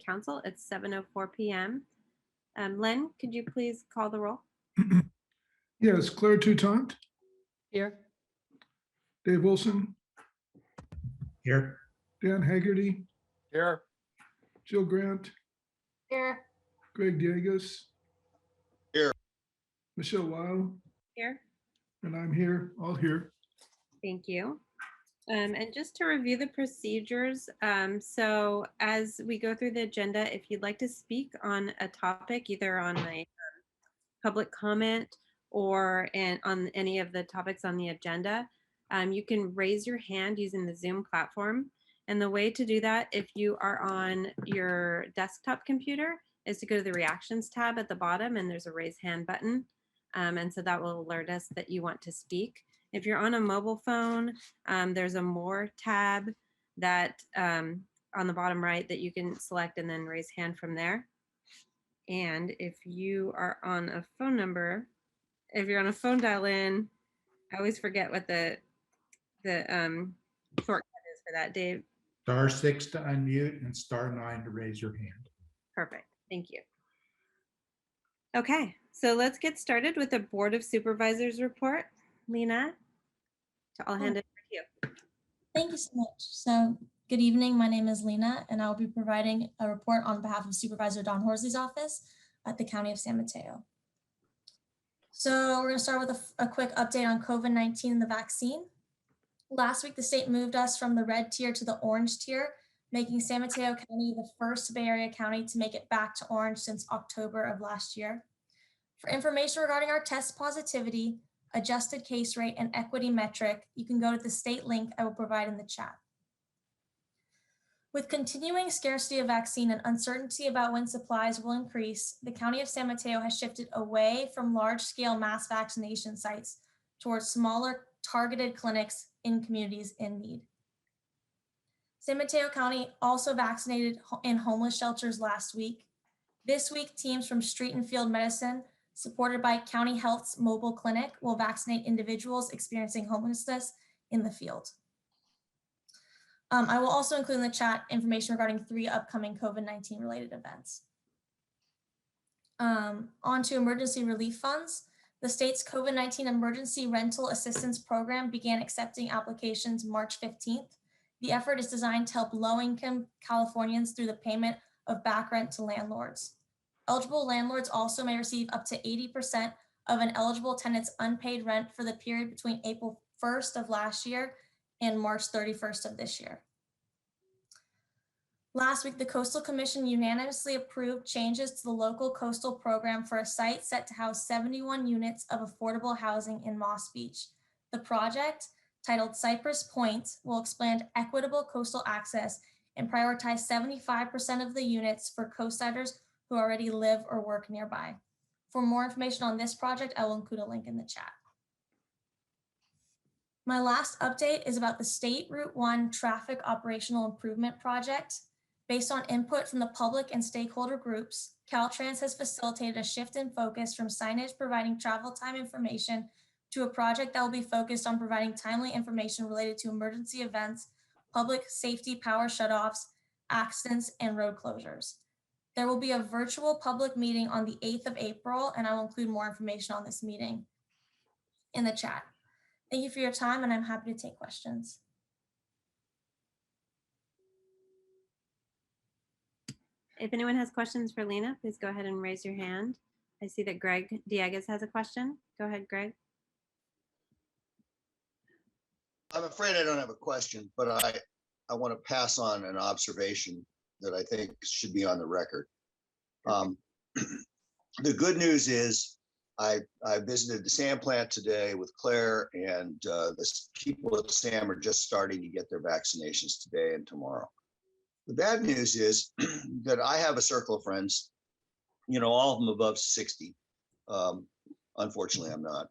Council. It's 7:04 p.m. Len, could you please call the roll? Yes, Claire Toutant, Here. Dave Wilson, Here. Dan Haggerty, Here. Jill Grant, Here. Greg Diegas. Here. Michelle Weil, Here. and I'm here, all here. Thank you. And just to review the procedures, so as we go through the agenda, if you'd like to speak on a topic, either on the public comment or on any of the topics on the agenda, you can raise your hand using the Zoom platform. And the way to do that, if you are on your desktop computer, is to go to the reactions tab at the bottom, and there's a raise hand button. And so that will alert us that you want to speak. If you're on a mobile phone, there's a more tab that on the bottom right that you can select and then raise hand from there. And if you are on a phone number, if you're on a phone dial in, I always forget what the shortcut is for that, Dave. *6 to unmute and *9 to raise your hand. Perfect. Thank you. Okay, so let's get started with the Board of Supervisors report. Lena, I'll hand it over to you. Thank you so much. So good evening. My name is Lena, and I'll be providing a report on behalf of Supervisor Don Horsley's office at the County of San Mateo. So we're going to start with a quick update on COVID-19 and the vaccine. Last week, the state moved us from the red tier to the orange tier, making San Mateo County the first Bay Area county to make it back to orange since October of last year. For information regarding our test positivity, adjusted case rate, and equity metric, you can go to the state link I will provide in the chat. With continuing scarcity of vaccine and uncertainty about when supplies will increase, the County of San Mateo has shifted away from large-scale mass vaccination sites towards smaller targeted clinics in communities in need. San Mateo County also vaccinated in homeless shelters last week. This week, teams from Street and Field Medicine, supported by County Health's mobile clinic, will vaccinate individuals experiencing homelessness in the field. I will also include in the chat information regarding 3 upcoming COVID-19 related events. On to emergency relief funds. The state's COVID-19 emergency rental assistance program began accepting applications March 15th. The effort is designed to help low-income Californians through the payment of back rent to landlords. Eligible landlords also may receive up to 80% of an eligible tenant's unpaid rent for the period between April 1st of last year and March 31st of this year. Last week, the Coastal Commission unanimously approved changes to the local coastal program for a site set to house 71 units of affordable housing in Moss Beach. The project, titled Cypress Point, will expand equitable coastal access and prioritize 75% of the units for coastsiders who already live or work nearby. For more information on this project, I will include a link in the chat. My last update is about the State Route 1 Traffic Operational Improvement Project. Based on input from the public and stakeholder groups, Caltrans has facilitated a shift in focus from signage providing travel time information to a project that will be focused on providing timely information related to emergency events, public safety power shutoffs, accidents, and road closures. There will be a virtual public meeting on the 8th of April, and I will include more information on this meeting in the chat. Thank you for your time, and I'm happy to take questions. If anyone has questions for Lena, please go ahead and raise your hand. I see that Greg Diegas has a question. Go ahead, Greg. I'm afraid I don't have a question, but I want to pass on an observation that I think should be on the record. The good news is I visited the SAM plant today with Claire, and the people at SAM are just starting to get their vaccinations today and tomorrow. The bad news is that I have a circle of friends, you know, all of them above 60. Unfortunately, I'm not.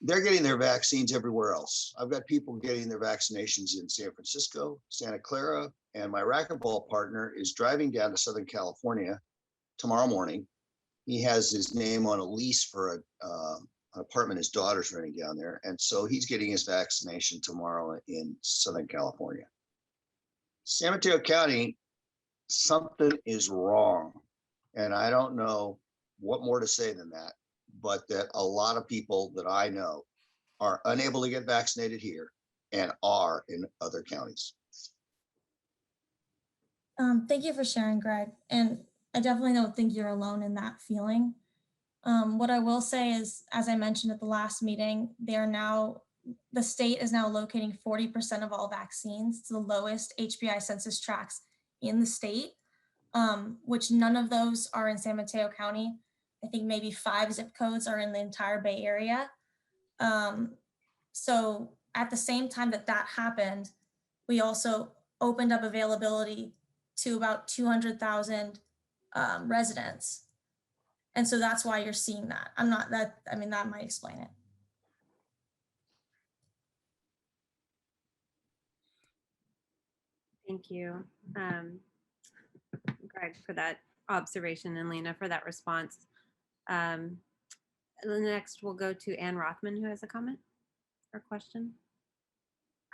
They're getting their vaccines everywhere else. I've got people getting their vaccinations in San Francisco, Santa Clara, and my racquetball partner is driving down to Southern California tomorrow morning. He has his name on a lease for an apartment his daughter's renting down there. And so he's getting his vaccination tomorrow in Southern California. San Mateo County, something is wrong. And I don't know what more to say than that, but that a lot of people that I know are unable to get vaccinated here and are in other counties. Thank you for sharing, Greg. And I definitely don't think you're alone in that feeling. What I will say is, as I mentioned at the last meeting, the state is now locating 40% of all vaccines to the lowest HPI census tracts in the state, which none of those are in San Mateo County. I think maybe 5 zip codes are in the entire Bay Area. So at the same time that happened, we also opened up availability to about 200,000 residents. And so that's why you're seeing that. That might explain it. Thank you, Greg, for that observation, and Lena for that response. Next, we'll go to Ann Rothman, who has a comment or question.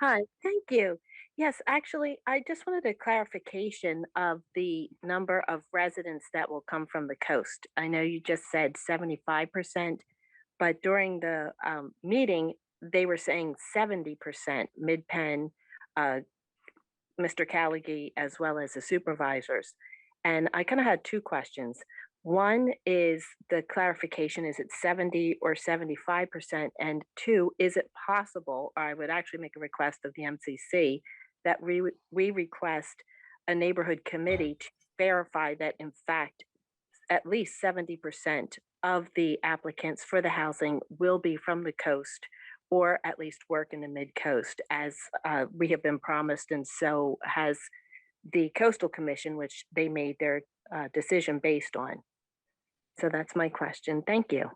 Hi, thank you. Yes, actually, I just wanted a clarification of the number of residents that will come from the coast. I know you just said 75%, but during the meeting, they were saying 70%, Mid-Penn, Mr. Callaghy, as well as the supervisors. And I kind of had 2 questions. One is the clarification, is it 70 or 75%? And 2, is it possible, or I would actually make a request of the MCC, that we request a neighborhood committee to verify that in fact, at least 70% of the applicants for the housing will be from the coast, or at least work in the mid-coast, as we have been promised, and so has the Coastal Commission, which they made their decision based on. So that's my question. Thank you.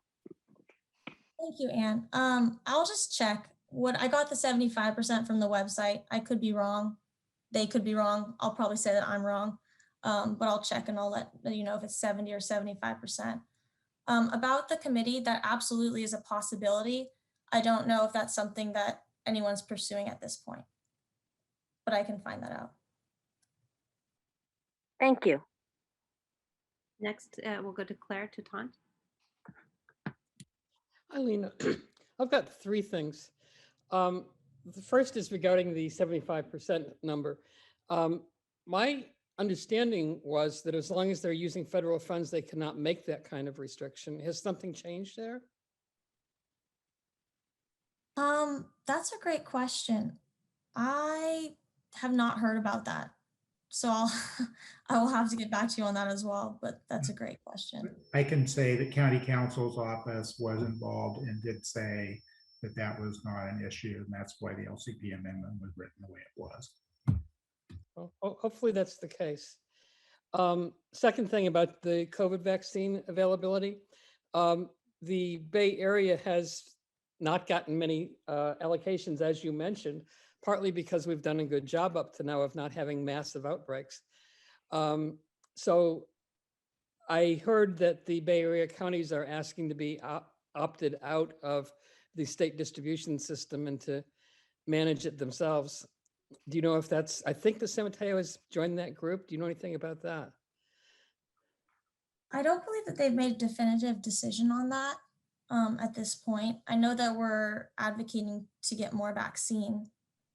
Thank you, Anne. I'll just check. I got the 75% from the website. I could be wrong. They could be wrong. I'll probably say that I'm wrong, but I'll check and I'll let you know if it's 70 or 75%. About the committee, that absolutely is a possibility. I don't know if that's something that anyone's pursuing at this point, but I can find that out. Thank you. Next, we'll go to Claire Toutant. Eileen, I've got 3 things. The first is regarding the 75% number. My understanding was that as long as they're using federal funds, they cannot make that kind of restriction. Has something changed there? That's a great question. I have not heard about that. So I will have to get back to you on that as well, but that's a great question. I can say that county counsel's office was involved and did say that that was not an issue, and that's why the LCP amendment was written the way it was. Well, hopefully that's the case. Second thing about the COVID vaccine availability, the Bay Area has not gotten many allocations, as you mentioned, partly because we've done a good job up to now of not having massive outbreaks. So I heard that the Bay Area counties are asking to be opted out of the state distribution system and to manage it themselves. Do you know if that's, I think the San Mateo has joined that group. Do you know anything about that? I don't believe that they've made a definitive decision on that at this point. I know that we're advocating to get more vaccine,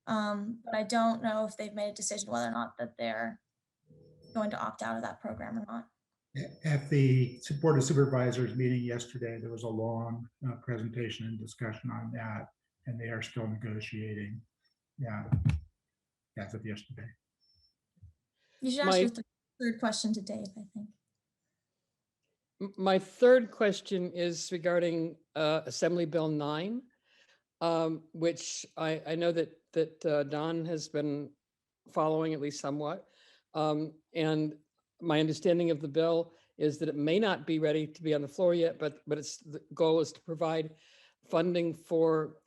but I don't know if they've made a decision whether or not that they're going to opt out of that program or not. At the Board of Supervisors meeting yesterday, there was a long presentation and discussion on that, and they are still negotiating. Yeah, as of yesterday. You should ask your third question to Dave, I think. My third question is regarding Assembly Bill 9, which I know that Don has been following at least somewhat. And my understanding of the bill is that it may not be ready to be on the floor yet, but the goal is to provide funding for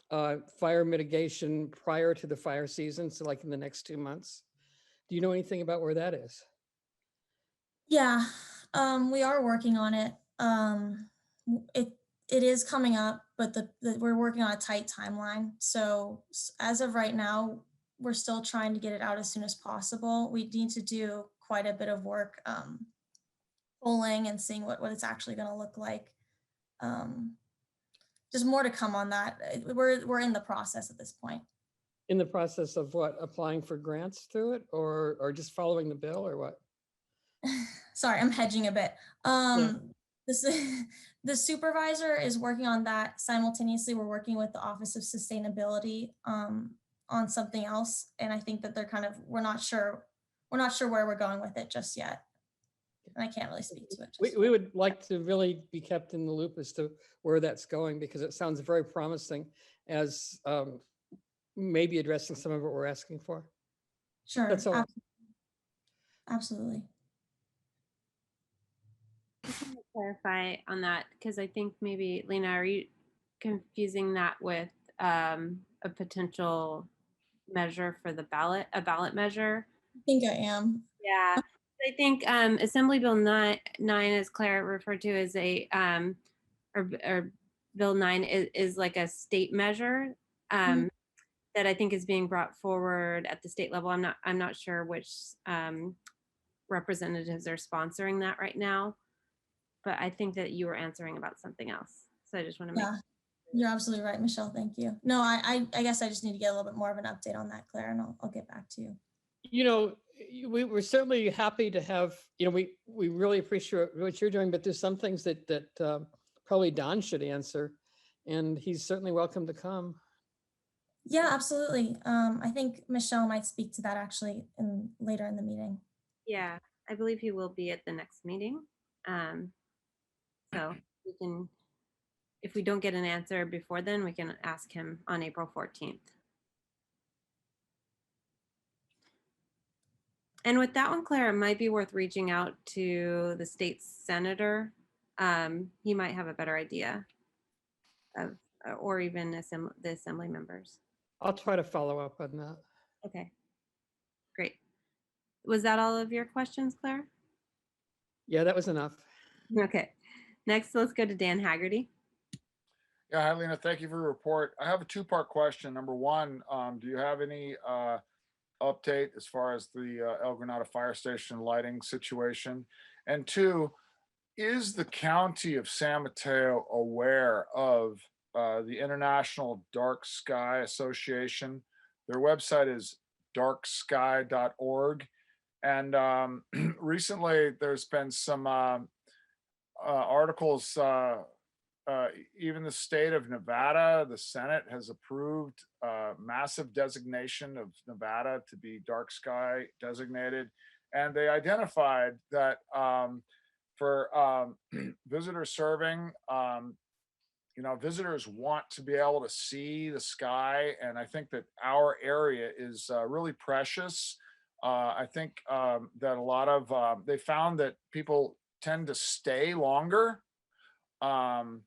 fire mitigation prior to the fire season, so like in the next 2 months. Do you know anything about where that is? Yeah, we are working on it. It is coming up, but we're working on a tight timeline. So as of right now, we're still trying to get it out as soon as possible. We need to do quite a bit of work polling and seeing what it's actually going to look like. Just more to come on that. We're in the process at this point. In the process of what, applying for grants through it, or just following the bill, or what? Sorry, I'm hedging a bit. This the supervisor is working on that simultaneously. We're working with the Office of Sustainability on something else, and I think that we're not sure where we're going with it just yet, and I can't really speak to it. We would like to really be kept in the loop as to where that's going, because it sounds very promising as maybe addressing some of what we're asking for. Sure, That's all. Absolutely. Just want to clarify on that, because I think maybe, Lena, are you confusing that with a potential measure for the ballot, a ballot measure? I think I am. Yeah, I think Assembly Bill 9, as Claire referred to as or Bill 9 is like a state measure that I think is being brought forward at the state level. I'm not sure which representatives are sponsoring that right now, but I think that you were answering about something else. So I just want to make. Yeah, you're absolutely right, Michelle. Thank you. No, I guess I just need to get a little bit more of an update on that, Claire, and I'll get back to you. You know, we're certainly happy to have, you know, we really appreciate what you're doing, but there's some things that probably Don should answer, and he's certainly welcome to come. Yeah, absolutely. I think Michelle might speak to that actually later in the meeting. Yeah, I believe he will be at the next meeting. So we can, if we don't get an answer before then, we can ask him on April 14th. And with that one, Claire, it might be worth reaching out to the state senator. He might have a better idea of, or even the assembly members. I'll try to follow up on that. Okay, great. Was that all of your questions, Claire? Yeah, that was enough. Okay, next let's go to Dan Haggerty. Yeah, hi, Lena. Thank you for your report. I have a two-part question. Number one, do you have any update as far as the El Granada Fire Station lighting situation? And two, is the county of San Mateo aware of the International Dark Sky Association? Their website is darksky.org. And recently there's been some articles, even the state of Nevada, the Senate has approved massive designation of Nevada to be dark sky designated. And they identified that for visitor serving, you know, visitors want to be able to see the sky. And I think that our area is really precious. I think that a lot of, they found that people tend to stay longer. You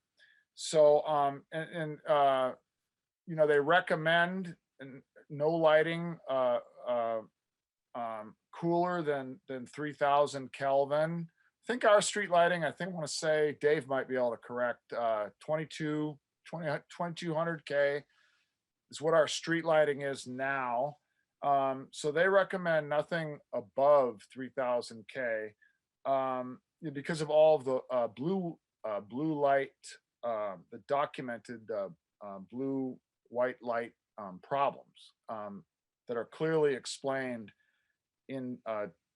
know, they recommend no lighting cooler than 3000 Kelvin. I think our street lighting, I want to say, Dave might be able to correct, 2200 K is what our street lighting is now. So they recommend nothing above 3000 K because of all of the blue light, the documented blue white light problems that are clearly explained in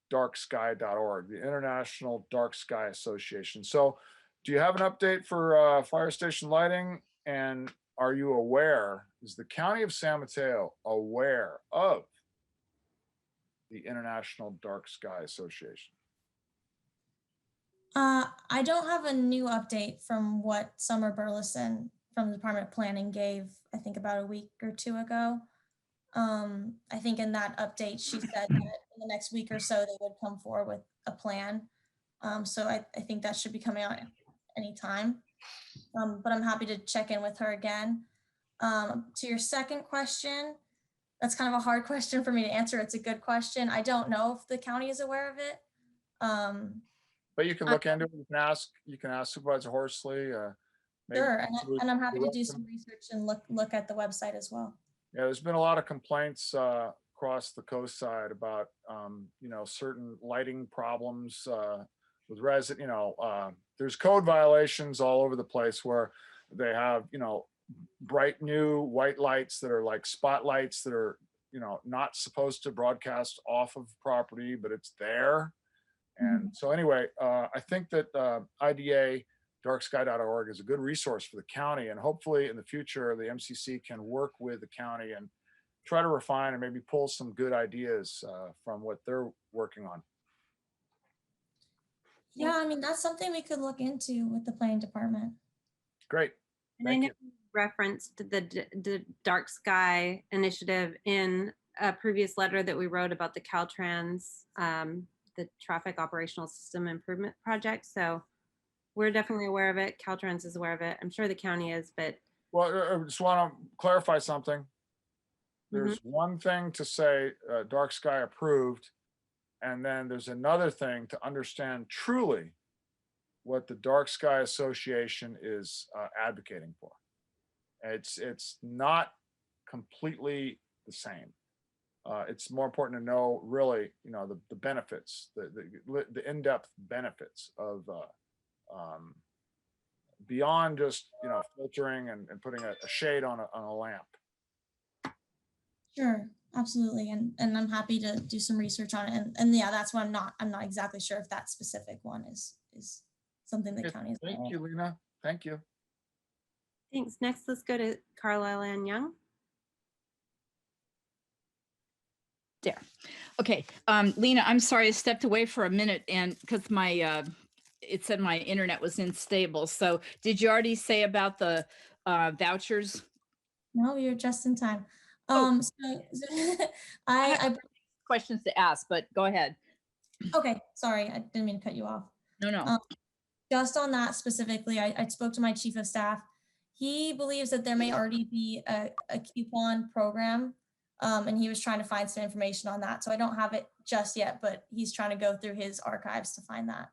darksky.org, the International Dark Sky Association. So do you have an update for fire station lighting? And are you aware, is the county of San Mateo aware of the International Dark Sky Association? I don't have a new update from what Summer Burleson from the Department of Planning gave, I think about a week or two ago. I think in that update, she said that in the next week or so, they would come forward with a plan. So I think that should be coming out anytime. But I'm happy to check in with her again. To your second question, that's kind of a hard question for me to answer. It's a good question. I don't know if the county is aware of it. But you can look into it. You can ask Supervisor Horsley. Sure, and I'm happy to do some research and look at the website as well. Yeah, there's been a lot of complaints across the coast side about, you know, certain lighting problems with resident, you know, there's code violations all over the place where they have, you know, bright new white lights that are like spotlights that are, you know, not supposed to broadcast off of property, but it's there. And so anyway, I think that IDA darksky.org is a good resource for the county, and hopefully in the future, the MCC can work with the county and try to refine and maybe pull some good ideas from what they're working on. Yeah, I mean, that's something we could look into with the planning department. Great. And I Thank know you. you referenced the Dark Sky initiative in a previous letter that we wrote about the Caltrans, the Traffic Operational System Improvement Project. So we're definitely aware of it. Caltrans is aware of it. I'm sure the county is, but Well, I just want to clarify something. There's one thing to say dark sky approved, and then there's another thing to understand truly what the Dark Sky Association is advocating for. It's not completely the same. It's more important to know really, you know, the benefits, the in-depth benefits of beyond just, you know, filtering and putting a shade on a lamp. Sure, absolutely. And I'm happy to do some research on it. And yeah, that's why I'm not exactly sure if that specific one is something the Okay, county is. Thank you, Lena. Thank you. thanks. Next, let's go to Carlisle Ann Young. There. Okay. Lena, I'm sorry, I stepped away for a minute and because my it said my internet was unstable. So did you already say about the vouchers? No, you're just in time. Oh. So I Questions to ask, but go ahead. okay, sorry, I didn't mean to cut you off. No. Just on that specifically, I spoke to my chief of staff. He believes that there may already be a coupon program, and he was trying to find some information on that. So I don't have it just yet, but he's trying to go through his archives to find that.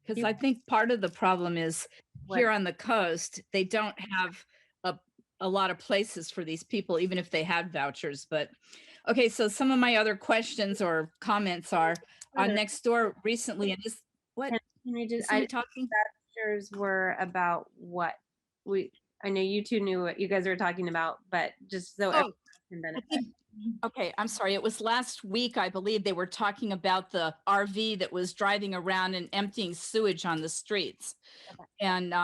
Because I think part of the problem is What? here on the coast, they don't have a lot of places for these people, even if they had vouchers. But okay, so some of my other questions or comments are on next door recently. And this, what? Can I Is just, somebody talking? vouchers were about what I know you two knew what you guys were talking about, but just so everyone can I benefit. think- Okay, I'm sorry. It was last week, I believe they were talking about the RV that was driving around and emptying sewage on the streets. And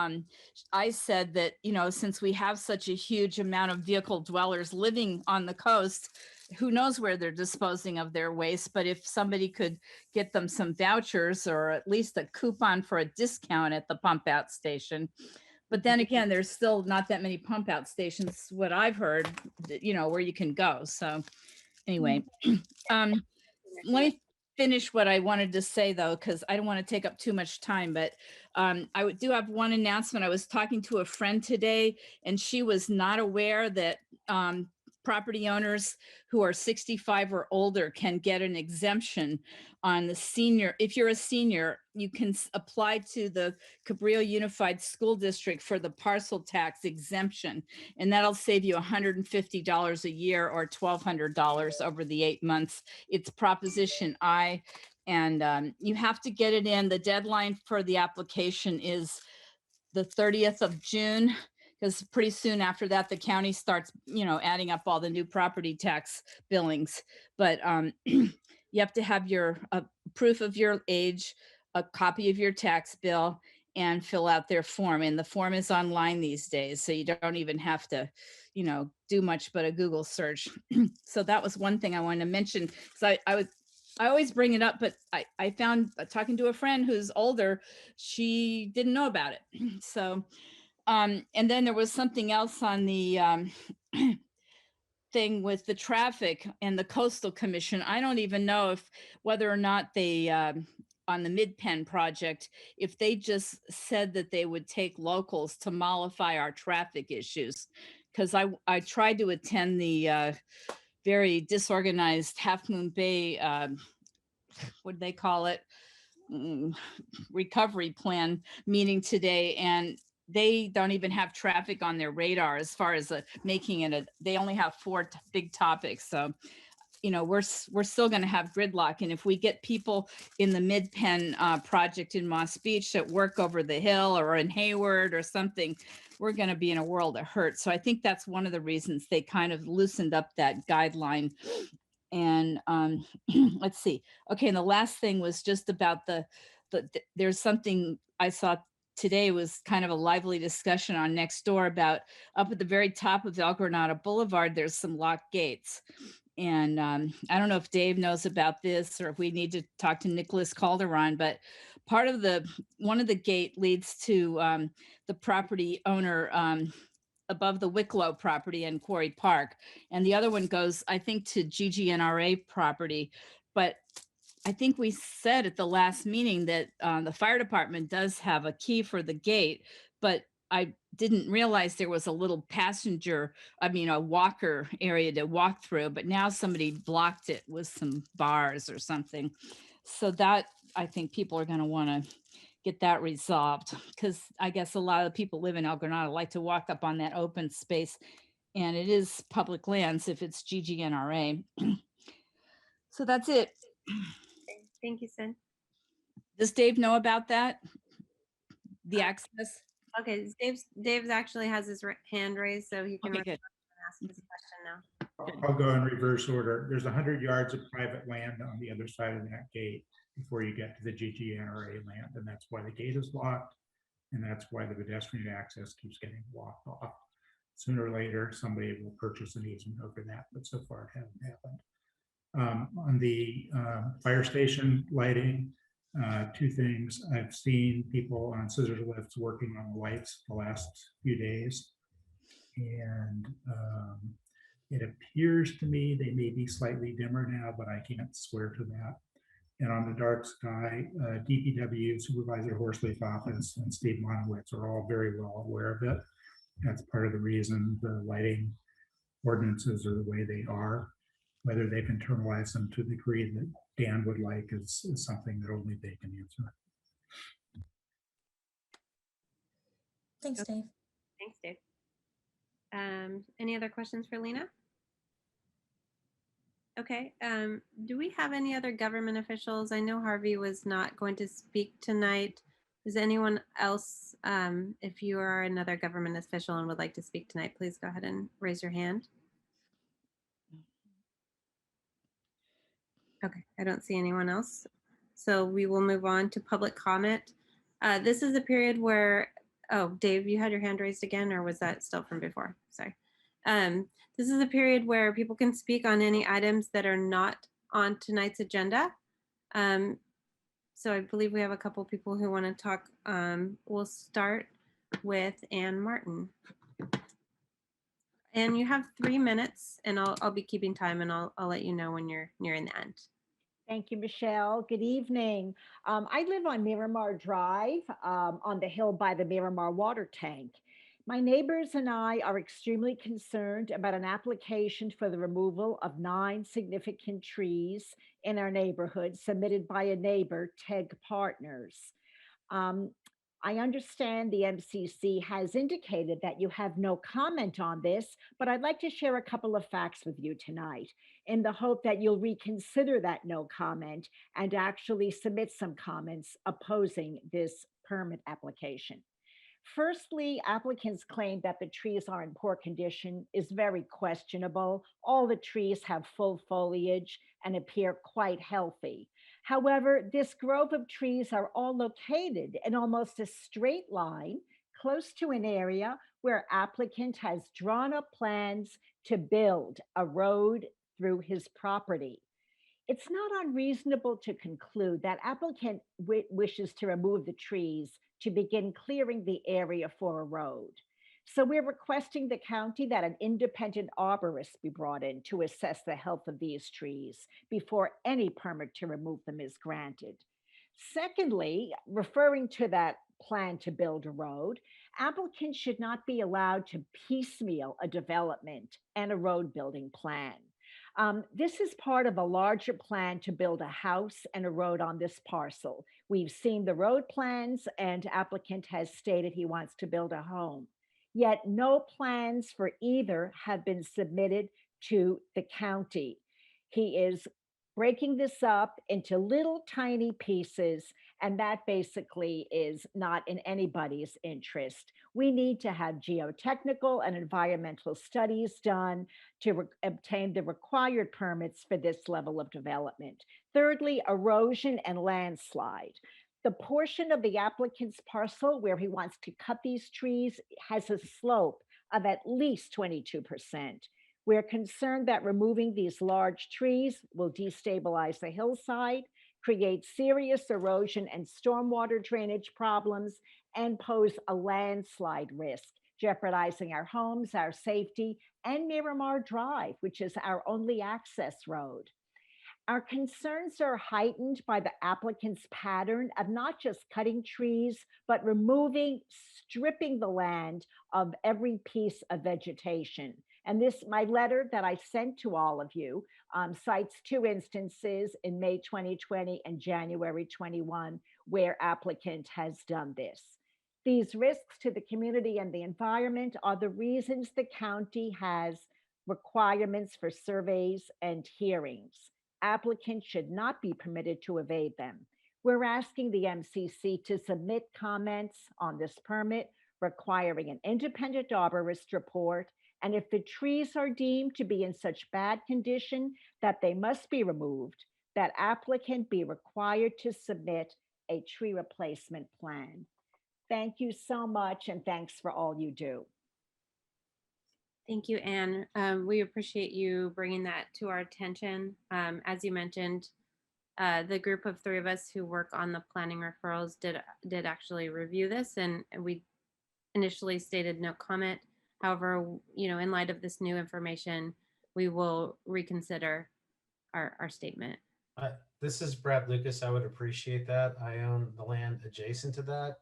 I said that, you know, since we have such a huge amount of vehicle dwellers living on the coast, who knows where they're disposing of their waste, but if somebody could get them some vouchers or at least a coupon for a discount at the pump out station. But then again, there's still not that many pump out stations, what I've heard, you know, where you can go. So anyway, let me finish what I wanted to say though, because I don't want to take up too much time, but I do have one announcement. I was talking to a friend today and she was not aware that property owners who are 65 or older can get an exemption on the senior. If you're a senior, you can apply to the Cabrillo Unified School District for the parcel tax exemption, and that'll save you $150 a year or $1,200 over the 8 months. It's Proposition I, and you have to get it in. The deadline for the application is the 30th of June. Because pretty soon after that, the county starts, you know, adding up all the new property tax billings. But you have to have your proof of your age, a copy of your tax bill, and fill out their form. And the form is online these days, so you don't even have to, you know, do much but a Google search. So that was one thing I wanted to mention. So I always bring it up, but I found talking to a friend who's older, she didn't know about it. So. And then there was something else on the thing with the traffic and the Coastal Commission. I don't even know if whether or not they on the Mid-Penn project, if they just said that they would take locals to mollify our traffic issues. Because I tried to attend the very disorganized Half Moon Bay, what do they call it? Recovery plan meeting today, and they don't even have traffic on their radar as far as making it they only have four big topics. So, you know, we're still going to have gridlock. And if we get people in the Mid-Penn project in Moss Beach that work over the hill or in Hayward or something, we're going to be in a world of hurt. So I think that's one of the reasons they kind of loosened up that guideline. And let's see. Okay, and the last thing was just about there's something I saw today was kind of a lively discussion on Nextdoor about up at the very top of El Granada Boulevard, there's some locked gates. And I don't know if Dave knows about this or if we need to talk to Nicholas Calderon, but part of one of the gate leads to the property owner above the Wicklow property in Quarry Park. And the other one goes, I think, to GGNRA property. But I think we said at the last meeting that the fire department does have a key for the gate, but I didn't realize there was a little a walker area to walk through, but now somebody blocked it with some bars or something. So that, I think people are going to want to get that resolved, because I guess a lot of the people live in El Granada like to walk up on that open space, and it is public lands if it's GGNRA. So that's it. Thank you, Sid. Does Dave know about that? The access? Okay, Dave's actually has his hand raised, so he can Okay, good. ask his question now. I'll go in reverse order. There's 100 yards of private land on the other side of that gate before you get to the GGNRA land, and that's why the gate is locked, and that's why the pedestrian access keeps getting blocked off. Sooner or later, somebody will purchase an easement over that, but so far it hasn't happened. On the fire station lighting, two things. I've seen people on scissors lifts working on the lights the last few days, and it appears to me they may be slightly dimmer now, but I can't swear to that. And on the dark sky, DPW Supervisor Horsleaf Office and Steve Monowitz are all very well aware of it. That's part of the reason the lighting ordinances are the way they are. Whether they've internalized them to the degree that Dan would like is something that only they can answer. Thanks, Dave. Thanks, Dave. Any other questions for Lena? Okay, do we have any other government officials? I know Harvey was not going to speak tonight. Is anyone else, if you are another government official and would like to speak tonight, please go ahead and raise your hand. Okay, I don't see anyone else. So we will move on to public comment. This is a period where, oh, Dave, you had your hand raised again, or was that still from before? Sorry. This is a period where people can speak on any items that are not on tonight's agenda. So I believe we have a couple people who want to talk. We'll start with Ann Martin. And you have 3 minutes, and I'll be keeping time, and I'll let you know when you're nearing the end. Thank you, Michelle. Good evening. I live on Miramar Drive on the hill by the Miramar water tank. My neighbors and I are extremely concerned about an application for the removal of 9 significant trees in our neighborhood submitted by a neighbor, TEG Partners. I understand the MCC has indicated that you have no comment on this, but I'd like to share a couple of facts with you tonight in the hope that you'll reconsider that no comment and actually submit some comments opposing this permit application. Firstly, applicants claim that the trees are in poor condition is very questionable. All the trees have full foliage and appear quite healthy. However, this grove of trees are all located in almost a straight line close to an area where applicant has drawn up plans to build a road through his property. It's not unreasonable to conclude that applicant wishes to remove the trees to begin clearing the area for a road. So we're requesting the county that an independent arborist be brought in to assess the health of these trees before any permit to remove them is granted. Secondly, referring to that plan to build a road, applicants should not be allowed to piecemeal a development and a road building plan. This is part of a larger plan to build a house and a road on this parcel. We've seen the road plans and applicant has stated he wants to build a home. Yet no plans for either have been submitted to the county. He is breaking this up into little tiny pieces, and that basically is not in anybody's interest. We need to have geotechnical and environmental studies done to obtain the required permits for this level of development. Thirdly, erosion and landslide. The portion of the applicant's parcel where he wants to cut these trees has a slope of at least 22%. We're concerned that removing these large trees will destabilize the hillside, create serious erosion and stormwater drainage problems, and pose a landslide risk, jeopardizing our homes, our safety, and Miramar Drive, which is our only access road. Our concerns are heightened by the applicant's pattern of not just cutting trees, but removing, stripping the land of every piece of vegetation. And this, my letter that I sent to all of you, cites two instances in May 2020 and January 21, where applicant has done this. These risks to the community and the environment are the reasons the county has requirements for surveys and hearings. Applicants should not be permitted to evade them. We're asking the MCC to submit comments on this permit, requiring an independent arborist report. And if the trees are deemed to be in such bad condition that they must be removed, that applicant be required to submit a tree replacement plan. Thank you so much, and thanks for all you do. Thank you, Anne. We appreciate you bringing that to our attention. As you mentioned, the group of three of us who work on the planning referrals did actually review this, and we initially stated no comment. However, in light of this new information, we will reconsider our statement. This is Brad Lucas. I would appreciate that. I own the land adjacent to that.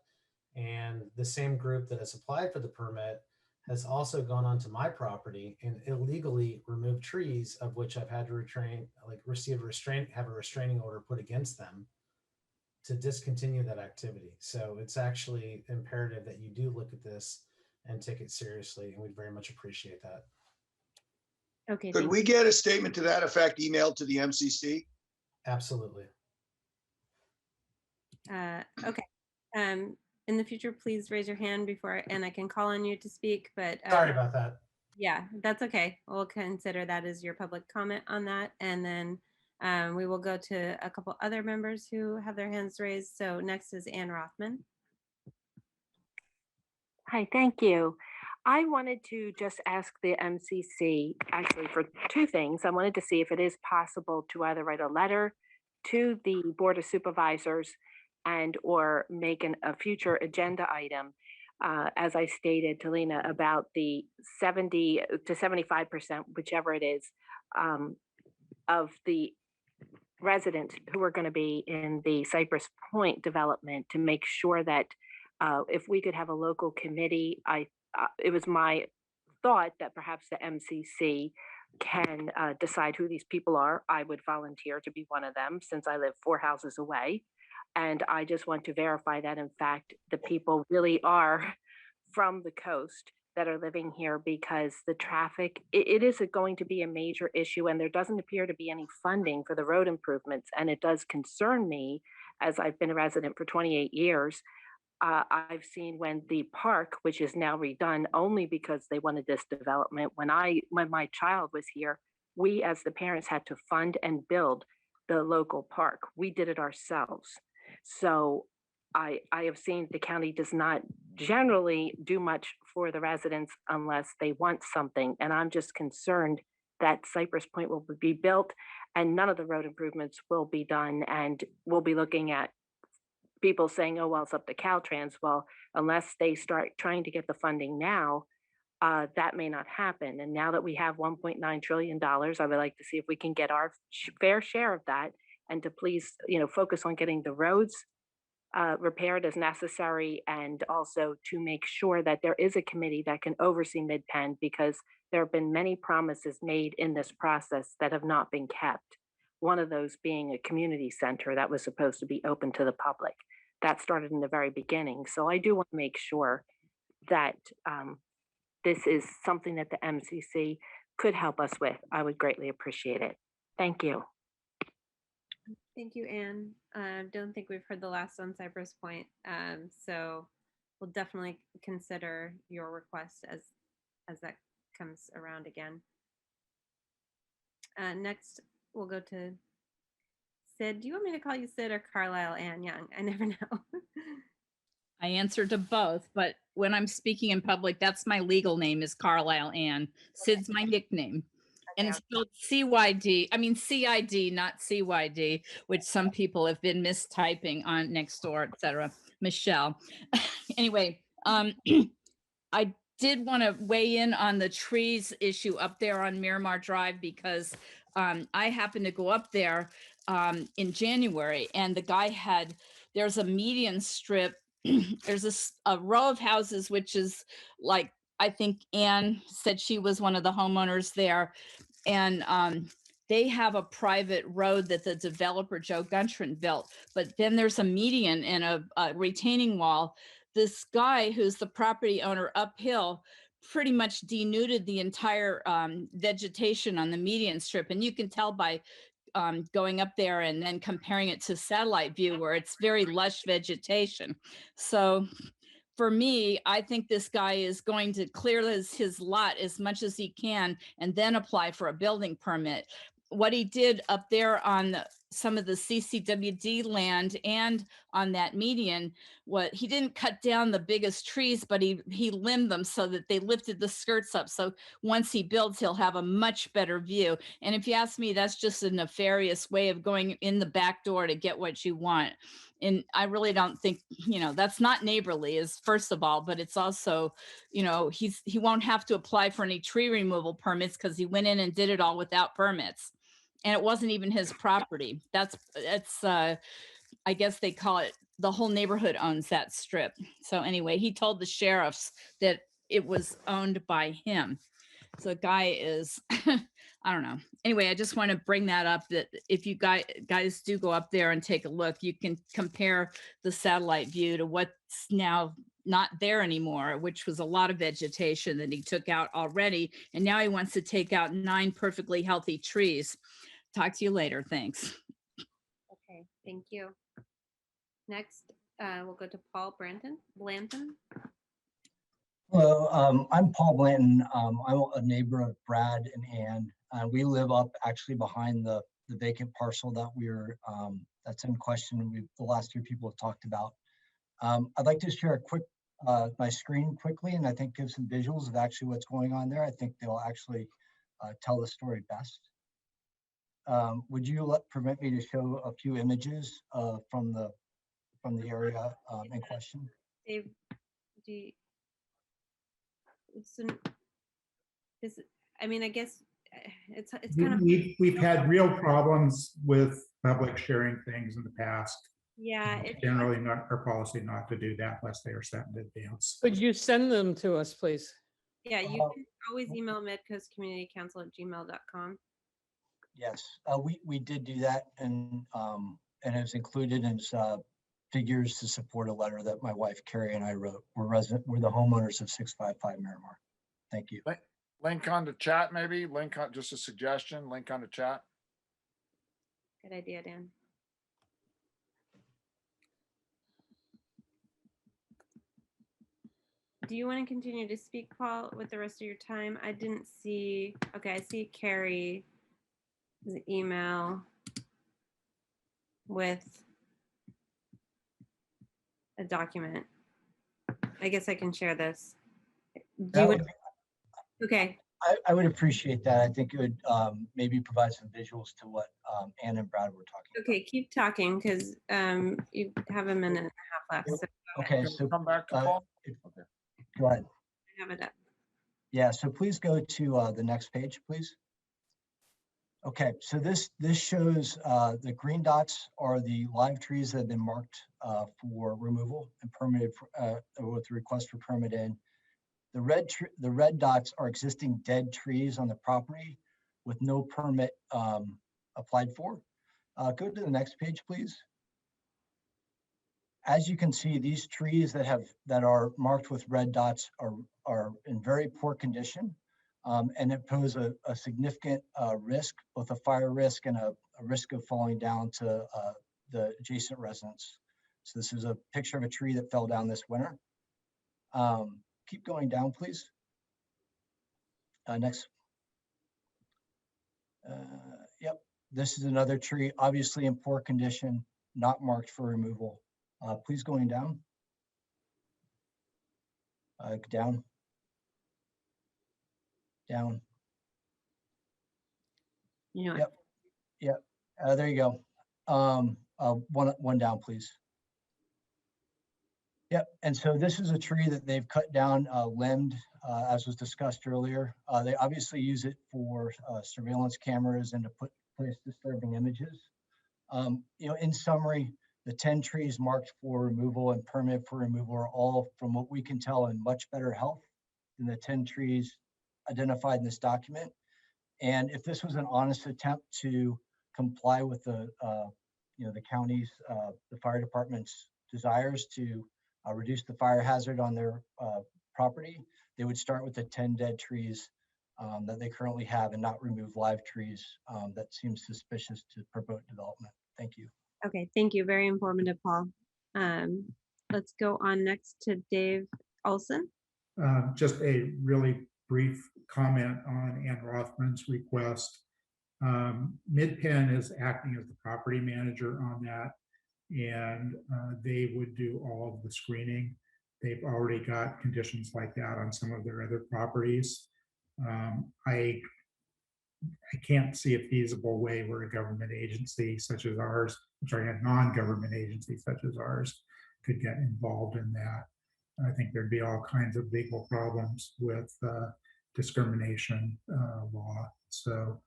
And the same group that has applied for the permit has also gone onto my property and illegally removed trees, of which I've had to have a restraining order put against them to discontinue that activity. So it's actually imperative that you do look at this and take it seriously, and we'd very much appreciate that. Okay. Could we get a statement to that effect emailed to the MCC? Absolutely. Okay. In the future, please raise your hand and I can call on you to speak, but Sorry about that. Yeah, that's okay. We'll consider that as your public comment on that. And then we will go to a couple other members who have their hands raised. So next is Ann Rothman. Hi, thank you. I wanted to just ask the MCC actually for two things. I wanted to see if it is possible to either write a letter to the Board of Supervisors and or make a future agenda item, as I stated to Lena, about the 70 to 75%, whichever it is, of the residents who are going to be in the Cypress Point development, to make sure that if we could have a local committee, it was my thought that perhaps the MCC can decide who these people are. I would volunteer to be one of them since I live 4 houses away. And I just want to verify that, in fact, the people really are from the coast that are living here, because the traffic, it is going to be a major issue, and there doesn't appear to be any funding for the road improvements. And it does concern me, as I've been a resident for 28 years. I've seen when the park, which is now redone only because they wanted this development, when my child was here, we as the parents had to fund and build the local park. We did it ourselves. So I have seen the county does not generally do much for the residents unless they want something. And I'm just concerned that Cypress Point will be built and none of the road improvements will be done. And we'll be looking at people saying, oh, well, it's up to Caltrans. Well, unless they start trying to get the funding now, that may not happen. And now that we have $1.9 trillion, I would like to see if we can get our fair share of that, and to please, focus on getting the roads repaired as necessary, and also to make sure that there is a committee that can oversee MidPenn, because there have been many promises made in this process that have not been kept. One of those being a community center that was supposed to be open to the public. That started in the very beginning. So I do want to make sure that this is something that the MCC could help us with. I would greatly appreciate it. Thank you. Thank you, Anne. Don't think we've heard the last on Cypress Point. So we'll definitely consider your request as that comes around again. Next, we'll go to Sid. Do you want me to call you Sid or Carlisle Ann Young? I never know. I answer to both, but when I'm speaking in public, that's my legal name is Carlisle Ann. Sid's my nickname. And it's spelled CYD, I mean CID, not CYD, which some people have been mistyping on Nextdoor, etc. Michelle. Anyway, I did want to weigh in on the trees issue up there on Miramar Drive because I happened to go up there in January and the guy there's a median strip. There's a row of houses, which is like, I think Anne said she was one of the homeowners there. And they have a private road that the developer, Joe Guntran, built. But then there's a median and a retaining wall. This guy who's the property owner uphill pretty much denuded the entire vegetation on the median strip. And you can tell by going up there and then comparing it to satellite view where it's very lush vegetation. So for me, I think this guy is going to clear his lot as much as he can and then apply for a building permit. What he did up there on some of the CCWD land and on that median, he didn't cut down the biggest trees, but he limbed them so that they lifted the skirts up. So once he builds, he'll have a much better view. And if you ask me, that's just a nefarious way of going in the back door to get what you want. And I really don't think, that's not neighborly is first of all, but it's also, he won't have to apply for any tree removal permits because he went in and did it all without permits. And it wasn't even his property. That's I guess they call it, the whole neighborhood owns that strip. So anyway, he told the sheriffs that it was owned by him. So the guy is, I don't know. Anyway, I just want to bring that up that if you guys do go up there and take a look, you can compare the satellite view to what's now not there anymore, which was a lot of vegetation that he took out already. And now he wants to take out 9 perfectly healthy trees. Talk to you later. Thanks. Okay, thank you. Next, we'll go to Paul Blanton. Hello, I'm Paul Blanton. I'm a neighbor of Brad and Ann. We live up actually behind the vacant parcel that that's in question. The last 2 people have talked about. I'd like to share a quick my screen quickly, and I think give some visuals of actually what's going on there. I think they'll actually tell the story best. Would you permit me to show a few images from the area in question? Dave, I guess it's kind of. We've had real problems with public sharing things in the past. Yeah. It's generally not our policy not to do that unless they are sent in advance. Could you send them to us, please? Yeah, you can always email midcoastcommunitycouncil@gmail.com. Yes, we did do that, and it was included in figures to support a letter that my wife Carrie and I wrote. We're the homeowners of 655 Miramar. Thank you. Link on the chat, maybe link on, just a suggestion, link on the chat. Good idea, Dan. Do you want to continue to speak, Paul, with the rest of your time? I didn't see, okay, I see Carrie's email with a document. I guess I can share this. Okay. I would appreciate that. I think it would maybe provide some visuals to what Ann and Brad were talking about. Okay, keep talking because you have a minute and a half left. So okay, so come back to Paul. Okay. Go ahead. I have it up. Yeah, so please go to the next page, please. Okay, so this shows the green dots are the live trees that have been marked for removal and permitted with the request for permit in. The red dots are existing dead trees on the property with no permit applied for. Go to the next page, please. As you can see, these trees that are marked with red dots are in very poor condition, and it pose a significant risk, both a fire risk and a risk of falling down to the adjacent residents. So this is a picture of a tree that fell down this winter. Keep going down, please. Next. Yep, this is another tree, obviously in poor condition, not marked for removal. Please going down. Down. Down. You know, Yep. Yep. There you go. One down, please. Yep. And so this is a tree that they've cut down, limbed, as was discussed earlier. They obviously use it for surveillance cameras and to place disturbing images. In summary, the 10 trees marked for removal and permit for removal are all, from what we can tell, in much better health than the 10 trees identified in this document. And if this was an honest attempt to comply with the county's, the fire department's desires to reduce the fire hazard on their property, they would start with the 10 dead trees that they currently have and not remove live trees. That seems suspicious to promote development. Thank you. okay, thank you. Very informative, Paul. Let's go on next to Dave Olson. Just a really brief comment on Ann Rothman's request. MidPen is acting as the property manager on that, and they would do all of the screening. They've already got conditions like that on some of their other properties. I can't see a feasible way where a government agency such as ours, a non-government agency such as ours, could get involved in that. I think there'd be all kinds of legal problems with discrimination law. So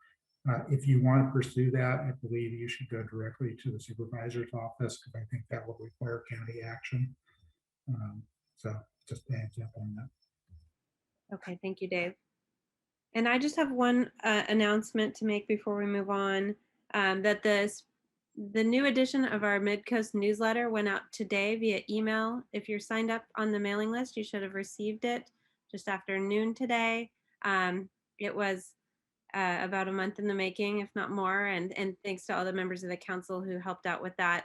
if you want to pursue that, I believe you should go directly to the supervisor's office, because I think that will require county action. So just a heads up on that. Okay, thank you, Dave. And I just have one announcement to make before we move on, that the new edition of our Midcoast newsletter went out today via email. If you're signed up on the mailing list, you should have received it just after noon today. It was about a month in the making, if not more, and thanks to all the members of the council who helped out with that.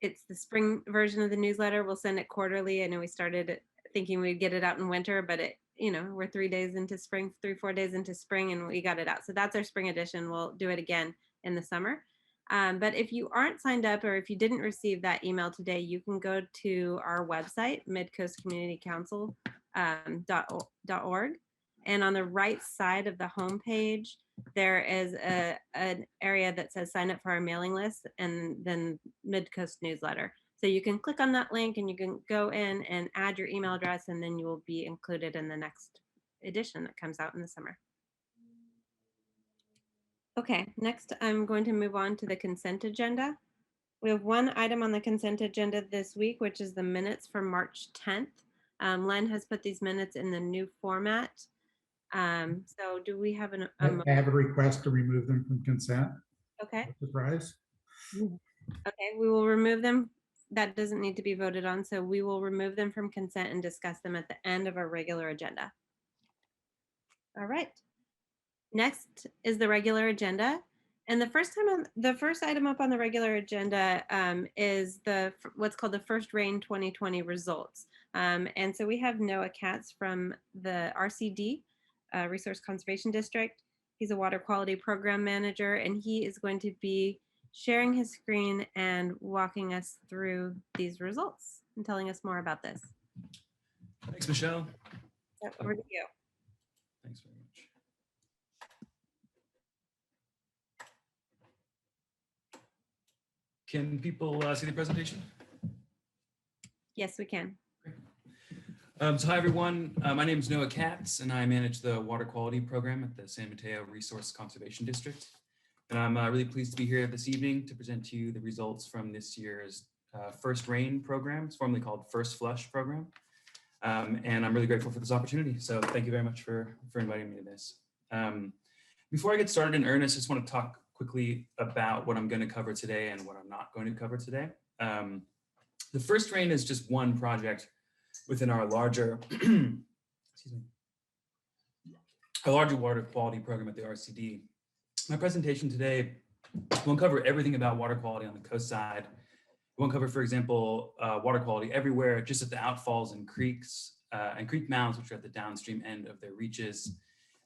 It's the spring version of the newsletter. We'll send it quarterly. I know we started thinking we'd get it out in winter, but we're 3 days into spring, 4 days into spring, and we got it out. So that's our spring edition. We'll do it again in the summer. But if you aren't signed up, or if you didn't receive that email today, you can go to our website, midcoastcommunitycouncil.org. And on the right side of the homepage, there is an area that says sign up for our mailing list, and then Midcoast newsletter. So you can click on that link and you can go in and add your email address, and then you will be included in the next edition that comes out in the summer. Okay, next I'm going to move on to the consent agenda. We have one item on the consent agenda this week, which is the minutes for March 10th. Len has put these minutes in the new format. So do we have I have a request to remove them from consent. Okay. Surprise. Okay, we will remove them. That doesn't need to be voted on. So we will remove them from consent and discuss them at the end of our regular agenda. All right. Next is the regular agenda. And the first item up on the regular agenda is what's called the First Rain 2020 results. And so we have Noah Katz from the RCD, Resource Conservation District. He's a water quality program manager, and he is going to be sharing his screen and walking us through these results and telling us more about this. Thanks, Michelle. Yep, over to you. Thanks very much. Can people see the presentation? Yes, we can. So hi, everyone. My name is Noah Katz, and I manage the water quality program at the San Mateo Resource Conservation District. And I'm really pleased to be here this evening to present to you the results from this year's First Rain program. It's formerly called First Flush program. And I'm really grateful for this opportunity. So thank you very much for inviting me to this. Before I get started in earnest, I just want to talk quickly about what I'm going to cover today and what I'm not going to cover today. The first rain is just one project within our larger, excuse me, our larger water quality program at the RCD. My presentation today won't cover everything about water quality on the coast side. It won't cover, for example, water quality everywhere, just at the outfalls and creeks and creek mouths, which are at the downstream end of their reaches.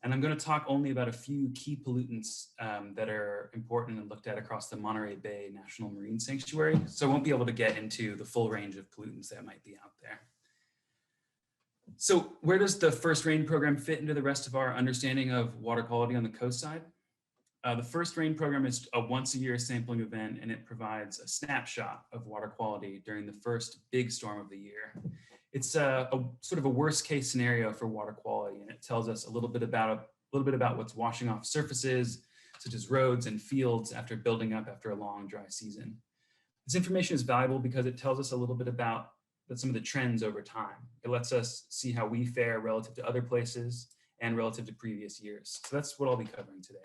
And I'm going to talk only about a few key pollutants that are important and looked at across the Monterey Bay National Marine Sanctuary. So I won't be able to get into the full range of pollutants that might be out there. So where does the First Rain program fit into the rest of our understanding of water quality on the coast side? The First Rain program is a once-a-year sampling event, and it provides a snapshot of water quality during the first big storm of the year. It's a sort of a worst-case scenario for water quality, and it tells us a little bit about what's washing off surfaces, such as roads and fields, after building up after a long dry season. This information is valuable because it tells us a little bit about some of the trends over time. It lets us see how we fare relative to other places and relative to previous years. So that's what I'll be covering today.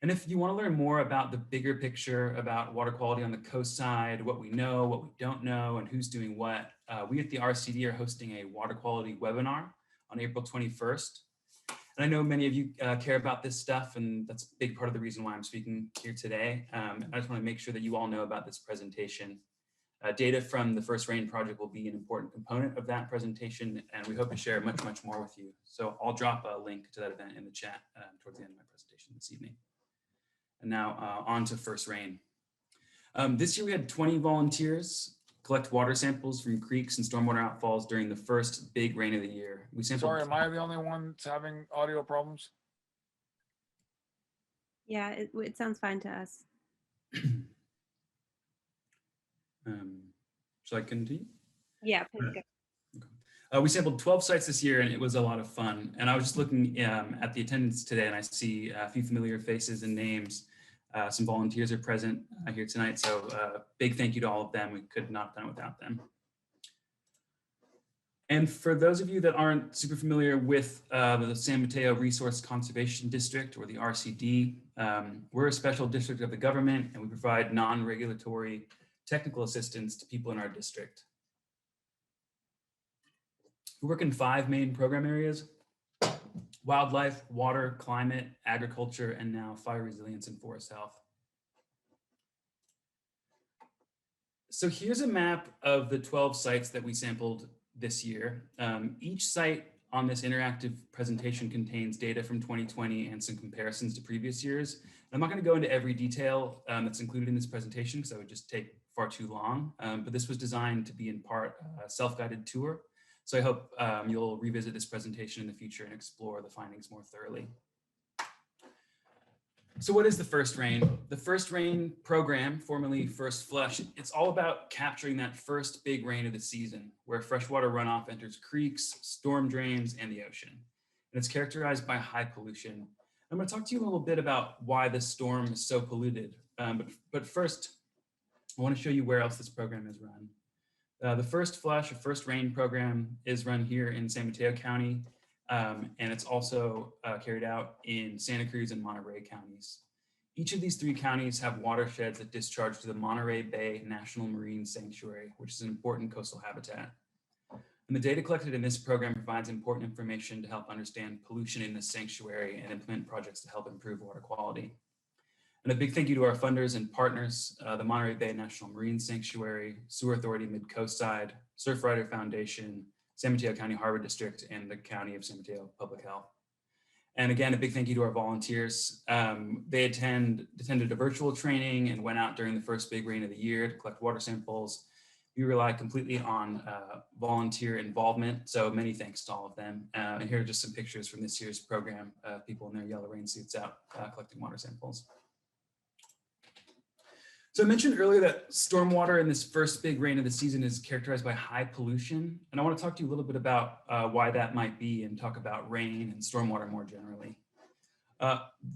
And if you want to learn more about the bigger picture about water quality on the coast side, what we know, what we don't know, and who's doing what, we at the RCD are hosting a water quality webinar on April 21st. And I know many of you care about this stuff, and that's a big part of the reason why I'm speaking here today. I just want to make sure that you all know about this presentation. Data from the First Rain project will be an important component of that presentation, and we hope to share much, much more with you. So I'll drop a link to that event in the chat towards the end of my presentation this evening. And now on to First Rain. This year we had 20 volunteers collect water samples from creeks and stormwater outfalls during the first big rain of the year. We sampled. Sorry, am I the only one that's having audio problems? Yeah, it sounds fine to us. Shall I continue? Yeah, please go. We sampled 12 sites this year, and it was a lot of fun. And I was just looking at the attendance today, and I see a few familiar faces and names. Some volunteers are present here tonight, so big thank you to all of them. We could not have done it without them. And for those of you that aren't super familiar with the San Mateo Resource Conservation District, or the RCD, we're a special district of the government, and we provide non-regulatory technical assistance to people in our district. We work in 5 main program areas: wildlife, water, climate, agriculture, and now fire resilience and forest health. So here's a map of the 12 sites that we sampled this year. Each site on this interactive presentation contains data from 2020 and some comparisons to previous years. I'm not going to go into every detail that's included in this presentation because that would just take far too long, but this was designed to be in part a self-guided tour. So I hope you'll revisit this presentation in the future and explore the findings more thoroughly. So what is the First Rain? The First Rain program, formerly First Flush, it's all about capturing that first big rain of the season, where freshwater runoff enters creeks, storm drains, and the ocean. And it's characterized by high pollution. I'm going to talk to you a little bit about why this storm is so polluted. But first, I want to show you where else this program is run. The First Flush or First Rain program is run here in San Mateo County, and it's also carried out in Santa Cruz and Monterey counties. Each of these 3 counties have watersheds that discharge to the Monterey Bay National Marine Sanctuary, which is an important coastal habitat. And the data collected in this program provides important information to help understand pollution in the sanctuary and implement projects to help improve water quality. And a big thank you to our funders and partners, the Monterey Bay National Marine Sanctuary, Sewer Authority Midcoast Side, Surfrider Foundation, San Mateo County Harbor District, and the County of San Mateo Public Health. And again, a big thank you to our volunteers. They attended a virtual training and went out during the first big rain of the year to collect water samples. We rely completely on volunteer involvement, so many thanks to all of them. And here are just some pictures from this year's program, people in their yellow rain suits out collecting water samples. So I mentioned earlier that stormwater in this first big rain of the season is characterized by high pollution. And I want to talk to you a little bit about why that might be and talk about rain and stormwater more generally.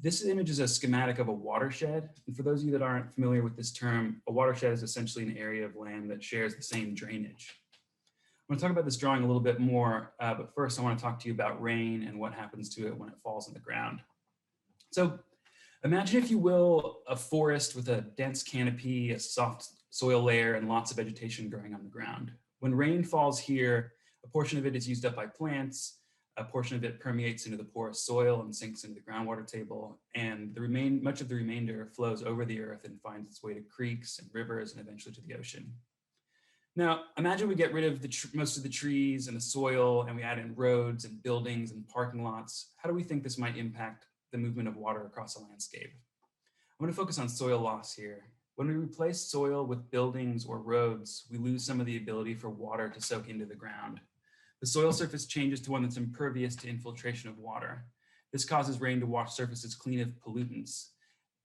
This image is a schematic of a watershed. And for those of you that aren't familiar with this term, a watershed is essentially an area of land that shares the same drainage. I'm going to talk about this drawing a little bit more, but first I want to talk to you about rain and what happens to it when it falls on the ground. So imagine, if you will, a forest with a dense canopy, a soft soil layer, and lots of vegetation growing on the ground. When rain falls here, a portion of it is used up by plants, a portion of it permeates into the porous soil and sinks into the groundwater table, and much of the remainder flows over the earth and finds its way to creeks and rivers and eventually to the ocean. Now, imagine we get rid of most of the trees and the soil, and we add in roads and buildings and parking lots. How do we think this might impact the movement of water across a landscape? I'm going to focus on soil loss here. When we replace soil with buildings or roads, we lose some of the ability for water to soak into the ground. The soil surface changes to one that's impervious to infiltration of water. This causes rain to wash surfaces clean of pollutants.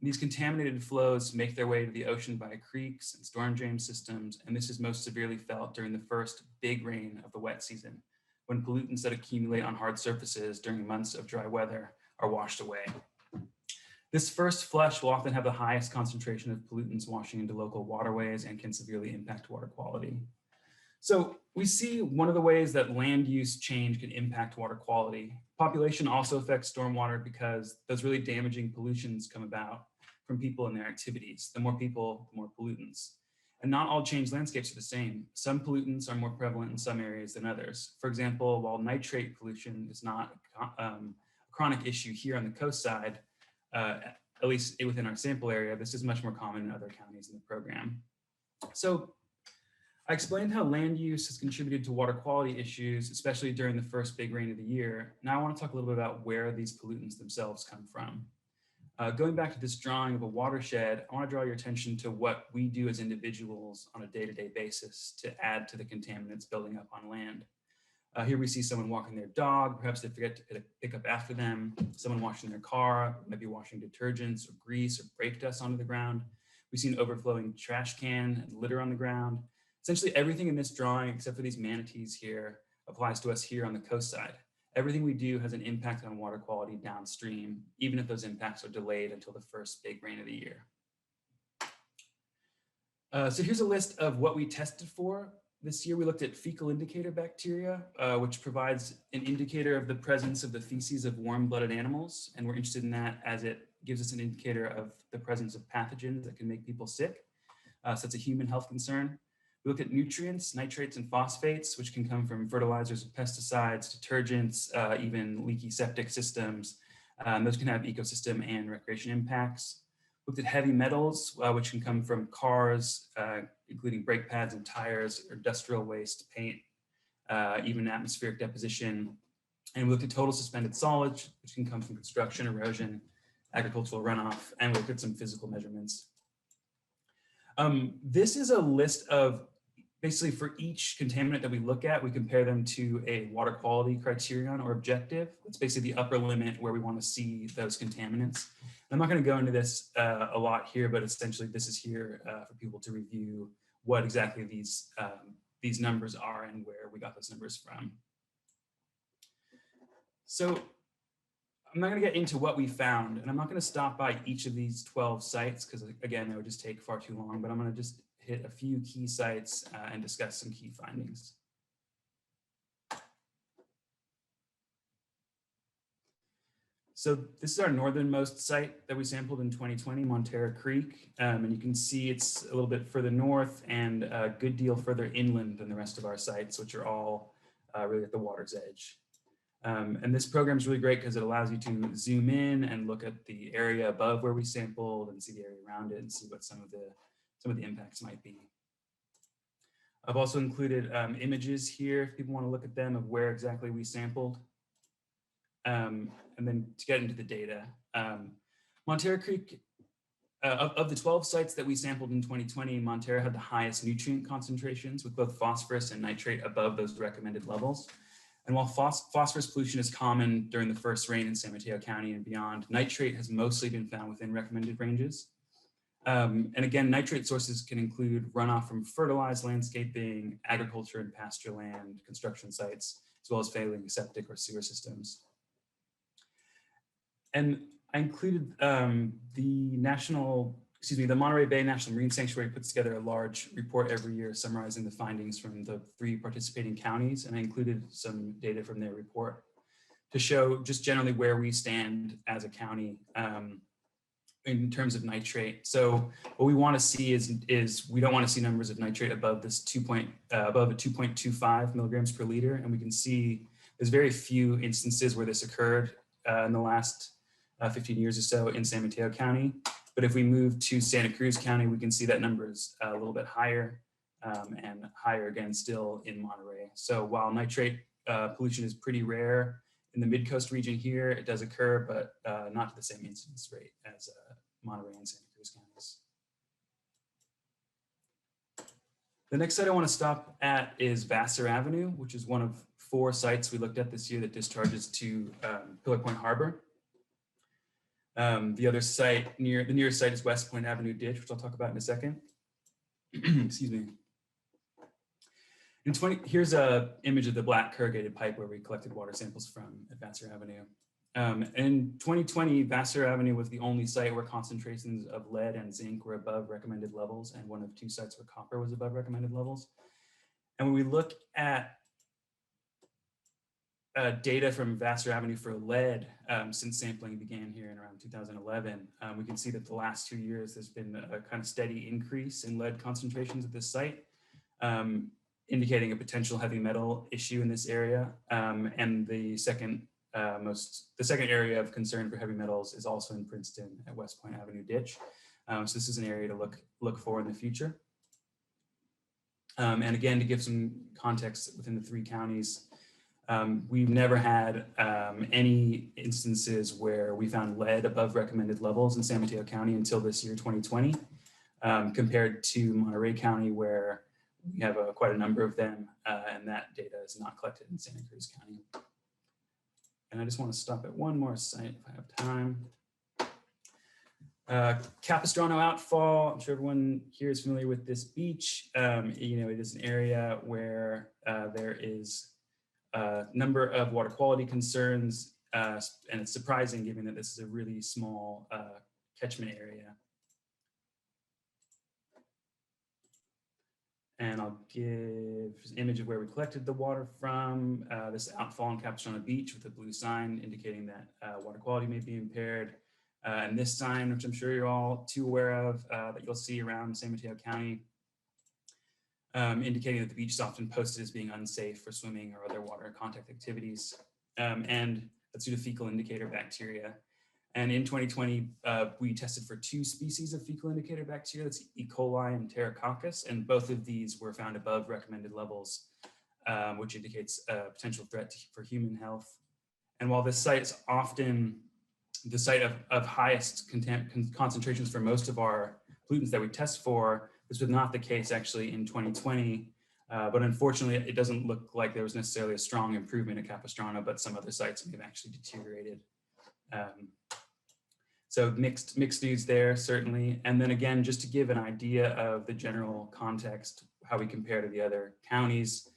These contaminated flows make their way to the ocean via creeks and storm drain systems, and this is most severely felt during the first big rain of the wet season, when pollutants that accumulate on hard surfaces during months of dry weather are washed away. This first flush will often have the highest concentration of pollutants washing into local waterways and can severely impact water quality. So we see one of the ways that land use change can impact water quality. Population also affects stormwater because those really damaging pollutions come about from people and their activities. The more people, the more pollutants. And not all changed landscapes are the same. Some pollutants are more prevalent in some areas than others. For example, while nitrate pollution is not a chronic issue here on the coast side, at least within our sample area, this is much more common in other counties in the program. So I explained how land use has contributed to water quality issues, especially during the first big rain of the year. Now I want to talk a little bit about where these pollutants themselves come from. Going back to this drawing of a watershed, I want to draw your attention to what we do as individuals on a day-to-day basis to add to the contaminants building up on land. Here we see someone walking their dog, perhaps they forget to pick up after them, someone washing their car, maybe washing detergents or grease or brake dust onto the ground. We've seen overflowing trash can and litter on the ground. Essentially everything in this drawing, except for these manatees here, applies to us here on the coast side. Everything we do has an impact on water quality downstream, even if those impacts are delayed until the first big rain of the year. So here's a list of what we tested for. This year we looked at fecal indicator bacteria, which provides an indicator of the presence of the feces of warm-blooded animals. And we're interested in that as it gives us an indicator of the presence of pathogens that can make people sick. So it's a human health concern. We look at nutrients, nitrates and phosphates, which can come from fertilizers and pesticides, detergents, even leaky septic systems. Those can have ecosystem and recreation impacts. Looked at heavy metals, which can come from cars, including brake pads and tires, or industrial waste, paint, even atmospheric deposition. And we looked at total suspended solids, which can come from construction, erosion, agricultural runoff, and we looked at some physical measurements. This is a list of basically for each contaminant that we look at, we compare them to a water quality criterion or objective. It's basically the upper limit where we want to see those contaminants. And I'm not going to go into this a lot here, but essentially this is here for people to review what exactly these numbers are and where we got those numbers from. So I'm not going to get into what we found, and I'm not going to stop by each of these 12 sites because, again, that would just take far too long, but I'm going to just hit a few key sites and discuss some key findings. So this is our northernmost site that we sampled in 2020, Montera Creek, and you can see it's a little bit further north and a good deal further inland than the rest of our sites, which are all really at the water's edge. And this program is really great because it allows you to zoom in and look at the area above where we sampled and see the area around it and see what some of the impacts might be. I've also included images here if people want to look at them of where exactly we sampled. And then to get into the data, Montera Creek, of the 12 sites that we sampled in 2020, Montera had the highest nutrient concentrations with both phosphorus and nitrate above those recommended levels. And while phosphorus pollution is common during the first rain in San Mateo County and beyond, nitrate has mostly been found within recommended ranges. And again, nitrate sources can include runoff from fertilized landscaping, agriculture and pasture land, construction sites, as well as failing septic or sewer systems. And I included the National the Monterey Bay National Marine Sanctuary puts together a large report every year summarizing the findings from the 3 participating counties, and I included some data from their report to show just generally where we stand as a county in terms of nitrate. So what we want to see is we don't want to see numbers of nitrate above this above a 2.25 milligrams per liter, and we can see there's very few instances where this occurred in the last 15 years or so in San Mateo County. But if we move to Santa Cruz County, we can see that number is a little bit higher and higher again still in Monterey. So while nitrate pollution is pretty rare in the Midcoast region here, it does occur, but not to the same incidence rate as Monterey and Santa Cruz counties. The next site I want to stop at is Vassar Avenue, which is one of 4 sites we looked at this year that discharges to Pillar Point Harbor. The other site, the nearest site is West Point Avenue Ditch, which I'll talk about in a second. Excuse me. Here's an image of the black corrugated pipe where we collected water samples from at Vassar Avenue. In 2020, Vassar Avenue was the only site where concentrations of lead and zinc were above recommended levels, and one of 2 sites where copper was above recommended levels. And when we look at data from Vassar Avenue for lead since sampling began here in around 2011, we can see that the last 2 years there's been a kind of steady increase in lead concentrations at this site, indicating a potential heavy metal issue in this area. And the second area of concern for heavy metals is also in Princeton at West Point Avenue Ditch. So this is an area to look for in the future. And again, to give some context within the 3 counties, we've never had any instances where we found lead above recommended levels in San Mateo County until this year, 2020, compared to Monterey County, where we have quite a number of them, and that data is not collected in Santa Cruz County. And I just want to stop at one more site if I have time. Capistrano Outfall, I'm sure everyone here is familiar with this beach. It is an area where there is a number of water quality concerns, and it's surprising given that this is a really small catchment area. And I'll give an image of where we collected the water from. This outfall on Capistrano Beach with a blue sign indicating that water quality may be impaired. And this sign, which I'm sure you're all too aware of, that you'll see around San Mateo County, indicating that the beach is often posted as being unsafe for swimming or other water contact activities. And that's due to fecal indicator bacteria. And in 2020, we tested for 2 species of fecal indicator bacteria, that's E. coli and Pterococcus, and both of these were found above recommended levels, which indicates a potential threat for human health. And while this site is often the site of highest concentrations for most of our pollutants that we test for, this was not the case actually in 2020, but unfortunately it doesn't look like there was necessarily a strong improvement at Capistrano, but some other sites may have actually deteriorated. So mixed news there, certainly. And then again, just to give an idea of the general context, how we compare to the other counties,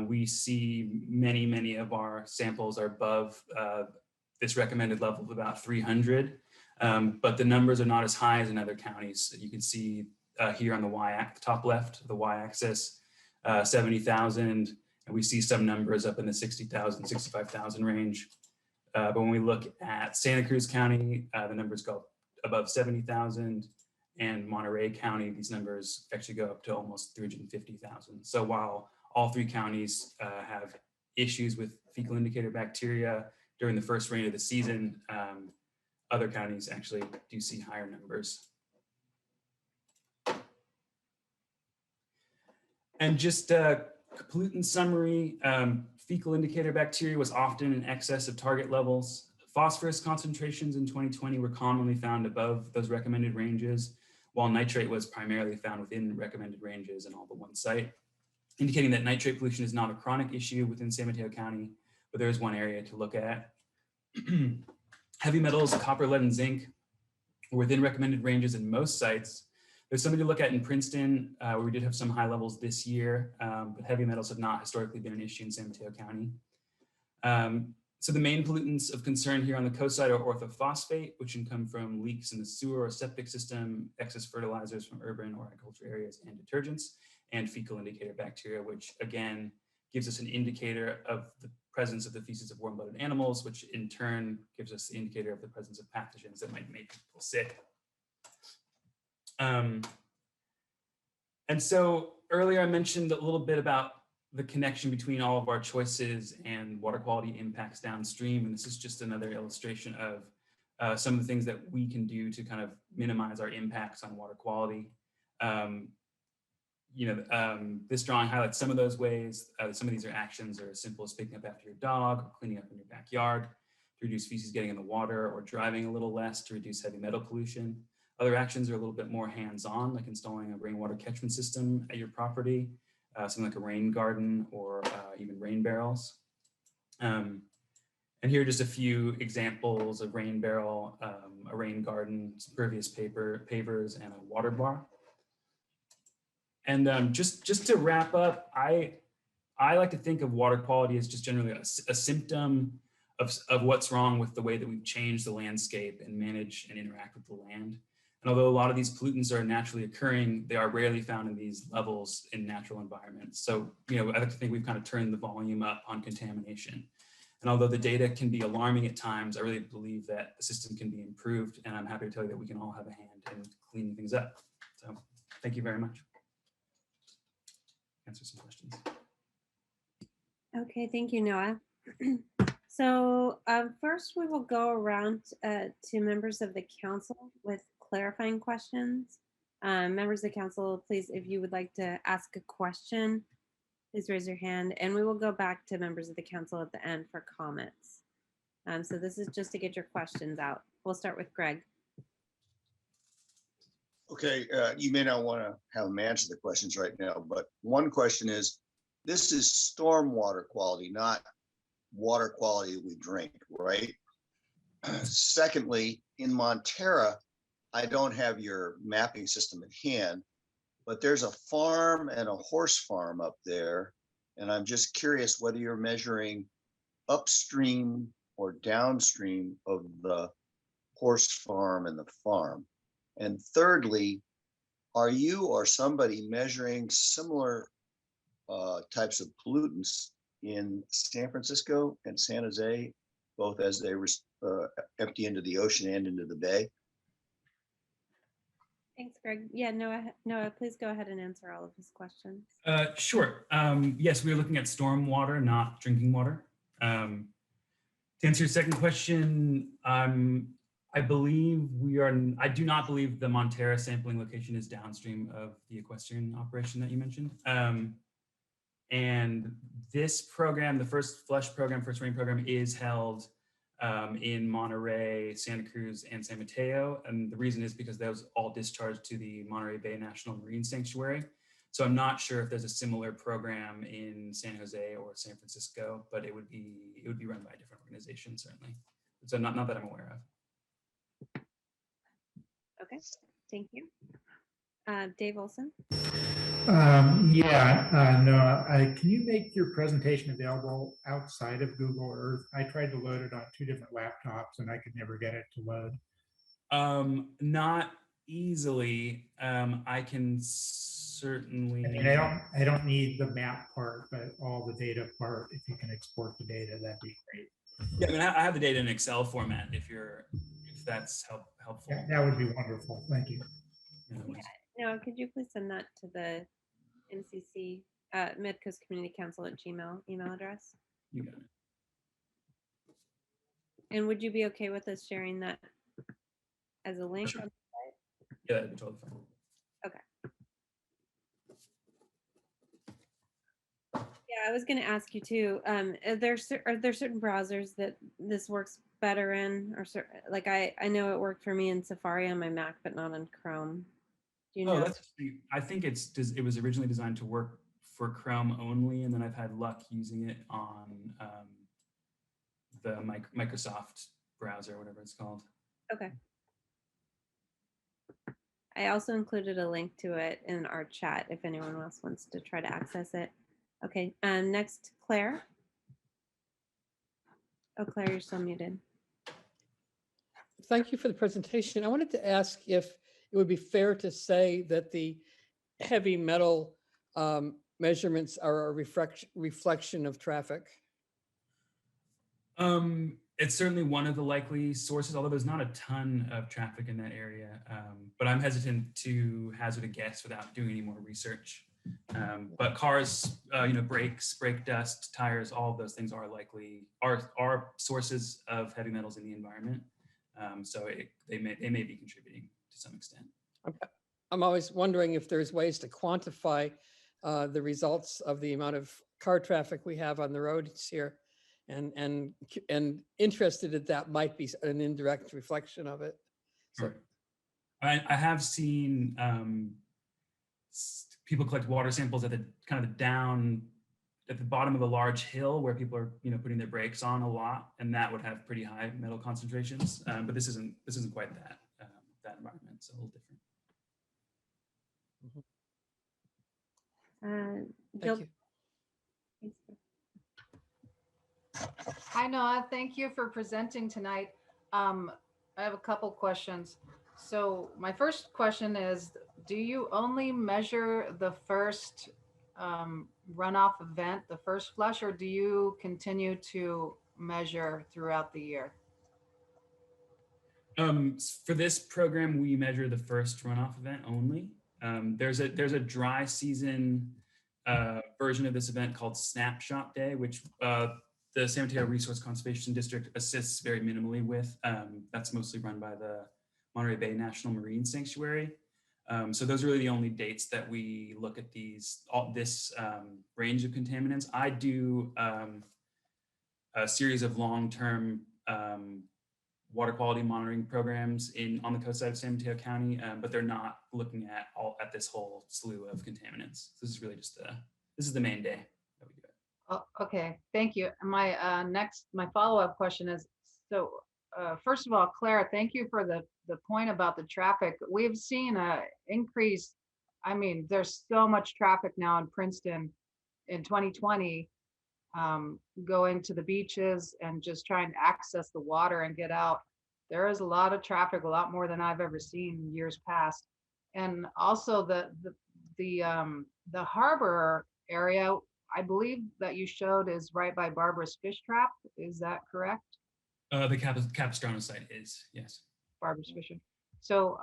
we see many of our samples are above this recommended level of about 300, but the numbers are not as high as in other counties. You can see here on the top left of the y-axis, 70,000, and we see some numbers up in the 60,000, 65,000 range. But when we look at Santa Cruz County, the numbers go above 70,000, and Monterey County, these numbers actually go up to almost 350,000. So while all 3 counties have issues with fecal indicator bacteria during the first rain of the season, other counties actually do see higher numbers. And just a pollutant summary, fecal indicator bacteria was often in excess of target levels. Phosphorus concentrations in 2020 were commonly found above those recommended ranges, while nitrate was primarily found within recommended ranges in all but 1 site, indicating that nitrate pollution is not a chronic issue within San Mateo County, but there is one area to look at. Heavy metals, copper, lead, and zinc were within recommended ranges in most sites. There's something to look at in Princeton, where we did have some high levels this year, but heavy metals have not historically been an issue in San Mateo County. So the main pollutants of concern here on the coast side are orthophosphate, which can come from leaks in the sewer or septic system, excess fertilizers from urban or agriculture areas, and detergents, and fecal indicator bacteria, which again gives us an indicator of the presence of the feces of warm-blooded animals, which in turn gives us the indicator of the presence of pathogens that might make people sick. And so earlier I mentioned a little bit about the connection between all of our choices and water quality impacts downstream. And this is just another illustration of some of the things that we can do to kind of minimize our impacts on water quality. This drawing highlights some of those ways. Some of these are actions are as simple as picking up after your dog, or cleaning up in your backyard to reduce feces getting in the water, or driving a little less to reduce heavy metal pollution. Other actions are a little bit more hands-on, like installing a rainwater catchment system at your property, something like a rain garden, or even rain barrels. And here are just a few examples of rain barrel, a rain garden, some pervious pavers, and a water bar. And just to wrap up, I like to think of water quality as just generally a symptom of what's wrong with the way that we've changed the landscape and manage and interact with the land. And although a lot of these pollutants are naturally occurring, they are rarely found in these levels in natural environments. So, I like to think we've kind of turned the volume up on contamination. And although the data can be alarming at times, I really believe that the system can be improved. And I'm happy to tell you that we can all have a hand in cleaning things up. So thank you very much. Answer some questions. Okay, thank you, Noah. So first we will go around to members of the council with clarifying questions. Members of the council, please, if you would like to ask a question, please raise your hand, and we will go back to members of the council at the end for comments. So this is just to get your questions out. We'll start with Greg. Okay, you may not want to have them answer the questions right now, but one question is, this is stormwater quality, not water quality that we drink, right? Secondly, in Montera, I don't have your mapping system at hand, but there's a farm and a horse farm up there. And I'm just curious whether you're measuring upstream or downstream of the horse farm and the farm. And thirdly, are you or somebody measuring similar types of pollutants in San Francisco and San Jose, both as they empty into the ocean and into the bay? Thanks, Greg. Yeah, Noah, please go ahead and answer all of his questions. Sure. Yes, we are looking at stormwater, not drinking water. To answer your second question, I do not believe the Montera sampling location is downstream of the equestrian operation that you mentioned. And this program, the first flush program, first rain program, is held in Monterey, Santa Cruz, and San Mateo. And the reason is because those all discharged to the Monterey Bay National Marine Sanctuary. So I'm not sure if there's a similar program in San Jose or San Francisco, but it would be run by a different organization, certainly. So not that I'm aware of. Okay, thank you. Dave Olson. Can you make your presentation available outside of Google Earth? I tried to load it on 2 different laptops and I could never get it to load. Not easily. I can certainly. I mean, I don't need the map part, but all the data part. If you can export the data, that'd be great. Yeah, I mean, I have the data in Excel format. If that's helpful. Yeah, that would be wonderful. Thank you. No, could you please send that to the MCC Midcoast Community Council at Gmail email address? You got it. And would you be okay with us sharing that as a link? Sure. On the site? Yeah, that'd be totally fine. Okay. Yeah, I was going to ask you too. Are there certain browsers that this works better in, or like I know it worked for me in Safari on my Mac, but not on Chrome. Do you know? I think it was originally designed to work for Chrome only, and then I've had luck using it on the Microsoft browser, whatever it's called. Okay. I also included a link to it in our chat if anyone else wants to try to access it. Okay, next, Claire. Oh, Claire, you're still muted. Thank you for the presentation. I wanted to ask if it would be fair to say that the heavy metal measurements are a reflection of traffic. It's certainly one of the likely sources, although there's not a ton of traffic in that area. But I'm hesitant to hazard a guess without doing any more research. But cars, brakes, brake dust, tires, all of those things are likely are sources of heavy metals in the environment. So they may be contributing to some extent. I'm always wondering if there's ways to quantify the results of the amount of car traffic we have on the roads here, and interested that might be an indirect reflection of it. So, Sure. I have seen people collect water samples at the kind of at the bottom of a large hill where people are putting their brakes on a lot, and that would have pretty high metal concentrations. But this isn't quite that environment. It's a little different. Jill. thank you. Hi, Noah. Thank you for presenting tonight. I have a couple questions. So my first question is, do you only measure the first runoff event, the first flush, or do you continue to measure throughout the year? For this program, we measure the first runoff event only. There's a dry season version of this event called Snapshot Day, which the San Mateo Resource Conservation District assists very minimally with. That's mostly run by the Monterey Bay National Marine Sanctuary. So those are really the only dates that we look at this range of contaminants. I do a series of long-term water quality monitoring programs on the coast side of San Mateo County, but they're not looking at this whole slew of contaminants. This is really just this is the main day that we do it. Oh, okay, thank you. My my follow-up question is, so first of all, Claire, thank you for the point about the traffic. We've seen a increase. I mean, there's so much traffic now in Princeton in 2020, going to the beaches and just trying to access the water and get out. There is a lot of traffic, a lot more than I've ever seen in years past. And also the harbor area, I believe that you showed is right by Barbara's Fish Trap. Is that correct? The Capistrano site is, yes. Barbara's Fishing. So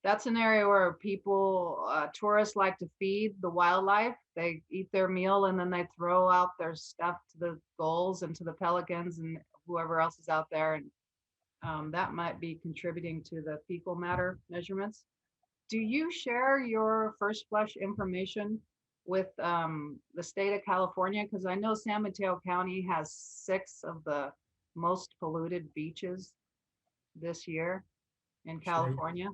that's an area where people, tourists like to feed the wildlife. They eat their meal and then they throw out their stuff to the gulls and to the pelicans and whoever else is out there. And that might be contributing to the fecal matter measurements. Do you share your first flush information with the state of California? Because I know San Mateo County has 6 of the most polluted beaches this year in California.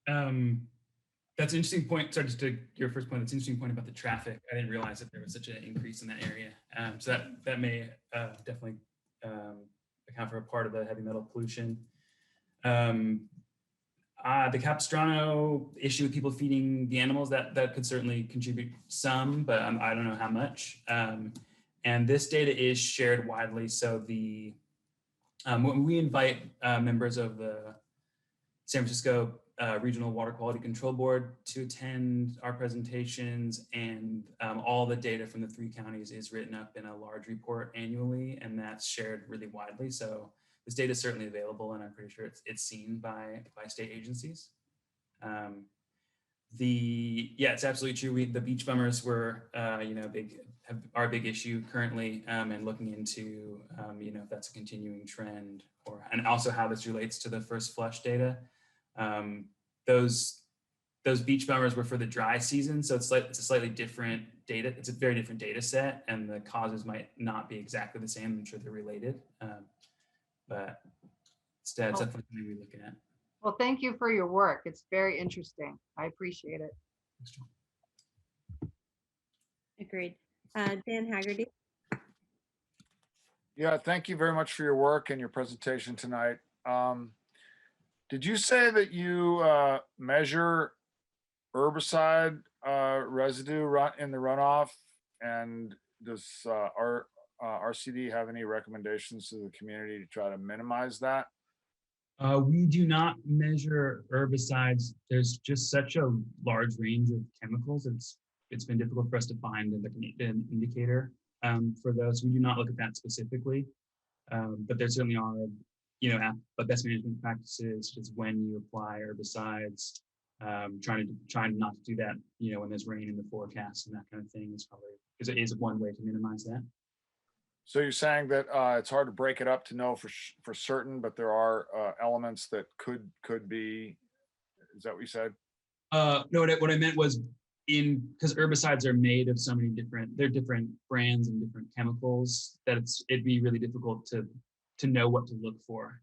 That's an interesting point. Sorry, just to your first point, that's an interesting point about the traffic. I didn't realize that there was such an increase in that area. So that may definitely account for a part of the heavy metal pollution. The Capistrano issue with people feeding the animals, that could certainly contribute some, but I don't know how much. And this data is shared widely. So when we invite members of the San Francisco Regional Water Quality Control Board to attend our presentations, and all the data from the 3 counties is written up in a large report annually, and that's shared really widely. So this data is certainly available, and I'm pretty sure it's seen by state agencies. It's absolutely true. The beach bummers were, are a big issue currently, and looking into, if that's a continuing trend, and also how this relates to the first flush data. Those beach bummers were for the dry season, so it's a slightly different data. It's a very different data set, and the causes might not be exactly the same. I'm sure they're related, but instead, it's definitely something we look at. Well, thank you for your work. It's very interesting. I appreciate it. Agreed. Dan Haggerty. Yeah, thank you very much for your work and your presentation tonight. Did you say that you measure herbicide residue in the runoff? And does RCD have any recommendations to the community to try to minimize that? We do not measure herbicides. There's just such a large range of chemicals. It's been difficult for us to find an indicator for those. We do not look at that specifically, but there certainly are, but best management practices, just when you apply herbicides, trying not to do that, when there's rain in the forecast and that kind of thing is probably, because it is one way to minimize that. So you're saying that it's hard to break it up to know for certain, but there are elements that could be. Is that what you said? No, what I meant was because herbicides are made of so many they're different brands and different chemicals that it'd be really difficult to know what to look for.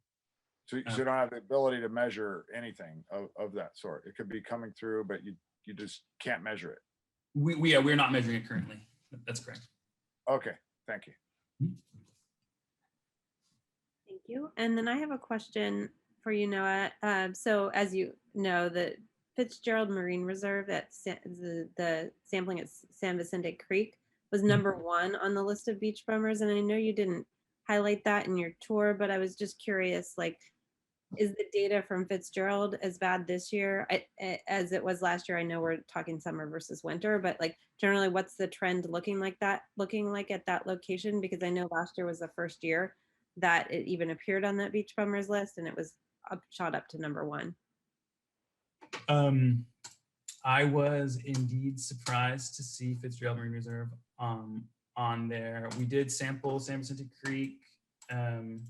So you don't have the ability to measure anything of that sort. It could be coming through, but you just can't measure it. We're not measuring it currently. That's correct. Okay, thank you. Thank you. And then I have a question for you, Noah. So as you know, the Fitzgerald Marine Reserve at the sampling at San Vicente Creek was #1 on the list of beach bummers. And I know you didn't highlight that in your tour, but I was just curious, is the data from Fitzgerald as bad this year as it was last year? I know we're talking summer versus winter, but generally what's the trend looking like at that location? Because I know last year was the first year that it even appeared on that beach bummers list, and it was shot up to #1. I was indeed surprised to see Fitzgerald Marine Reserve on there. We did sample San Vicente Creek for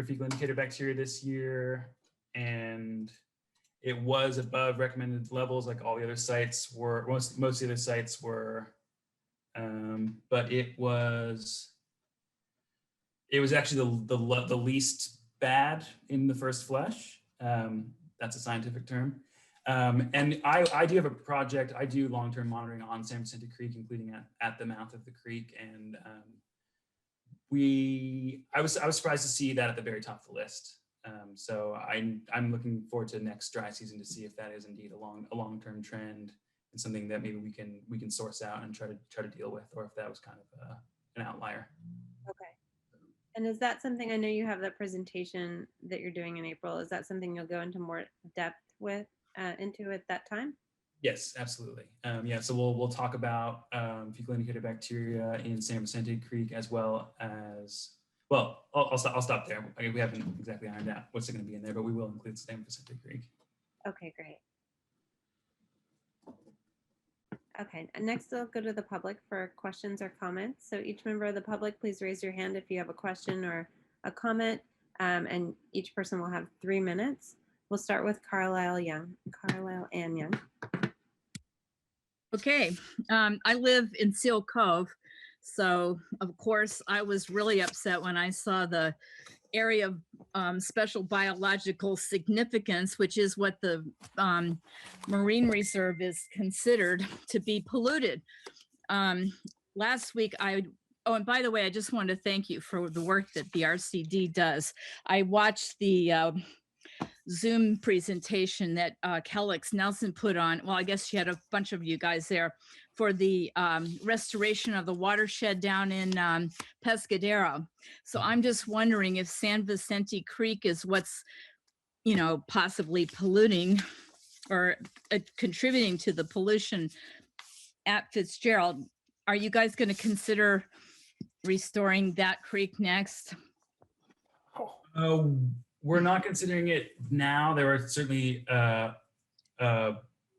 fecal indicator bacteria this year, and it was above recommended levels. Like all the other sites were, most of the other sites were, but it was actually the least bad in the first flush. That's a scientific term. And I do have a project. I do long-term monitoring on San Vicente Creek, including at the mouth of the creek. And I was surprised to see that at the very top of the list. So I'm looking forward to next dry season to see if that is indeed a long-term trend and something that maybe we can source out and try to deal with, or if that was kind of an outlier. Okay. And is that something, I know you have that presentation that you're doing in April, is that something you'll go into more depth into at that time? Yes, absolutely. Yeah, so we'll talk about fecal indicator bacteria in San Vicente Creek, as well as, well, I'll stop there. We haven't exactly ironed out what's going to be in there, but we will include San Vicente Creek. Okay, great. Okay, next I'll go to the public for questions or comments. So each member of the public, please raise your hand if you have a question or a comment, and each person will have 3 minutes. We'll start with Carlisle Ann Young. Okay, I live in Seal Cove, so of course I was really upset when I saw the area of special biological significance, which is what the Marine Reserve is considered to be polluted. Last week oh, and by the way, I just wanted to thank you for the work that the RCD does. I watched the Zoom presentation that Kellex Nelson put on. Well, I guess she had a bunch of you guys there for the restoration of the watershed down in Pescadero. So I'm just wondering if San Vicente Creek is what's, possibly polluting or contributing to the pollution at Fitzgerald. Are you guys going to consider restoring that creek next? We're not considering it now. There are certainly a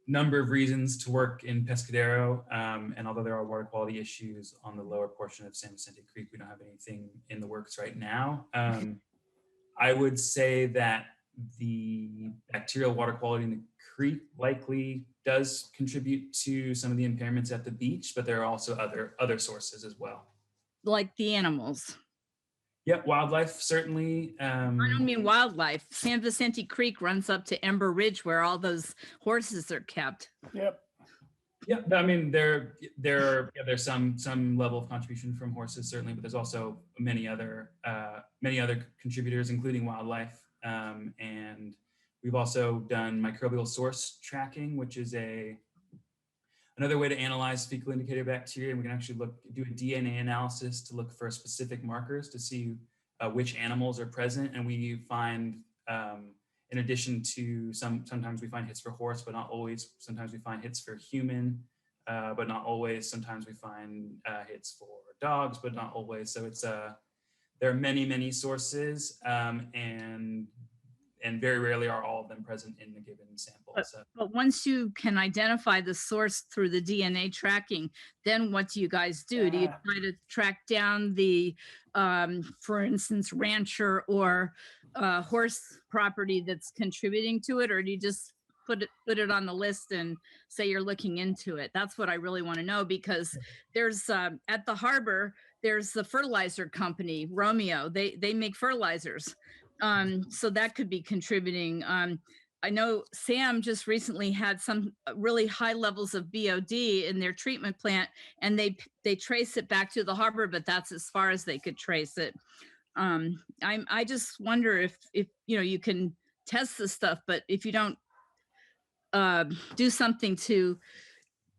number of reasons to work in Pescadero, and although there are water quality issues on the lower portion of San Vicente Creek, we don't have anything in the works right now. I would say that the bacterial water quality in the creek likely does contribute to some of the impairments at the beach, but there are also other sources as well. Like the animals? Yep, wildlife, certainly. I don't mean wildlife. San Vicente Creek runs up to Ember Ridge where all those horses are kept. Yep. Yeah, I mean, there's some level of contribution from horses, certainly, but there's also many other contributors, including wildlife. And we've also done microbial source tracking, which is another way to analyze fecal indicator bacteria. And we can actually do a DNA analysis to look for specific markers to see which animals are present. And we find, in addition to sometimes we find hits for horse, but not always. Sometimes we find hits for human, but not always. Sometimes we find hits for dogs, but not always. So it's there are many, many sources, and very rarely are all of them present in the given sample. But once you can identify the source through the DNA tracking, then what do you guys do? Do you try to track down the, for instance, rancher or horse property that's contributing to it, or do you just put it on the list and say you're looking into it? That's what I really want to know, because there's at the harbor, there's the fertilizer company, Romeo. They make fertilizers. So that could be contributing. I know Sam just recently had some really high levels of BOD in their treatment plant, and they trace it back to the harbor, but that's as far as they could trace it. I just wonder if you can test this stuff, but if you don't do something to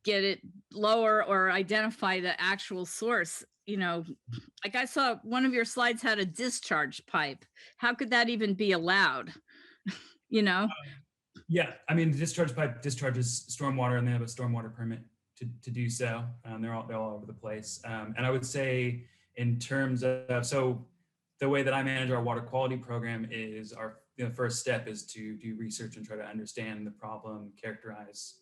get it lower or identify the actual source, like I saw one of your slides had a discharge pipe. How could that even be allowed? Yeah, I mean, the discharge pipe discharges stormwater, and they have a stormwater permit to do so. They're all over the place. And I would say, in terms of, so the way that I manage our water quality program is the first step is to do research and try to understand the problem, characterize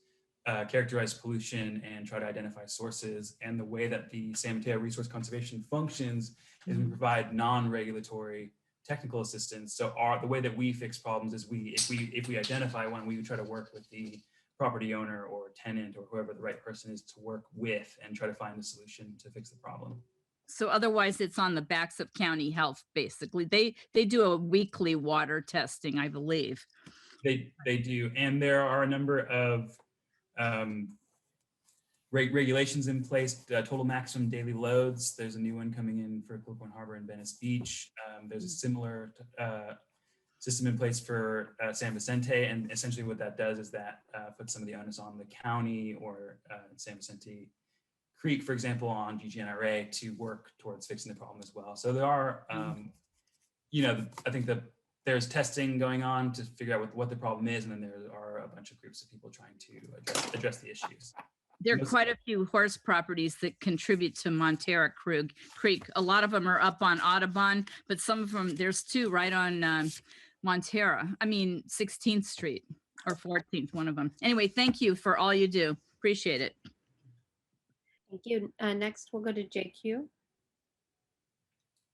pollution, and try to identify sources. And the way that the San Mateo Resource Conservation functions is we provide non-regulatory technical assistance. So the way that we fix problems is if we identify one, we try to work with the property owner or tenant or whoever the right person is to work with and try to find a solution to fix the problem. So otherwise it's on the backs of county health, basically. They do a weekly water testing, I believe. They do. And there are a number of regulations in place, total maximum daily loads. There's a new one coming in for Cliff Point Harbor and Venice Beach. There's a similar system in place for San Vicente. And essentially what that does is that puts some of the onus on the county or San Vicente Creek, for example, on GGNRA to work towards fixing the problem as well. So there are, I think that there's testing going on to figure out what the problem is. And then there are a bunch of groups of people trying to address the issues. There are quite a few horse properties that contribute to Montera Creek. A lot of them are up on Audubon, but some of them, there's two right on 16th Street or 14th, one of them. Anyway, thank you for all you do. Appreciate it. Thank you. Next, we'll go to JQ.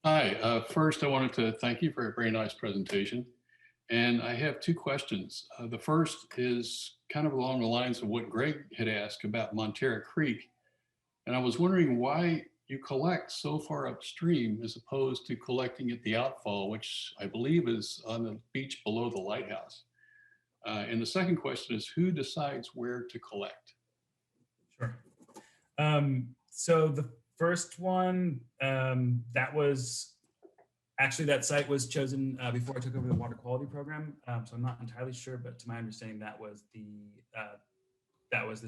Hi, first I wanted to thank you for a very nice presentation. And I have two questions. The first is kind of along the lines of what Greg had asked about Montera Creek. And I was wondering why you collect so far upstream as opposed to collecting at the outfall, which I believe is on the beach below the lighthouse. And the second question is, who decides where to collect? Sure. So the first one, that site was chosen before I took over the water quality program. So I'm not entirely sure, but to my understanding, that was the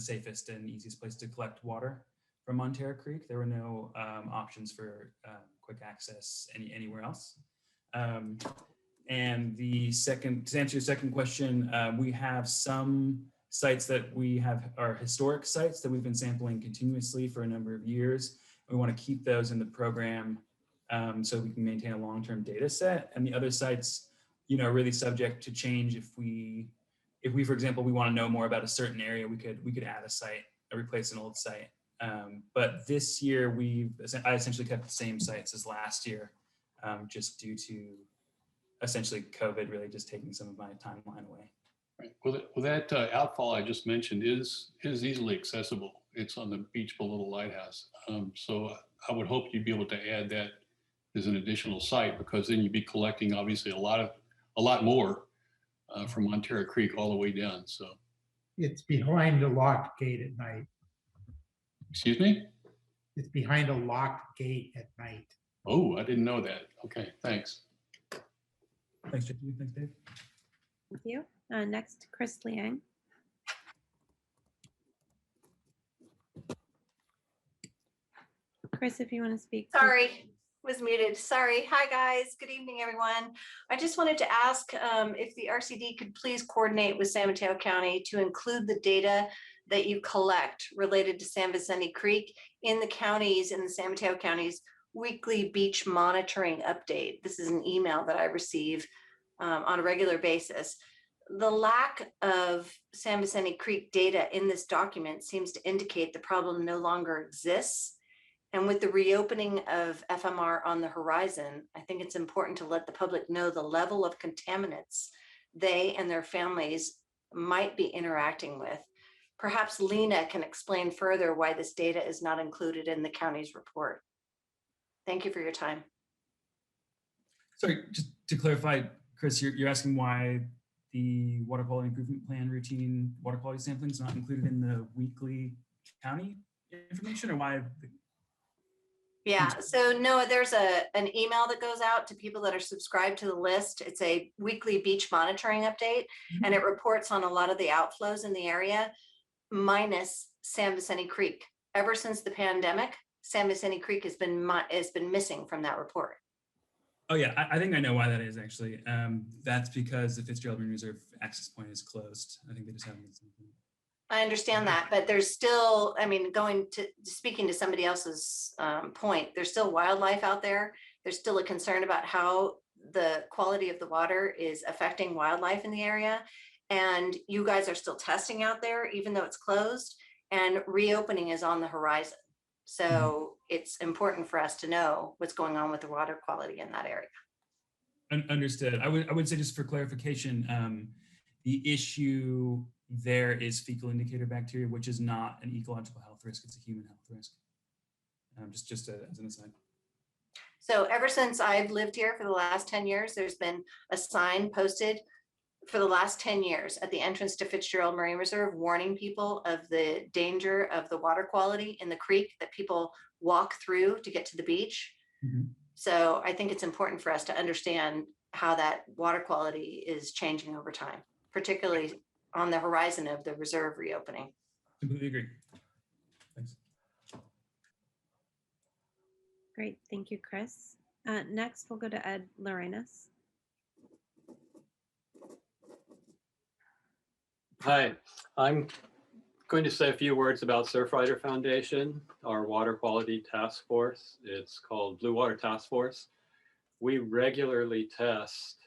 safest and easiest place to collect water from Montera Creek. There were no options for quick access anywhere else. And to answer your second question, we have some sites that are historic sites that we've been sampling continuously for a number of years. We want to keep those in the program so we can maintain a long-term data set. And the other sites, are really subject to change. If we, for example, we want to know more about a certain area, we could add a site or replace an old site. But this year I essentially kept the same sites as last year, just due to essentially COVID really just taking some of my timeline away. Right. Well, that outfall I just mentioned is easily accessible. It's on the beach below the lighthouse. So I would hope you'd be able to add that as an additional site, because then you'd be collecting obviously a lot more from Montera Creek all the way down. So It's behind a locked gate at night. Excuse me? It's behind a locked gate at night. Oh, I didn't know that. Okay, thanks. Thanks, Jackie. Thanks, Dave. Thank you. Next, Chris Liang. Chris, if you want to speak. please. Sorry, was muted. Sorry. Hi, guys. Good evening, everyone. I just wanted to ask if the RCD could please coordinate with San Mateo County to include the data that you collect related to San Vicente Creek in the counties, in the San Mateo counties weekly beach monitoring update. This is an email that I receive on a regular basis. The lack of San Vicente Creek data in this document seems to indicate the problem no longer exists. And with the reopening of FMR on the horizon, I think it's important to let the public know the level of contaminants they and their families might be interacting with. Perhaps Lena can explain further why this data is not included in the county's report. Thank you for your time. Sorry, just to clarify, Chris, you're asking why the water quality improvement plan routine water quality sampling is not included in the weekly county information, or why? Yeah, so Noah, there's an email that goes out to people that are subscribed to the list. It's a weekly beach monitoring update, and it reports on a lot of the outflows in the area, minus San Vicente Creek. Ever since the pandemic, San Vicente Creek has been missing from that report. Oh yeah, I think I know why that is actually. That's because the Fitzgerald Marine Reserve access point is closed. I think they just haven't been something. I understand that, but there's still, I mean, speaking to somebody else's point, there's still wildlife out there. There's still a concern about how the quality of the water is affecting wildlife in the area. And you guys are still testing out there, even though it's closed, and reopening is on the horizon. So it's important for us to know what's going on with the water quality in that area. Understood. I would say, just for clarification, the issue there is fecal indicator bacteria, which is not an ecological health risk, it's a human health risk. Just as an aside. So ever since I've lived here for the last 10 years, there's been a sign posted for the last 10 years at the entrance to Fitzgerald Marine Reserve, warning people of the danger of the water quality in the creek that people walk through to get to the beach. So I think it's important for us to understand how that water quality is changing over time, particularly on the horizon of the reserve reopening. Completely agree. Thanks. Great, thank you, Chris. Next, we'll go to Ed Lorenas. Hi, I'm going to say a few words about Surfrider Foundation, our water quality task force. It's called Blue Water Task Force. We regularly test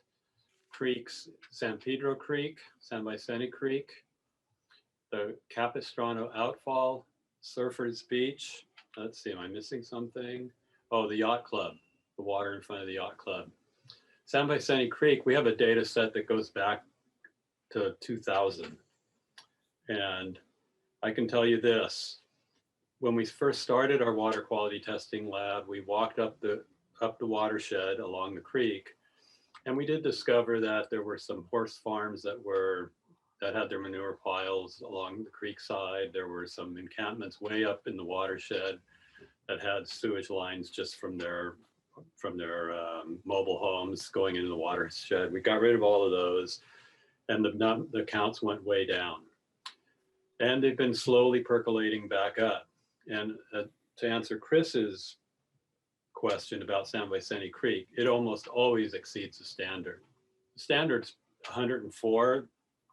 creeks, San Pedro Creek, San Vicente Creek, the Capistrano Outfall, Surfers Beach. Let's see, am I missing something? Oh, the Yacht Club, the water in front of the Yacht Club. San Vicente Creek, we have a data set that goes back to 2000. And I can tell you this, when we first started our water quality testing lab, we walked up the watershed along the creek, and we did discover that there were some horse farms that had their manure piles along the creek side. There were some encampments way up in the watershed that had sewage lines just from their mobile homes going into the watershed. We got rid of all of those, and the counts went way down. And they've been slowly percolating back up. And to answer Chris's question about San Vicente Creek, it almost always exceeds the standard. The standard's 104,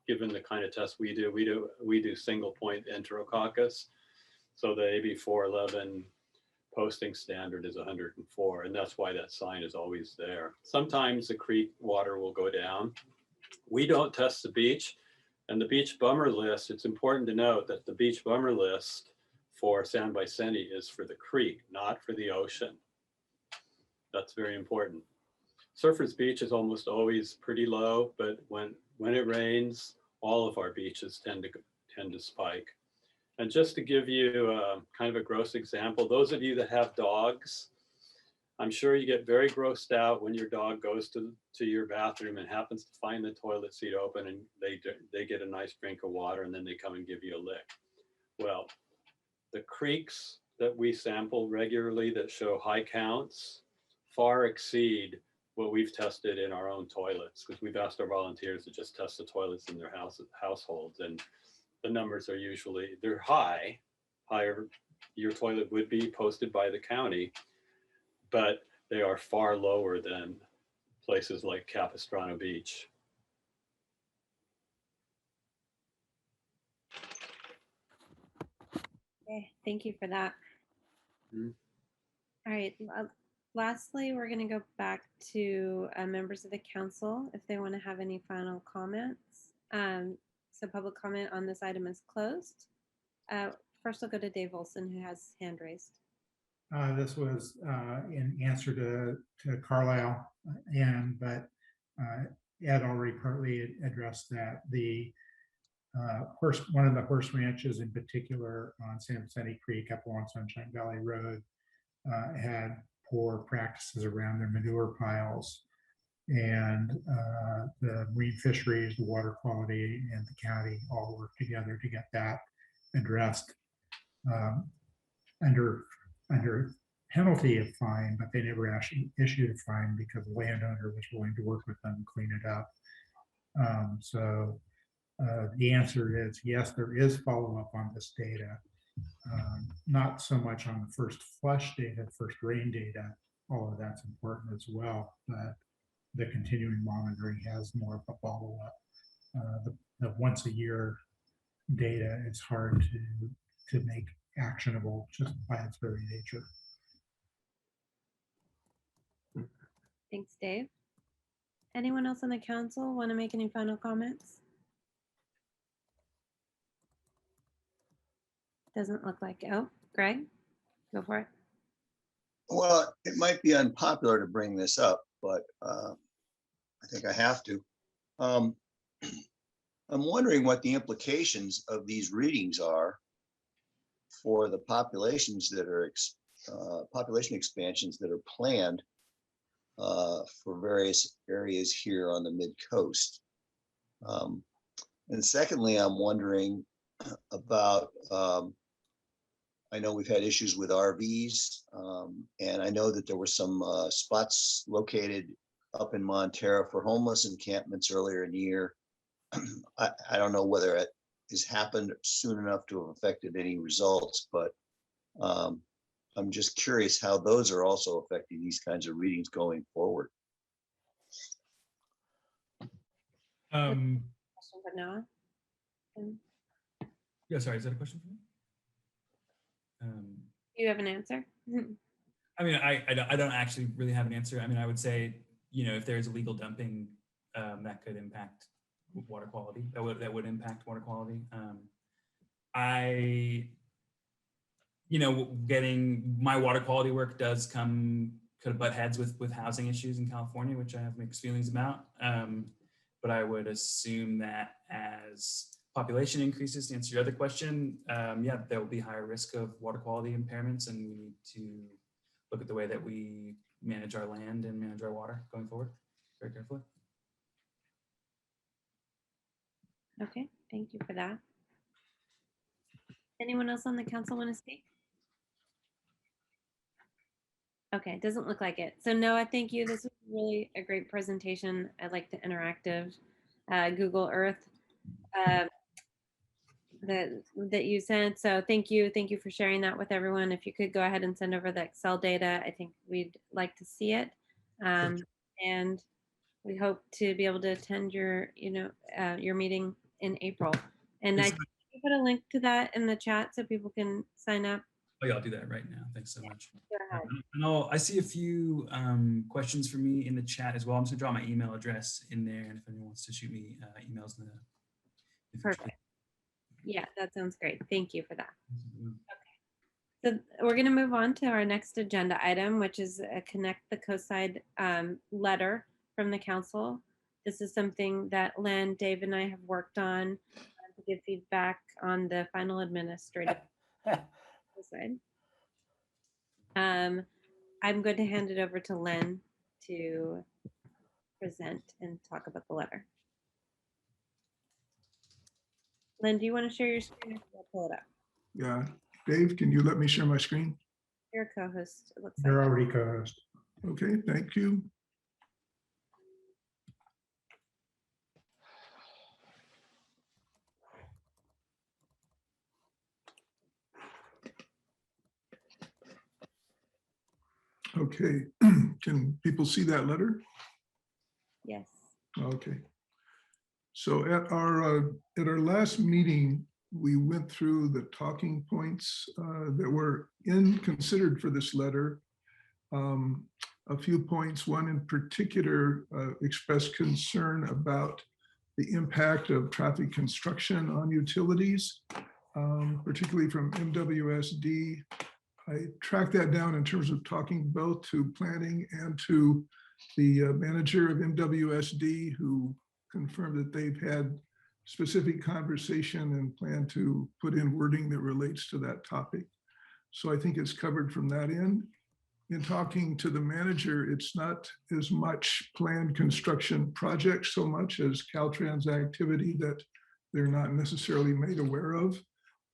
given the kind of tests we do. We do single point enterococcus. So the AB 411 posting standard is 104, and that's why that sign is always there. Sometimes the creek water will go down. We don't test the beach, and the beach bummer list, it's important to note that the beach bummer list for San Vicente is for the creek, not for the ocean. That's very important. Surfers Beach is almost always pretty low, but when it rains, all of our beaches tend to spike. And just to give you kind of a gross example, those of you that have dogs, I'm sure you get very grossed out when your dog goes to your bathroom and happens to find the toilet seat open, and they get a nice drink of water, and then they come and give you a lick. Well, the creeks that we sample regularly that show high counts far exceed what we've tested in our own toilets, because we've asked our volunteers to just test the toilets in their households, and the numbers are usually, they're higher your toilet would be posted by the county, but they are far lower than places like Capistrano Beach. Okay, thank you for that. Mhm. All right. Lastly, we're going to go back to members of the council if they want to have any final comments. So public comment on this item is closed. First, I'll go to Dave Olson, who has his hand raised. This was in answer to Carlisle, but Ed already partly addressed that. The one of the horse ranches in particular on San Vicente Creek up along Sunshine Valley Road had poor practices around their manure piles. And the marine fisheries, the water quality, and the county all worked together to get that addressed under penalty of fine, but they never actually issued a fine because the landowner was willing to work with them and clean it up. So the answer is yes, there is follow-up on this data. Not so much on the first flush data, first rain data, all of that's important as well, but the continuing monitoring has more of a follow-up. The once a year data is hard to make actionable just by its very nature. Thanks, Dave. Anyone else on the council want to make any final comments? Doesn't look like it. Oh, Greg, go for it. Well, it might be unpopular to bring this up, but I think I have to. I'm wondering what the implications of these readings are for the populations that are population expansions that are planned for various areas here on the mid-coast. And secondly, I'm wondering about, I know we've had issues with RVs, and I know that there were some spots located up in Montero for homeless encampments earlier in the year. I don't know whether it has happened soon enough to have affected any results, but I'm just curious how those are also affecting these kinds of readings going forward. Question for Noah. Yeah, sorry, is that a question for me? Do you have an answer? I mean, I don't actually really have an answer. I mean, I would say, if there's illegal dumping, that could impact water quality. That would impact water quality. Getting my water quality work does could butt heads with housing issues in California, which I have mixed feelings about. But I would assume that as population increases, to answer your other question, yeah, there will be higher risk of water quality impairments, and we need to look at the way that we manage our land and manage our water going forward very carefully. Okay, thank you for that. Anyone else on the council want to speak? Okay, doesn't look like it. So Noah, thank you. This was really a great presentation. I like the interactive Google Earth that you sent. So thank you for sharing that with everyone. If you could go ahead and send over the Excel data, I think we'd like to see it. And we hope to be able to attend your meeting in April. And I put a link to that in the chat so people can sign up. Oh yeah, I'll do that right now. Thanks so much. Go ahead. And I see a few questions for me in the chat as well. I'm just gonna drop my email address in there, and if anyone wants to shoot me emails in the Perfect. Yeah, that sounds great. Thank you for that. Okay. So we're going to move on to our next agenda item, which is a Connect the Coastside letter from the council. This is something that Len, Dave, and I have worked on to give feedback on the final administrative side. I'm going to hand it over to Len to present and talk about the letter. Len, do you want to share your screen? I'll pull it up. Yeah. Dave, can you let me share my screen? You're a co-host, it looks You're like. already co-host. Okay, thank you. Okay, can people see that letter? Yes. Okay. So at our last meeting, we went through the talking points that were considered for this letter. A few points, one in particular expressed concern about the impact of traffic construction on utilities, particularly from MWSD. I tracked that down in terms of talking both to planning and to the manager of MWSD, who confirmed that they've had specific conversation and plan to put in wording that relates to that topic. So I think it's covered from that end. In talking to the manager, it's not as much planned construction projects so much as Caltrans activity that they're not necessarily made aware of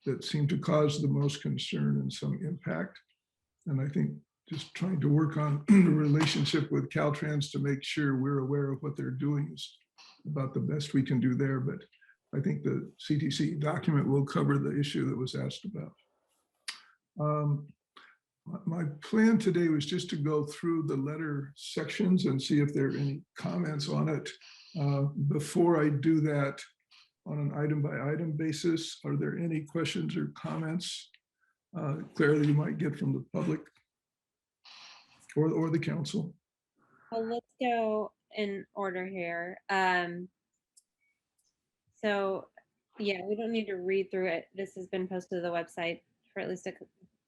that seem to cause the most concern and some impact. And I think just trying to work on the relationship with Caltrans to make sure we're aware of what they're doing is about the best we can do there. But I think the CTC document will cover the issue that was asked about. My plan today was just to go through the letter sections and see if there are any comments on it. Before I do that, on an item by item basis, are there any questions or comments, Claire, that you might get from the public or the council? Well, let's go in order here. So yeah, we don't need to read through it. This has been posted to the website for at least a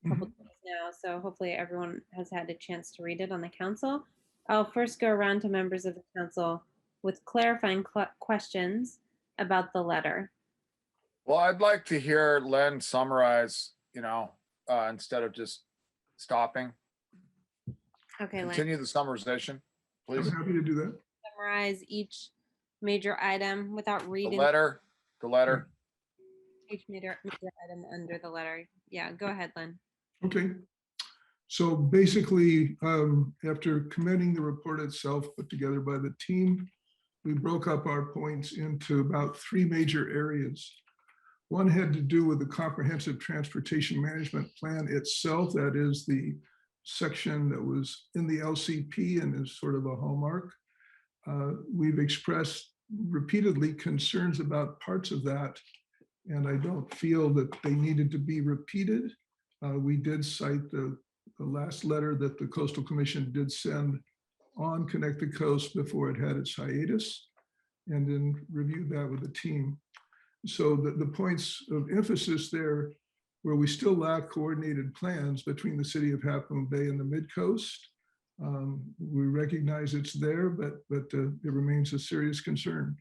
couple days now. So hopefully everyone has had a chance to read it on the council. I'll first go around to members of the council with clarifying questions about the letter. Well, I'd like to hear Len summarize, instead of just stopping. Okay, Len, Continue the summarization, please. I'm happy to do that. summarize each major item without The reading letter. each major item under the letter. Yeah, go ahead, Len. Okay. So basically, after commending the report itself put together by the team, we broke up our points into about three major areas. One had to do with the comprehensive transportation management plan itself. That is the section that was in the LCP and is sort of a hallmark. We've expressed repeatedly concerns about parts of that, and I don't feel that they needed to be repeated. We did cite the last letter that the Coastal Commission did send on Connect the Coast before it had its hiatus, and then reviewed that with the team. So the points of emphasis there, where we still lack coordinated plans between the city of Half Moon Bay and the Midcoast, we recognize it's there, but it remains a serious concern.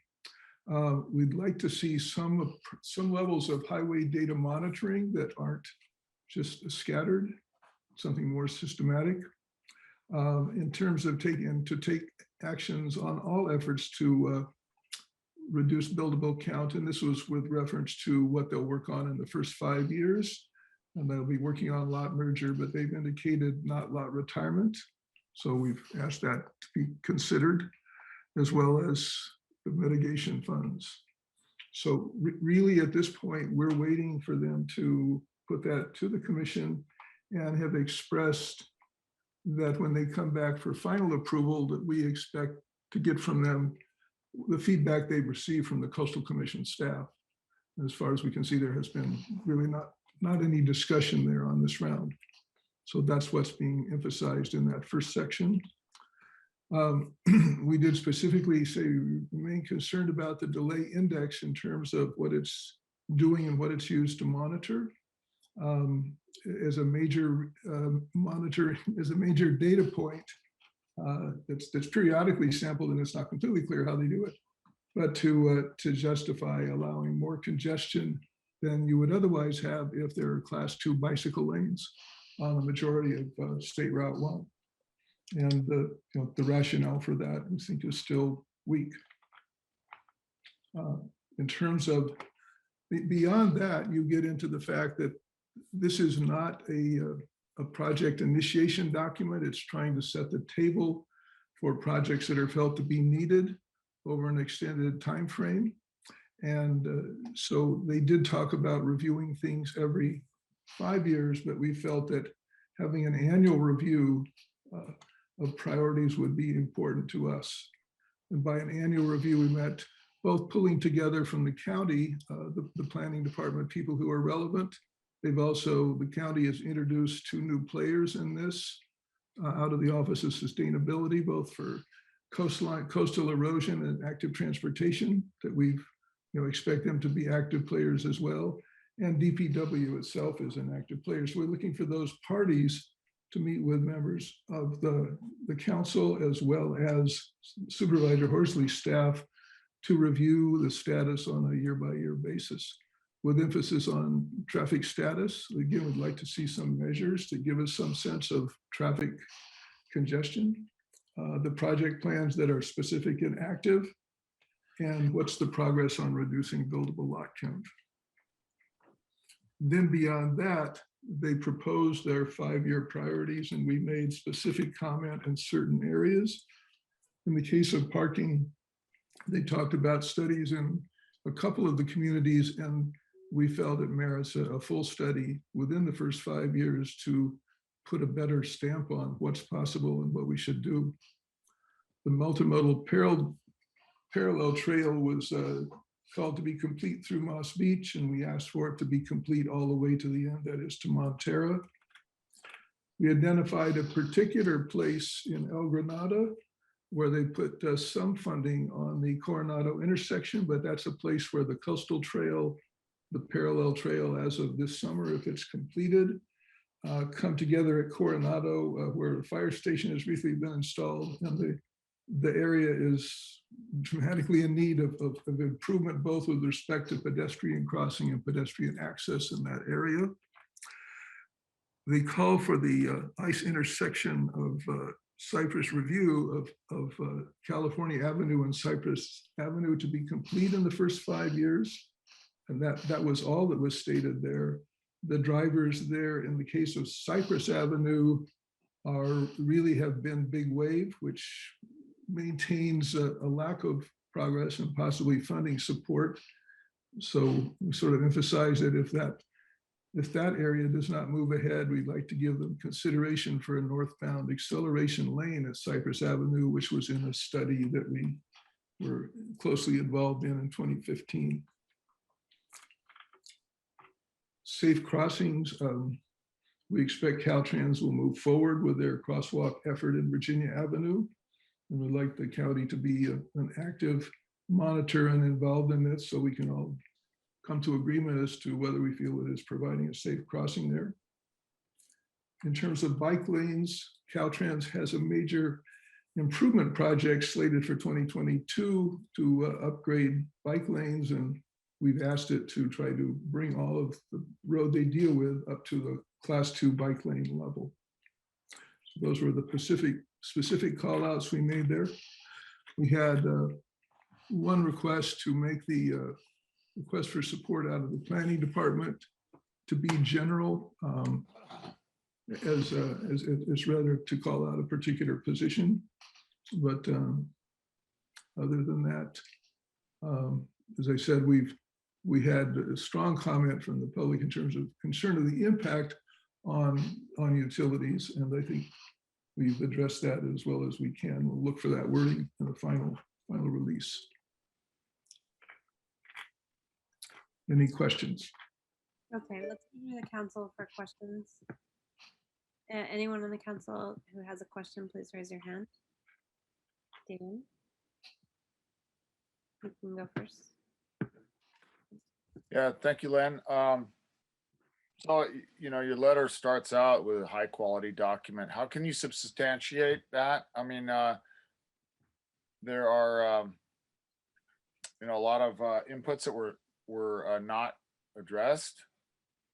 We'd like to see some levels of highway data monitoring that aren't just scattered, something more systematic. In terms of take actions on all efforts to reduce buildable count, and this was with reference to what they'll work on in the first 5 years, and they'll be working on lot merger, but they've indicated not lot retirement. So we've asked that to be considered, as well as the mitigation funds. So really at this point, we're waiting for them to put that to the commission and have expressed that when they come back for final approval, that we expect to get from them the feedback they've received from the Coastal Commission staff. As far as we can see, there has been really not any discussion there on this round. So that's what's being emphasized in that first section. We did specifically say we remain concerned about the delay index in terms of what it's doing and what it's used to monitor. As a major data point that's periodically sampled, and it's not completely clear how they do it, but to justify allowing more congestion than you would otherwise have if there are class 2 bicycle lanes on the majority of State Route 1. And the rationale for that, we think, is still weak. In terms of beyond that, you get into the fact that this is not a project initiation document. It's trying to set the table for projects that are felt to be needed over an extended time frame. And so they did talk about reviewing things every 5 years, but we felt that having an annual review of priorities would be important to us. And by an annual review, we met both pulling together from the county, the planning department, people who are relevant. They've also, the county has introduced 2 new players in this out of the Office of Sustainability, both for coastal erosion and active transportation, that we've, expect them to be active players as well. And DPW itself is an active player. So we're looking for those parties to meet with members of the council as well as Supervisor Horsley's staff to review the status on a year-by-year basis with emphasis on traffic status. Again, we'd like to see some measures to give us some sense of traffic congestion, the project plans that are specific and active, and what's the progress on reducing buildable lot count. Then beyond that, they proposed their 5-year priorities, and we made specific comment in certain areas. In the case of parking, they talked about studies in a couple of the communities, and we felt it merits a full study within the first 5 years to put a better stamp on what's possible and what we should do. The multimodal parallel trail was called to be complete through Moss Beach, and we asked for it to be complete all the way to the end, that is to Montera. We identified a particular place in El Granada where they put some funding on the Coronado intersection, but that's a place where the coastal trail, the parallel trail as of this summer, if it's completed, come together at Coronado where the fire station has recently been installed, and the area is dramatically in need of improvement, both with respect to pedestrian crossing and pedestrian access in that area. The call for the ICE intersection of Cypress review of California Avenue and Cypress Avenue to be complete in the first 5 years. And that was all that was stated there. The drivers there in the case of Cypress Avenue really have been big wave, which maintains a lack of progress and possibly funding support. So we sort of emphasize that if that area does not move ahead, we'd like to give them consideration for a northbound acceleration lane at Cypress Avenue, which was in a study that we were closely involved in 2015. Safe crossings. We expect Caltrans will move forward with their crosswalk effort in Virginia Avenue. And we'd like the county to be an active monitor and involved in this so we can all come to agreement as to whether we feel it is providing a safe crossing there. In terms of bike lanes, Caltrans has a major improvement project slated for 2022 to upgrade bike lanes, and we've asked it to try to bring all of the road they deal with up to the Class 2 bike lane level. So those were the specific call outs we made there. We had one request to make the request for support out of the planning department to be general, as rather to call out a particular position. But other than that, as I said, we had a strong comment from the public in terms of concern of the impact on utilities, and I think we've addressed that as well as we can. We'll look for that wording in the final release. Any questions? Okay, let's go to the council for questions. Anyone on the council who has a question, please raise your hand. Dan, you can go first. Yeah, thank you, Lynn. So, your letter starts out with a high quality document. How can you substantiate that? I mean, there are, a lot of inputs that were not addressed.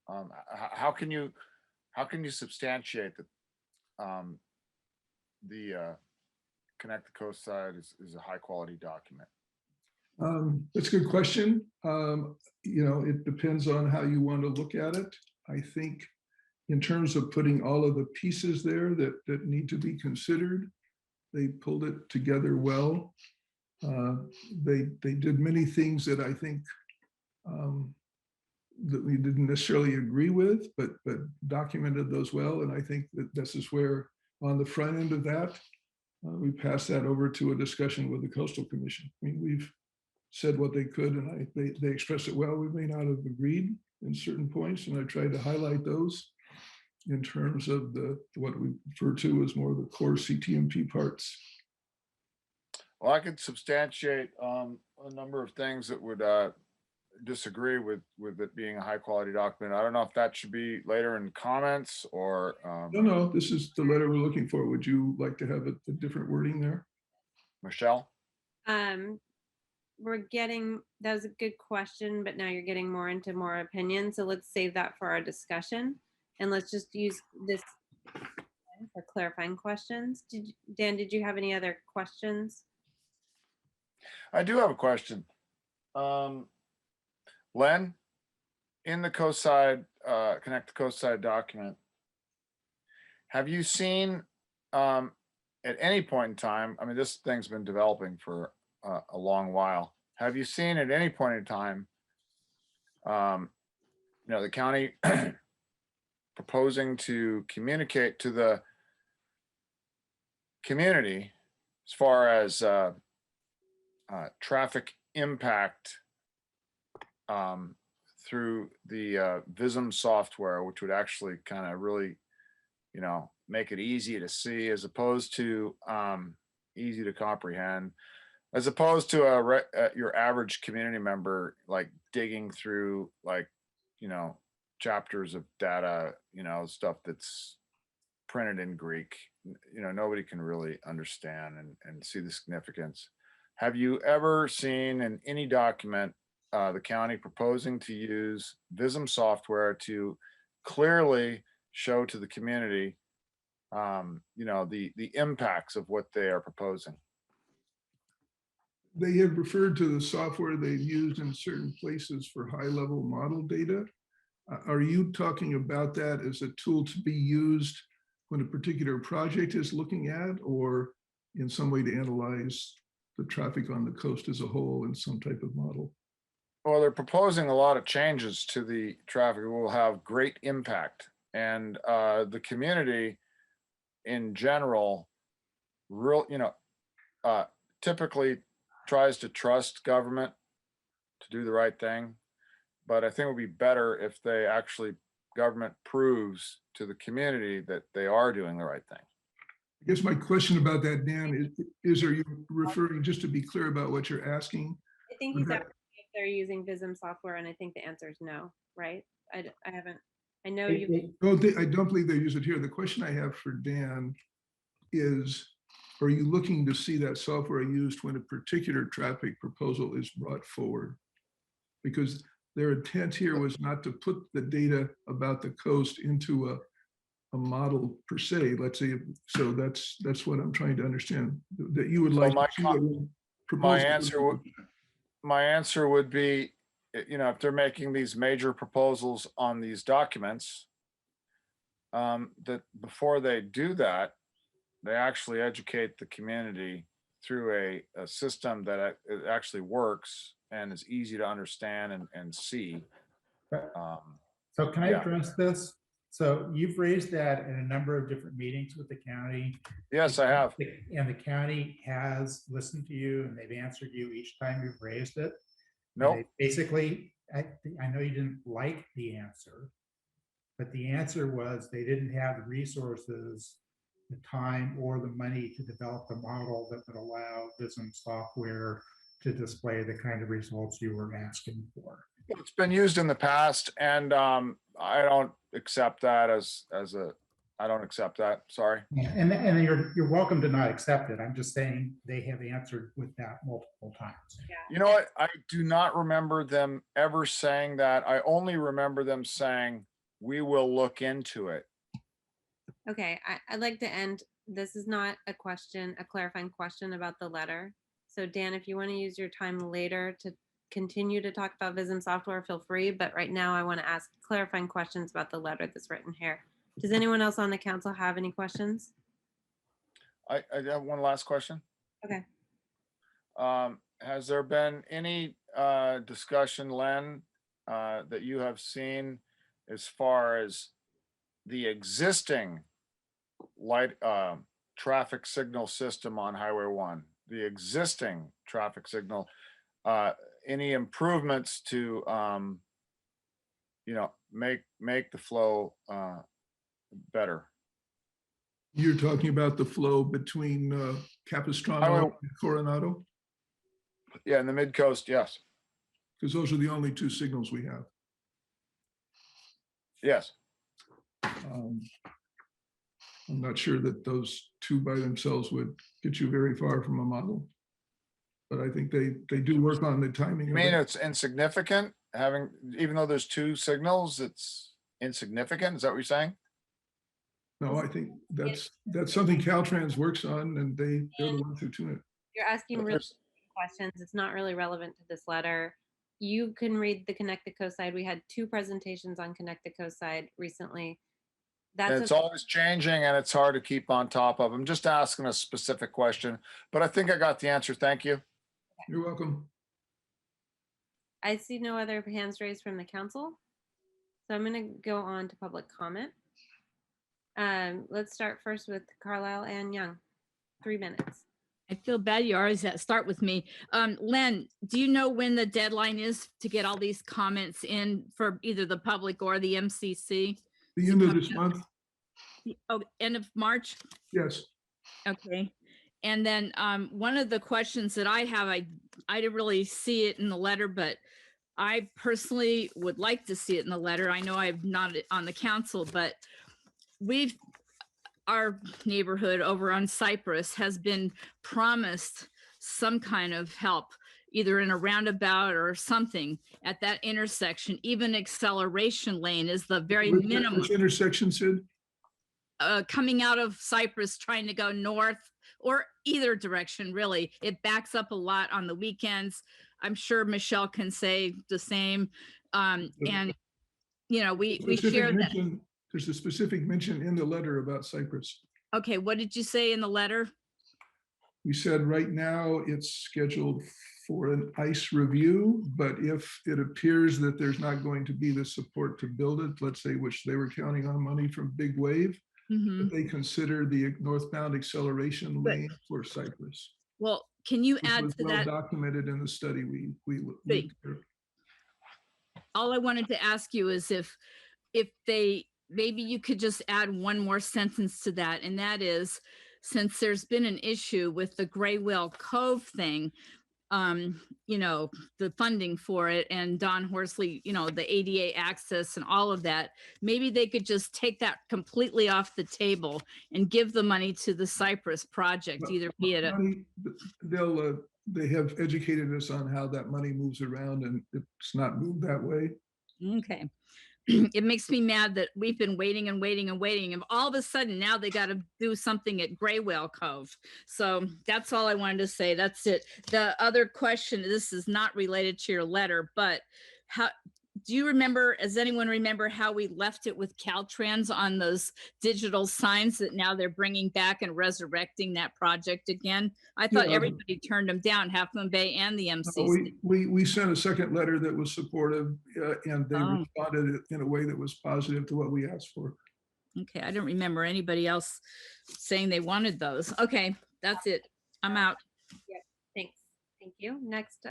How can you substantiate that the Connect the Coast side is a high quality document? That's a good question. It depends on how you want to look at it. I think in terms of putting all of the pieces there that need to be considered, they pulled it together well. They did many things that I think that we didn't necessarily agree with, but documented those well. And I think that this is where on the front end of that, we passed that over to a discussion with the Coastal Commission. I mean, we've said what they could, and they expressed it well. We may not have agreed in certain points, and I tried to highlight those in terms of what we refer to as more of the core CTMP parts. Well, I could substantiate a number of things that would disagree with it being a high quality document. I don't know if that should be later in comments or. No, this is the letter we're looking for. Would you like to have a different wording there? Michelle? That was a good question, but now you're getting more into more opinion. So let's save that for our discussion. And let's just use this for clarifying questions. Dan, did you have any other questions? I do have a question. Len, in the Coastside, Connect the Coastside document, have you seen at any point in time, I mean, this thing's been developing for a long while. Have you seen at any point in time, the county proposing to communicate to the community as far as traffic impact through the VISM software, which would actually kind of really, make it easy to see as opposed to easy to comprehend, as opposed to your average community member, like digging through chapters of data, stuff that's printed in Greek. Nobody can really understand and see the significance. Have you ever seen in any document the county proposing to use VISM software to clearly show to the community, the impacts of what they are proposing? They have referred to the software they've used in certain places for high-level model data. Are you talking about that as a tool to be used when a particular project is looking at, or in some way to analyze the traffic on the coast as a whole in some type of model? Well, they're proposing a lot of changes to the traffic. It will have great impact, and the community in general, typically tries to trust government to do the right thing. But I think it would be better if government proves to the community that they are doing the right thing. I guess my question about that, Dan, is are you referring, just to be clear about what you're asking? I think he's asking if they're using VISM software, and I think the answer is no, right? I know you. I don't believe they use it here. The question I have for Dan is, are you looking to see that software used when a particular traffic proposal is brought forward? Because their intent here was not to put the data about the coast into a model per se, let's say. So that's what I'm trying to understand, that you would like to see my answer would be, if they're making these major proposals on these documents, that before they do that, they actually educate the community through a system that it actually works and is easy to understand and see. So can I address this? So you've raised that in a number of different meetings with the county. Yes, I have. And the county has listened to you, and they've answered you each time you've raised it. No. Nope. Basically, I know you didn't like the answer, but the answer was they didn't have the resources, the time, or the money to develop the model that would allow VISM software to display the kind of results you were asking for. It's been used in the past, and I don't accept that I don't accept that. Sorry. Yeah, and you're welcome to not accept it. I'm just saying they have answered with that multiple times. Yeah. You know what? I do not remember them ever saying that. I only remember them saying, we will look into it. Okay, I'd like to end. This is not a clarifying question about the letter. So Dan, if you want to use your time later to continue to talk about VISM software, feel free. But right now I want to ask clarifying questions about the letter that's written here. Does anyone else on the council have any questions? I have one last question. Okay. Has there been any discussion, Len, that you have seen as far as the existing traffic signal system on Highway 1, the existing traffic signal, any improvements to, make the flow better. You're talking about the flow between Capistrano and Coronado? Yeah, in the Midcoast, yes. Because those are the only two signals we have. Yes. I'm not sure that those two by themselves would get you very far from a model. But I think they do work on the timing. You mean it's insignificant having, even though there's two signals, it's insignificant? Is that what you're saying? No, I think that's something Caltrans works on, and they're the ones who tune it. You're asking really questions. It's not really relevant to this letter. You can read the Connect the Coast side. We had 2 presentations on Connect the Coast side recently. It's always changing and it's hard to keep on top of. I'm just asking a specific question, but I think I got the answer. Thank you. You're welcome. I see no other hands raised from the council. So I'm going to go on to public comment. Let's start first with Carlisle and Young. 3 minutes. I feel bad you always start with me. Len, do you know when the deadline is to get all these comments in for either the public or the MCC? The end of this month? Oh, end of March? Yes. Okay. And then one of the questions that I have, I didn't really see it in the letter, but I personally would like to see it in the letter. I know I'm not on the council, but our neighborhood over on Cypress has been promised some kind of help, either in a roundabout or something at that intersection. Even acceleration lane is the very minimum. Which intersection, Sid? Coming out of Cypress, trying to go north or either direction, really. It backs up a lot on the weekends. I'm sure Michelle can say the same. And, we share that. There's a specific mention in the letter about Cypress. Okay, what did you say in the letter? We said right now it's scheduled for an ICE review, but if it appears that there's not going to be the support to build it, let's say, which they were counting on money from Big Wave, that they consider the northbound acceleration lane for Cypress. Well, can you add to well that? Documented in the study we all I wanted to ask you is if they, maybe you could just add one more sentence to that, and that is, since there's been an issue with the Gray Whale Cove thing, the funding for it, and Don Horsley, the ADA access and all of that, maybe they could just take that completely off the table and give the money to the Cypress project, either be it they have educated us on how that money moves around, and it's not moved that way. Okay. It makes me mad that we've been waiting and waiting and waiting, and all of a sudden now they got to do something at Gray Whale Cove. So that's all I wanted to say. That's it. The other question, this is not related to your letter, but how do you remember, does anyone remember how we left it with Caltrans on those digital signs that now they're bringing back and resurrecting that project again? I thought everybody turned them down, Half Moon Bay and the MCC. We sent a second letter that was supportive, and they responded in a way that was positive to what we asked for. Okay, I don't remember anybody else saying they wanted those. Okay, that's it. I'm out. Yep, thanks. Thank you. Next,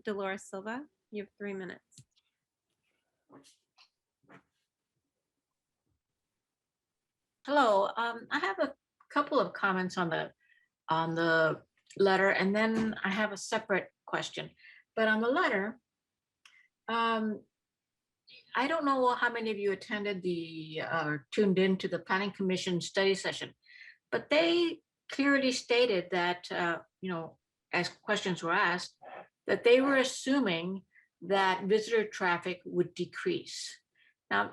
Dolores Silva, you have 3 minutes. Hello, I have a couple of comments on the letter, and then I have a separate question. But on the letter, I don't know how many of you attended tuned into the Planning Commission study session, but they clearly stated that, as questions were asked, that they were assuming that visitor traffic would decrease. Now,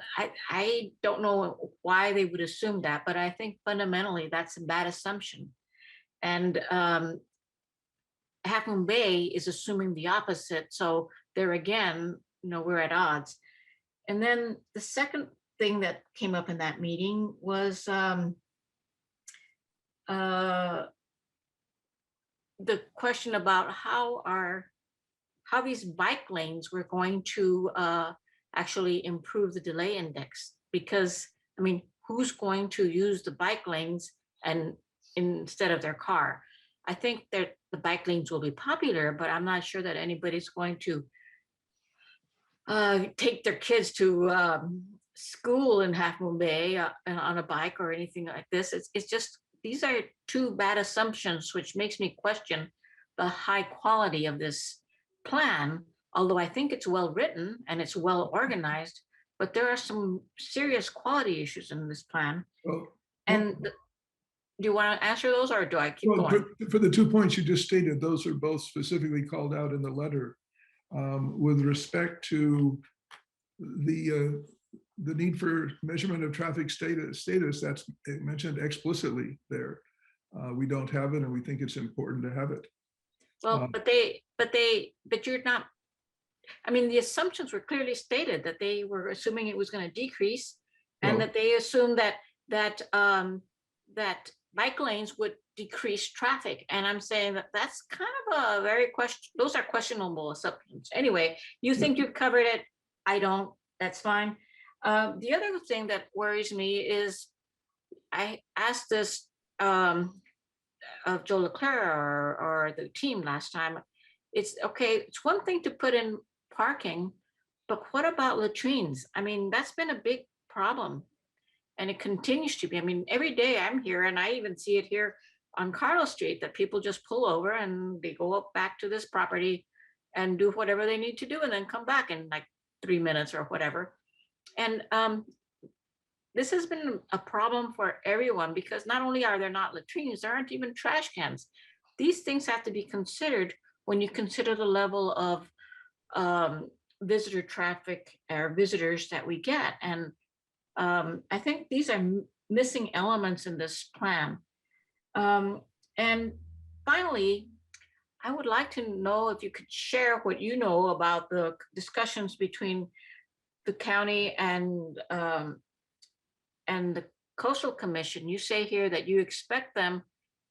I don't know why they would assume that, but I think fundamentally that's a bad assumption. And Half Moon Bay is assuming the opposite. So there again, we're at odds. And then the second thing that came up in that meeting was the question about how these bike lanes were going to actually improve the delay index, because who's going to use the bike lanes and instead of their car. I think that the bike lanes will be popular, but I'm not sure that anybody's going to take their kids to school in Half Moon Bay on a bike or anything like this. It's just, these are two bad assumptions, which makes me question the high quality of this plan, although I think it's well written and it's well organized, but there are some serious quality issues in this plan. Well, And do you want to answer those, or do I keep well, going? for the 2 points you just stated, those are both specifically called out in the letter. With respect to the need for measurement of traffic status, that's mentioned explicitly there. We don't have it, and we think it's important to have it. Well, but you're not, I mean, the assumptions were clearly stated that they were assuming it was going to decrease, and Well- that they assumed that bike lanes would decrease traffic. And I'm saying that that's kind of a very those are questionable assumptions. Anyway, you think you've covered it. I don't, that's fine. The other thing that worries me is, I asked this of Joe Leclerc or the team last time. It's okay, it's one thing to put in parking, but what about latrines? I mean, that's been a big problem. And it continues to be. I mean, every day I'm here, and I even see it here on Carlos Street, that people just pull over and they go up back to this property and do whatever they need to do and then come back in like 3 minutes or whatever. And this has been a problem for everyone, because not only are there not latrines, there aren't even trash cans. These things have to be considered when you consider the level of visitor traffic or visitors that we get. And I think these are missing elements in this plan. And finally, I would like to know if you could share what you know about the discussions between the county and the Coastal Commission. You say here that you expect them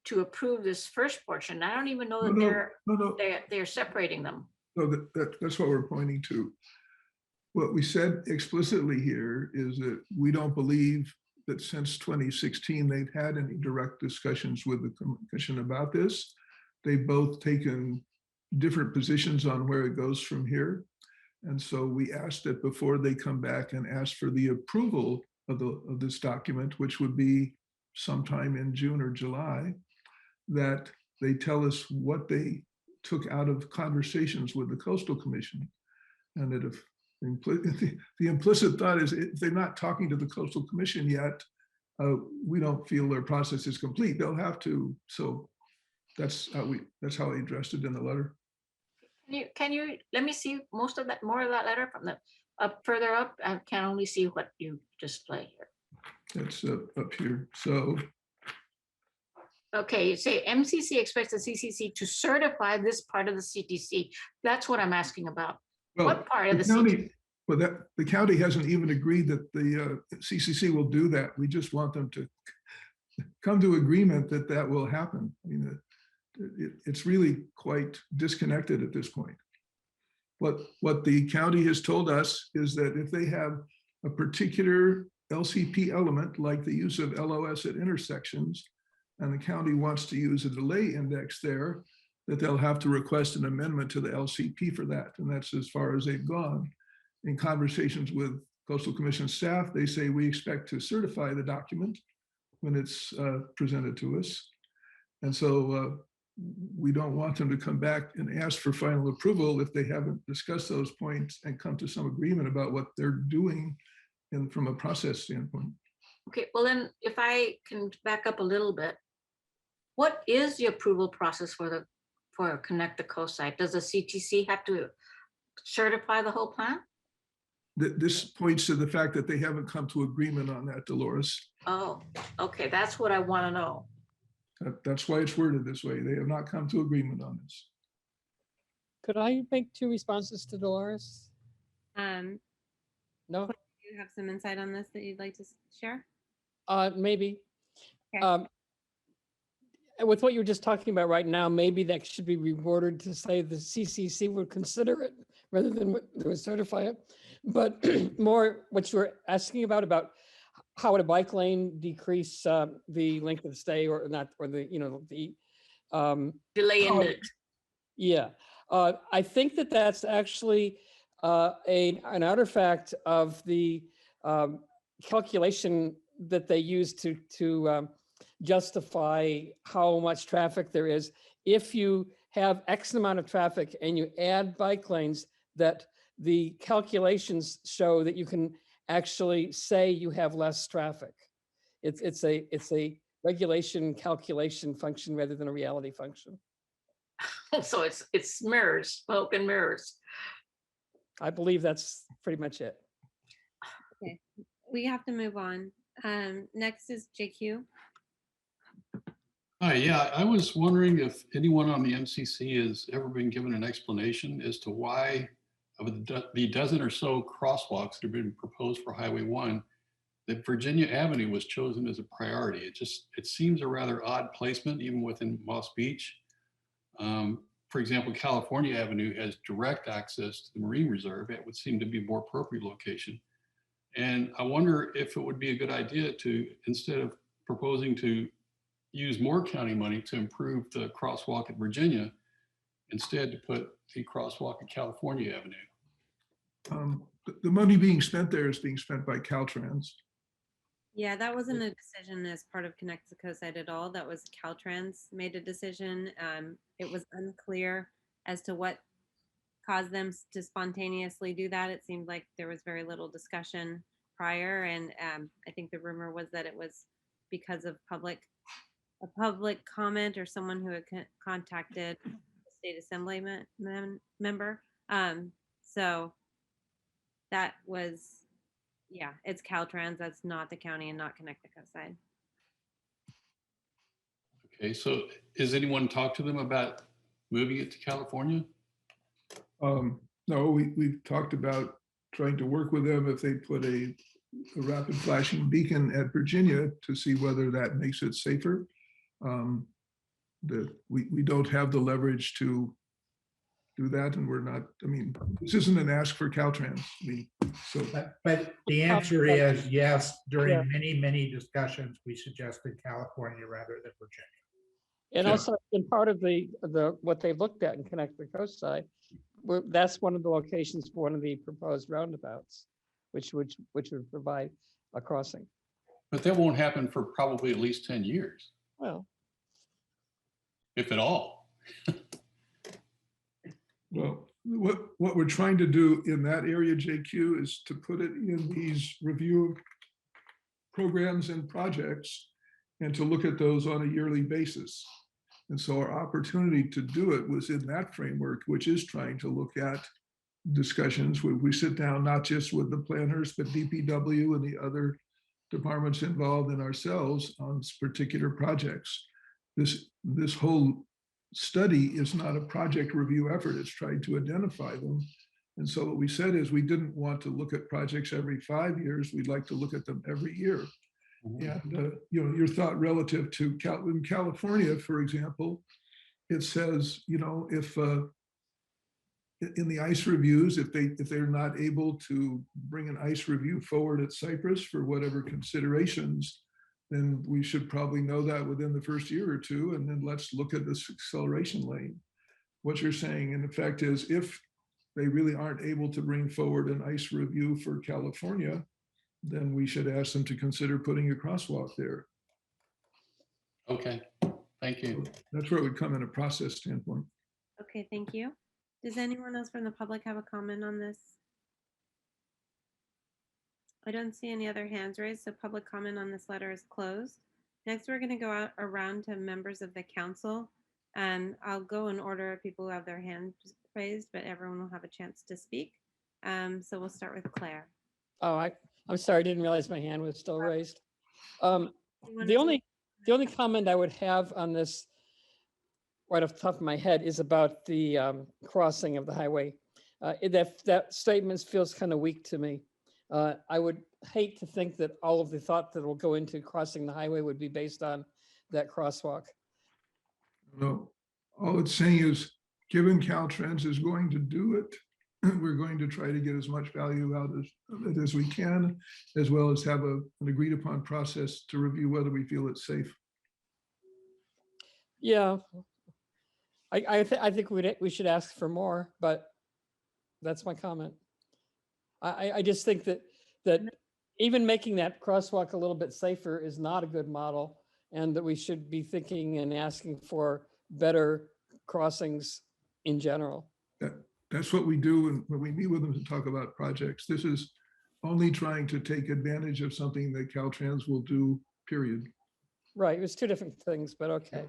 to approve this first portion. I don't even know that they're separating them. No, that's what we're pointing to. What we said explicitly here is that we don't believe that since 2016, they've had any direct discussions with the commission about this. They've both taken different positions on where it goes from here. And so we asked that before they come back and ask for the approval of this document, which would be sometime in June or July, that they tell us what they took out of conversations with the Coastal Commission. And that if the implicit thought is, if they're not talking to the Coastal Commission yet, we don't feel their process is complete. They'll have to. So that's how I addressed it in the letter. Can you let me see more of that letter from the further up? I can only see what you display here. It's up here. So. Okay, you say MCC expects the CCC to certify this part of the CTC. That's what I'm asking about. Well, what part of the county, well, the county hasn't even agreed that the CCC will do that. We just want them to come to agreement that that will happen. I mean, it's really quite disconnected at this point. What the county has told us is that if they have a particular LCP element, like the use of LOS at intersections, and the county wants to use a delay index there, that they'll have to request an amendment to the LCP for that. And that's as far as they've gone. In conversations with Coastal Commission staff, they say we expect to certify the document when it's presented to us. And so we don't want them to come back and ask for final approval if they haven't discussed those points and come to some agreement about what they're doing from a process standpoint. Okay, well then, if I can back up a little bit, what is the approval process for Connect the Coast site? Does the CTC have to certify the whole plan? This points to the fact that they haven't come to agreement on that, Dolores. Oh, okay, that's what I want to know. That's why it's worded this way. They have not come to agreement on this. Could I make 2 responses to Dolores? No? Do you have some insight on this that you'd like to share? Maybe. Okay. With what you were just talking about right now, maybe that should be reworded to say the CCC would consider it rather than they would certify it. But more what you were asking about how would a bike lane decrease the length of stay or not, or the, Delay in how- it. yeah, I think that that's actually an artifact of the calculation that they use to justify how much traffic there is. If you have X amount of traffic and you add bike lanes, that the calculations show that you can actually say you have less traffic. It's a regulation calculation function rather than a reality function. So it's mirrors, smoke and mirrors. I believe that's pretty much it. Okay, we have to move on. Next is JQ. Hi, yeah, I was wondering if anyone on the MCC has ever been given an explanation as to why of the dozen or so crosswalks that have been proposed for Highway 1, that Virginia Avenue was chosen as a priority. It seems a rather odd placement even within Moss Beach. For example, California Avenue has direct access to the Marine Reserve. It would seem to be a more appropriate location. And I wonder if it would be a good idea to, instead of proposing to use more county money to improve the crosswalk at Virginia, instead to put the crosswalk at California Avenue. The money being spent there is being spent by Caltrans. Yeah, that wasn't a decision as part of Connect the Coast Side at all. That was Caltrans made a decision. It was unclear as to what caused them to spontaneously do that. It seemed like there was very little discussion prior, and I think the rumor was that it was because of a public comment or someone who had contacted the state assembly member. So that was, yeah, it's Caltrans. That's not the county and not Connect the Coast Side. Okay, so has anyone talked to them about moving it to California? No, we've talked about trying to work with them if they put a rapid flashing beacon at Virginia to see whether that makes it safer. We don't have the leverage to do that, and we're not, I mean, this isn't an ask for Caltrans. But the answer is yes. During Yeah. many discussions, we suggested California rather than Virginia. And also in part of the what they've looked at in Connect the Coast Side, that's one of the locations for one of the proposed roundabouts, which would provide a crossing. But that won't happen for probably at least 10 years, Well, if at all. Well, what we're trying to do in that area, JQ, is to put it in these review programs and projects and to look at those on a yearly basis. And so our opportunity to do it was in that framework, which is trying to look at discussions where we sit down, not just with the planners, but DPW and the other departments involved and ourselves on particular projects. This whole study is not a project review effort. It's trying to identify them. And so what we said is we didn't want to look at projects every 5 years. We'd like to look at them every year. And your thought relative to in California, for example, it says, if in the ICE reviews, if they're not able to bring an ICE review forward at Cypress for whatever considerations, then we should probably know that within the first year or two, and then let's look at this acceleration lane. What you're saying, in effect, is if they really aren't able to bring forward an ICE review for California, then we should ask them to consider putting a crosswalk there. Okay, thank you. That's where it would come in a process standpoint. Okay, thank you. Does anyone else from the public have a comment on this? I don't see any other hands raised, so public comment on this letter is closed. Next, we're going to go out around to members of the council, and I'll go in order of people who have their hands raised, but everyone will have a chance to speak. So we'll start with Claire. oh, I'm sorry, I didn't realize my hand was still raised. The only comment I would have on this, right off the top of my head, is about the crossing of the highway. That statement feels kind of weak to me. I would hate to think that all of the thought that will go into crossing the highway would be based on that crosswalk. No, all it's saying is, given Caltrans is going to do it, we're going to try to get as much value out of it as we can, as well as have an agreed upon process to review whether we feel it's safe. Yeah. I think we should ask for more, but that's my comment. I just think that even making that crosswalk a little bit safer is not a good model, and that we should be thinking and asking for better crossings in general. That's what we do when we meet with them to talk about projects. This is only trying to take advantage of something that Caltrans will do, period. Right, it was two different things, but okay.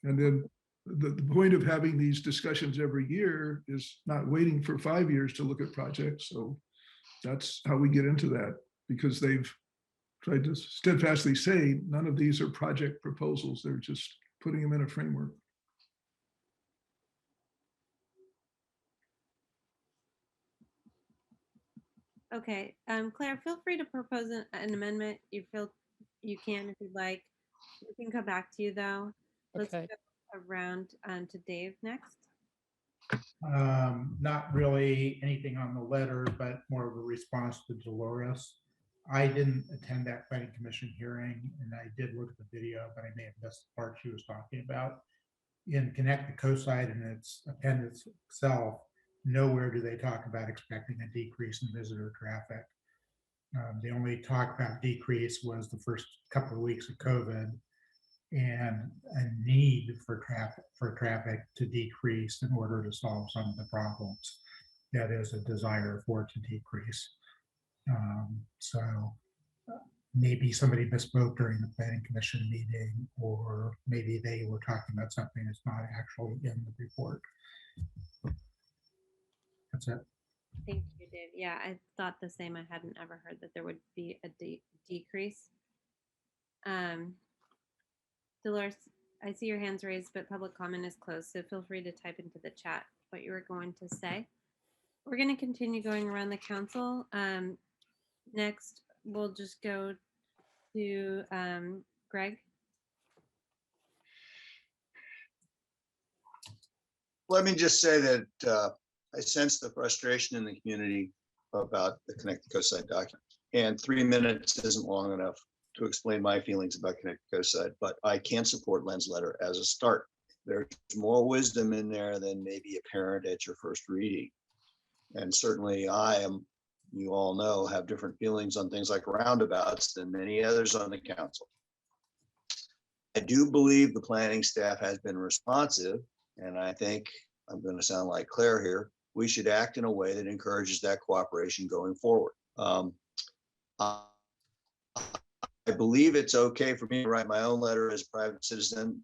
And then the point of having these discussions every year is not waiting for 5 years to look at projects. So that's how we get into that, because they've tried to steadfastly say none of these are project proposals. They're just putting them in a framework. Okay, Claire, feel free to propose an amendment. You feel you can if you'd like. We can come back to you though. Let's Okay. go around to Dave next. Not really anything on the letter, but more of a response to Dolores. I didn't attend that planning commission hearing, and I did look at the video, but I may have missed the part she was talking about. In Connect the Coast Side and its appendix itself, nowhere do they talk about expecting a decrease in visitor traffic. The only talk about decrease was the first couple of weeks of COVID and a need for traffic to decrease in order to solve some of the problems. That is a desire for it to decrease. So maybe somebody misspoke during the planning commission meeting, or maybe they were talking about something that's not actually in the report. That's it. Thank you, Dave. Yeah, I thought the same. I hadn't ever heard that there would be a decrease. Dolores, I see your hands raised, but public comment is closed, so feel free to type into the chat what you were going to say. We're going to continue going around the council. Next, we'll just go to Greg. Let me just say that I sense the frustration in the community about the Connect the Coast Side document. And 3 minutes isn't long enough to explain my feelings about Connect the Coast Side, but I can support Len's letter as a start. There's more wisdom in there than maybe apparent at your first reading. And certainly you all know, have different feelings on things like roundabouts than many others on the council. I do believe the planning staff has been responsive, and I think I'm going to sound like Claire here. We should act in a way that encourages that cooperation going forward. I believe it's okay for me to write my own letter as a private citizen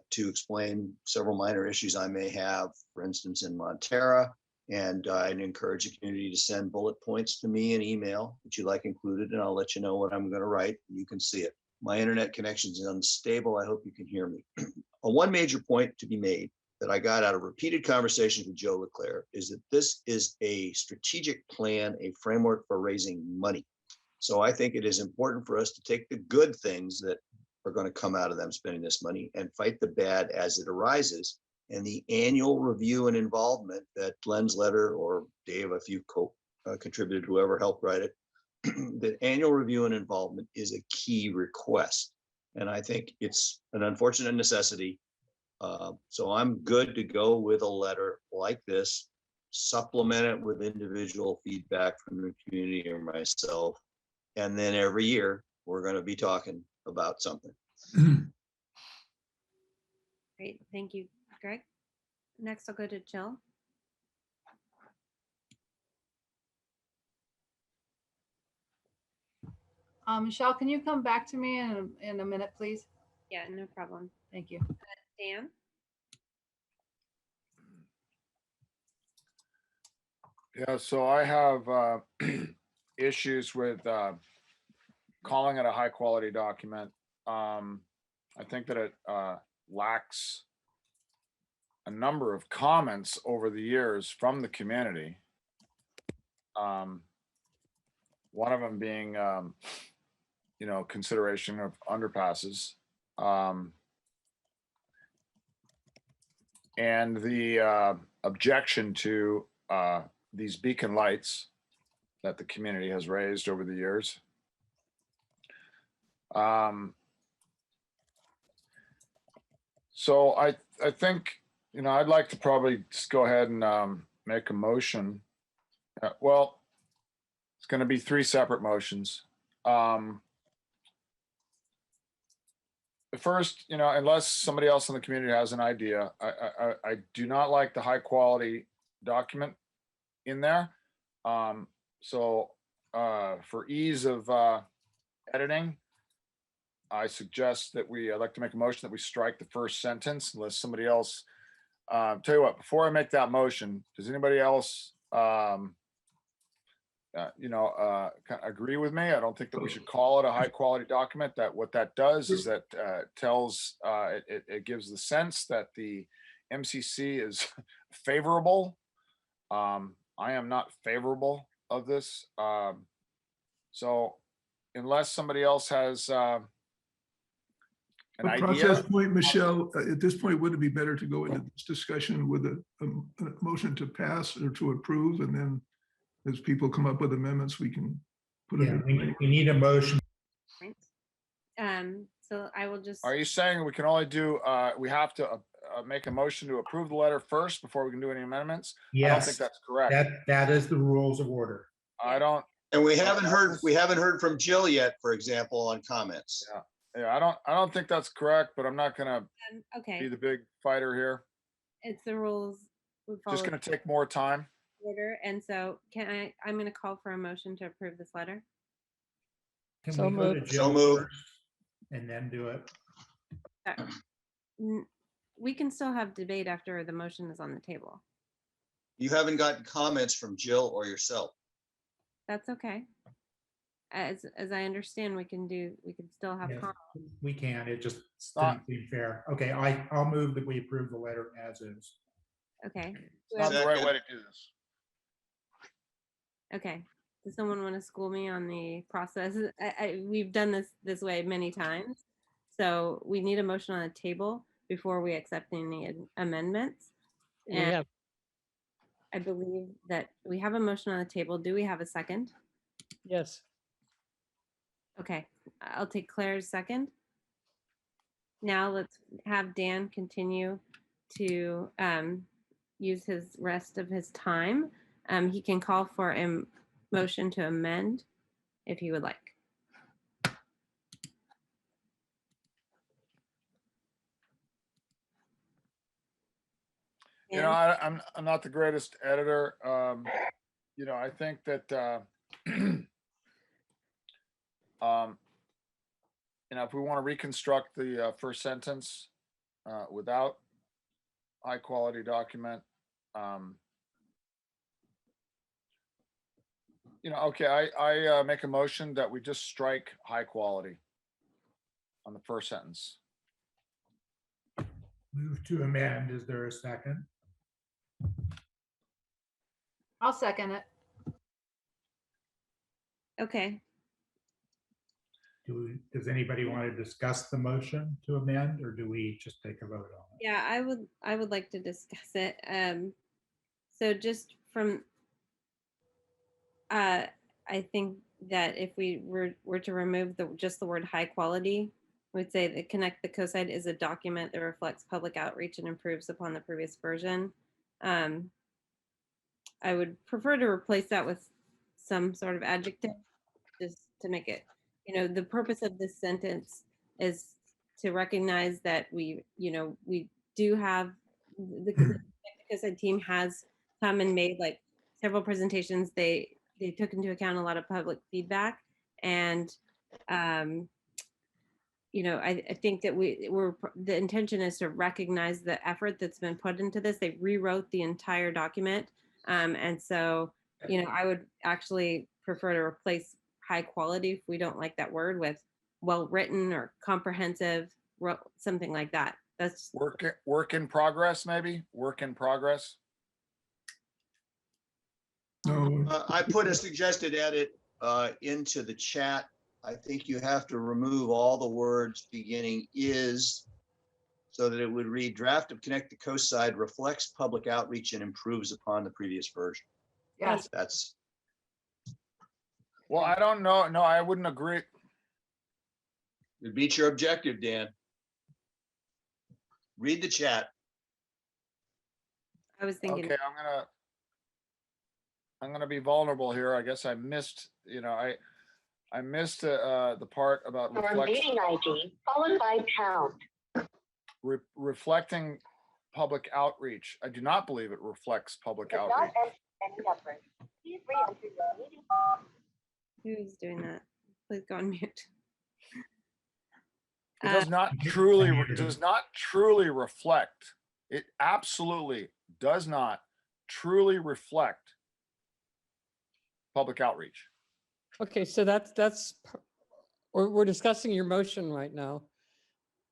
to explain several minor issues I may have, for instance, in Montera. And I'd encourage the community to send bullet points to me in email that you like included, and I'll let you know what I'm going to write. You can see it. My internet connection is unstable. I hope you can hear me. One major point to be made that I got out of repeated conversations with Joe Leclerc is that this is a strategic plan, a framework for raising money. So I think it is important for us to take the good things that are going to come out of them spending this money and fight the bad as it arises. And the annual review and involvement that Len's letter, or Dave, if you contributed, whoever helped write it, the annual review and involvement is a key request. And I think it's an unfortunate necessity. So I'm good to go with a letter like this, supplement it with individual feedback from the community or myself. And then every year we're going to be talking about something. Great, thank you, Greg. Next, I'll go to Jill. Michelle, can you come back to me in a minute, please? Yeah, no problem. Thank you. Dan? Yeah, so I have issues with calling it a high quality document. I think that it lacks a number of comments over the years from the community. One of them being, consideration of underpasses. And the objection to these beacon lights that the community has raised over the years. So I think, I'd like to probably just go ahead and make a motion. Well, it's going to be 3 separate motions. The first, unless somebody else in the community has an idea, I do not like the high quality document in there. So for ease of editing, I suggest that I'd like to make a motion that we strike the first sentence unless somebody else, tell you what, before I make that motion, does anybody else, agree with me? I don't think that we should call it a high quality document. That what that does is that it gives the sense that the MCC is favorable. I am not favorable of this. So unless somebody else has an idea. Process point, Michelle, at this point, would it be better to go into this discussion with a motion to pass or to approve, and then as people come up with amendments, we can put it in. We need a motion. So I will just. Are you saying we can only do, we have to make a motion to approve the letter first before we can do any amendments? Yes. I don't think that's correct. That is the rules of order. I don't. And we haven't heard from Jill yet, for example, on comments. Yeah, I don't think that's correct, but I'm not gonna Okay. be the big fighter here. It's the rules. Just gonna take more time. Order, and so I'm going to call for a motion to approve this letter. Can So we go to moved. Jill So moved. first and then do it? We can still have debate after the motion is on the table. You haven't gotten comments from Jill or yourself. That's okay. As I understand, we can still have Yes, comments. we can. It just doesn't seem fair. Okay, I'll move that we approve the letter as is. Okay. It's not the right way to do this. Okay. Does someone want to school me on the process? We've done this way many times. So we need a motion on the table before we accept any amendments. And I believe that we have a motion on the table. Do we have a second? Yes. Okay, I'll take Claire's second. Now let's have Dan continue to use his rest of his time. He can call for a motion to amend if he would like. I'm not the greatest editor. I think that if we want to reconstruct the first sentence without high quality document, okay, I make a motion that we just strike high quality on the first sentence. Move to amend. Is there a second? I'll second it. Okay. Does anybody want to discuss the motion to amend, or do we just take a vote on it? Yeah, I would like to discuss it. So just from, I think that if we were to remove just the word high quality, we'd say that Connect the Coastside is a document that reflects public outreach and improves upon the previous version. I would prefer to replace that with some sort of adjective, just to make it, the purpose of this sentence is to recognize that we do have the Coastside team has come and made like several presentations. They took into account a lot of public feedback, and I think that the intention is to recognize the effort that's been put into this. They rewrote the entire document. And so, I would actually prefer to replace high quality, if we don't like that word, with well written or comprehensive, something like that. That's work in progress, maybe work in progress. No. I put a suggested edit into the chat. I think you have to remove all the words beginning is so that it would read draft of Connect the Coast Side reflects public outreach and improves upon the previous version. Yes. That's, Well, I don't know. No, I wouldn't agree. it beats your objective, Dan. Read the chat. I was thinking. Okay, I'm gonna be vulnerable here. I guess I missed, I missed the part about meeting ID followed by pound. reflecting public outreach. I do not believe it reflects public outreach. Who's doing that? Please go on mute. It does not truly reflect. It absolutely does not truly reflect public outreach. Okay, so we're discussing your motion right now.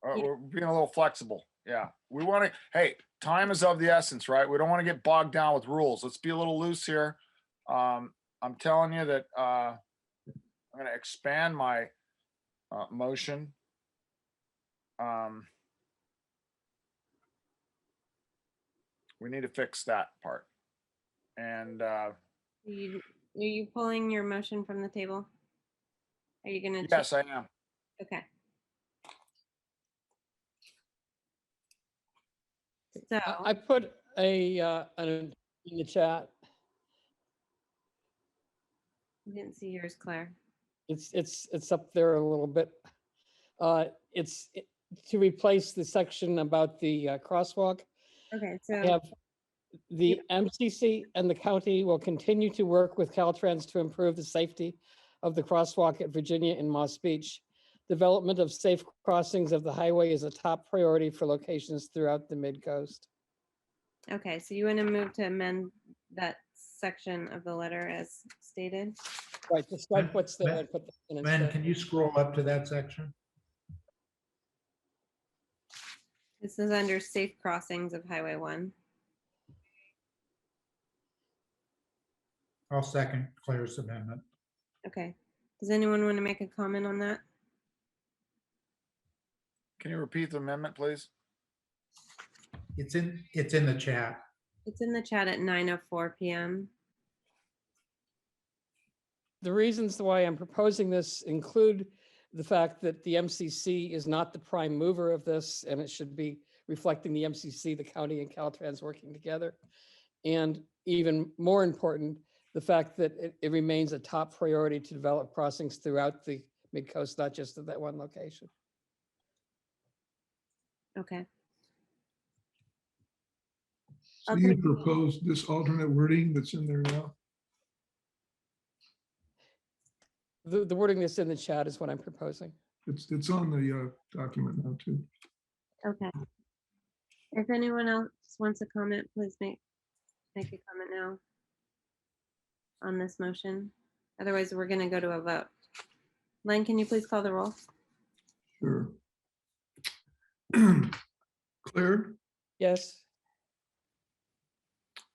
We're being a little flexible. Yeah, we want to, hey, time is of the essence, right? We don't want to get bogged down with rules. Let's be a little loose here. I'm telling you that I'm going to expand my motion. We need to fix that part. And Are you pulling your motion from the table? Are you gonna? yes, I am. Okay. So I put in the chat. I didn't see yours, Claire. It's up there a little bit. It's to replace the section about the crosswalk. Okay, We so have the MCC and the county will continue to work with Caltrans to improve the safety of the crosswalk at Virginia and Moss Beach. Development of safe crossings of the highway is a top priority for locations throughout the Midcoast. okay, so you want to move to amend that section of the letter as stated? Right, just like what's there and put that in Len, instead. can you scroll up to that section? This is under safe crossings of Highway 1. I'll second Claire's amendment. Okay. Does anyone want to make a comment on that? Can you repeat the amendment, please? It's in the chat. It's in the chat at 9:04 p.m. The reasons why I'm proposing this include the fact that the MCC is not the prime mover of this, and it should be reflecting the MCC, the county and Caltrans working together. And even more important, the fact that it remains a top priority to develop crossings throughout the Midcoast, not just at that one location. Okay. So you propose this alternate wording that's in there now? The wording that's in the chat is what I'm proposing. It's on the document now too. Okay. If anyone else wants to comment, please make a comment now on this motion. Otherwise, we're going to go to a vote. Len, can you please call the roll? Sure. Claire, Yes.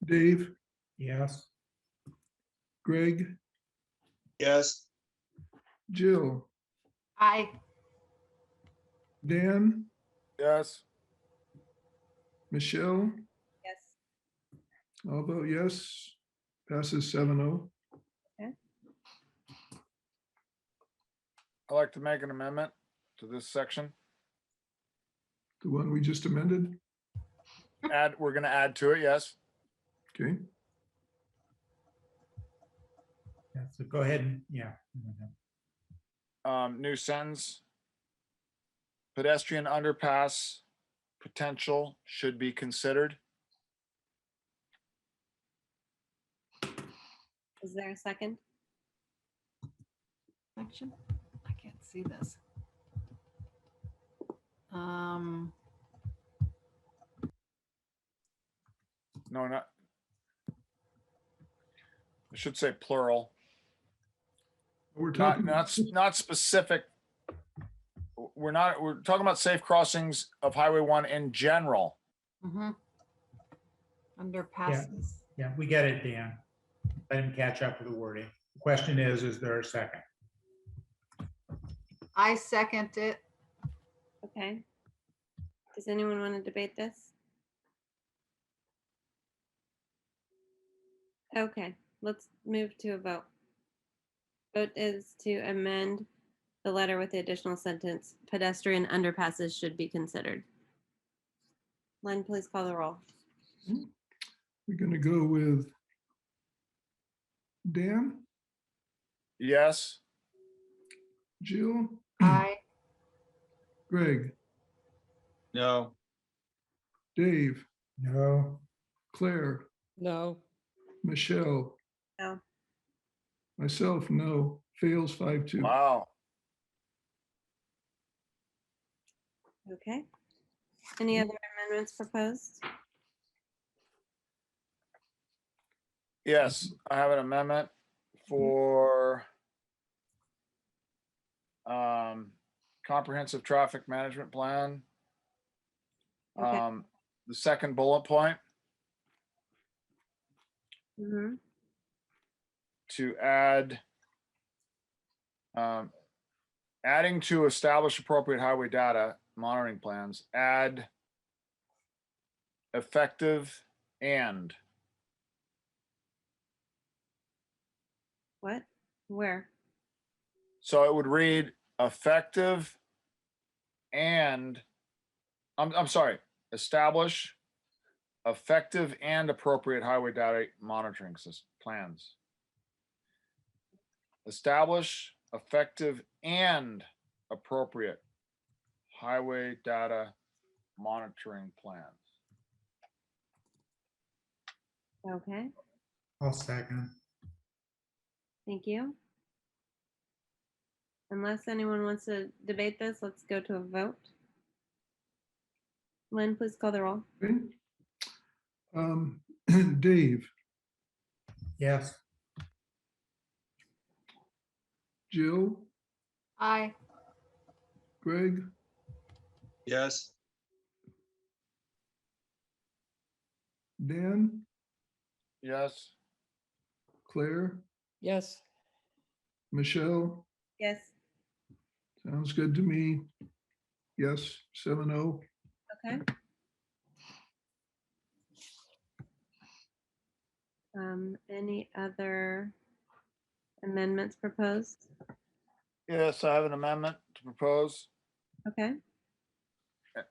Dave, Yes. Greg, Yes. Jill, Aye. Dan, Yes. Michelle, Yes. I'll vote yes. Passes 7-0. Okay. I'd like to make an amendment to this section. The one we just amended. We're going to add to it, yes. Okay. Yeah, so go ahead and, yeah. New sentence. Pedestrian underpass potential should be considered. Is there a second? Section? I can't see this. No, not. I should say plural. We're talking Not specific. We're talking about safe crossings of Highway 1 in general. Underpasses. Yeah, we get it, Dan. Let him catch up with the wording. The question is there a second? I second it. Okay. Does anyone want to debate this? Okay, let's move to a vote. Vote is to amend the letter with the additional sentence, pedestrian underpasses should be considered. Len, please call the roll. We're going to go with Dan, Yes. Jill, Aye. Greg, No. Dave, No. Claire, No. Michelle, No. myself, no. Fails 5-2. Wow. Okay. Any other amendments proposed? Yes, I have an amendment for comprehensive traffic management plan. Okay. The second bullet point Mhm. to add adding to establish appropriate highway data monitoring plans, add effective and. What? Where? So it would read effective and, I'm sorry, establish effective and appropriate highway data monitoring plans. Establish effective and appropriate highway data monitoring plans. Okay, I'll second. thank you. Unless anyone wants to debate this, let's go to a vote. Lynn, please call the roll. Okay. Dave, Yes. Jill, Aye. Greg, Yes. Dan, Yes. Claire, Yes. Michelle, Yes. sounds good to me. Yes, 7-0. Okay. Any other amendments proposed? Yes, I have an amendment to propose. Okay,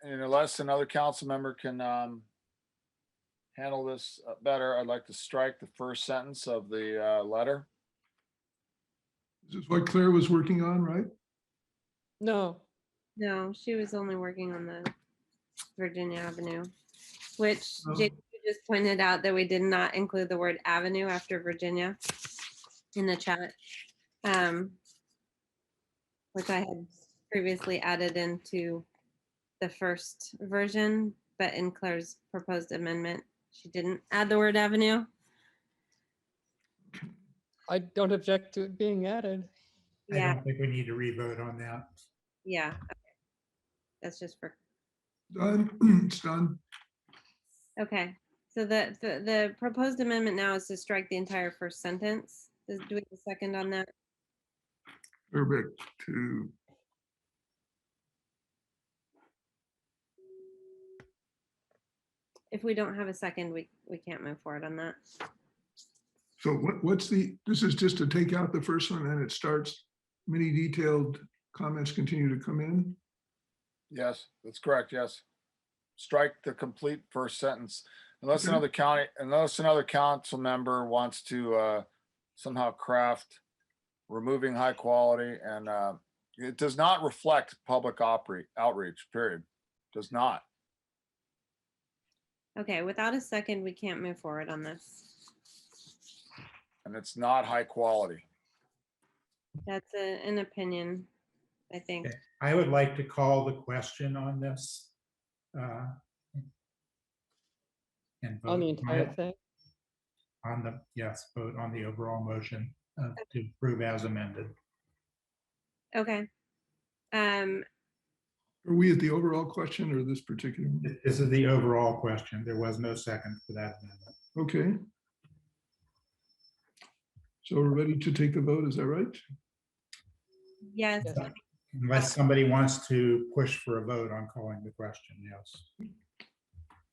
And unless another council member can handle this better, I'd like to strike the first sentence of the letter. This is what Claire was working on, right? No. no, she was only working on the Virginia Avenue, which Oh. Jake just pointed out that we did not include the word avenue after Virginia in the chat, which I had previously added into the first version, but in Claire's proposed amendment, she didn't add the word avenue. I don't object to it being added. I Yeah, don't think we need to re-vote on that. yeah. Okay. That's just for, Done. It's done. okay. So the proposed amendment now is to strike the entire first sentence. Do we have a second on that? Perfect. To If we don't have a second, we can't move forward on that. So what's this is just to take out the first one and it starts, many detailed comments continue to come in. Yes, that's correct. Yes. Strike the complete first sentence. Unless Okay. another council member wants to somehow craft removing high quality and it does not reflect public outreach, period. Does not. Okay, without a second, we can't move forward on this. And it's not high quality. That's an opinion, I think. Okay. I would like to call the question on this. And vote On the entire it. thing. On the, yes, vote on the overall motion to approve as amended. Okay. Are we at the overall question or this particular one? This is the overall question. There was no second for that amendment. Okay. So we're ready to take the vote, is that right? Yes. Yes. Unless somebody wants to push for a vote on calling the question, yes.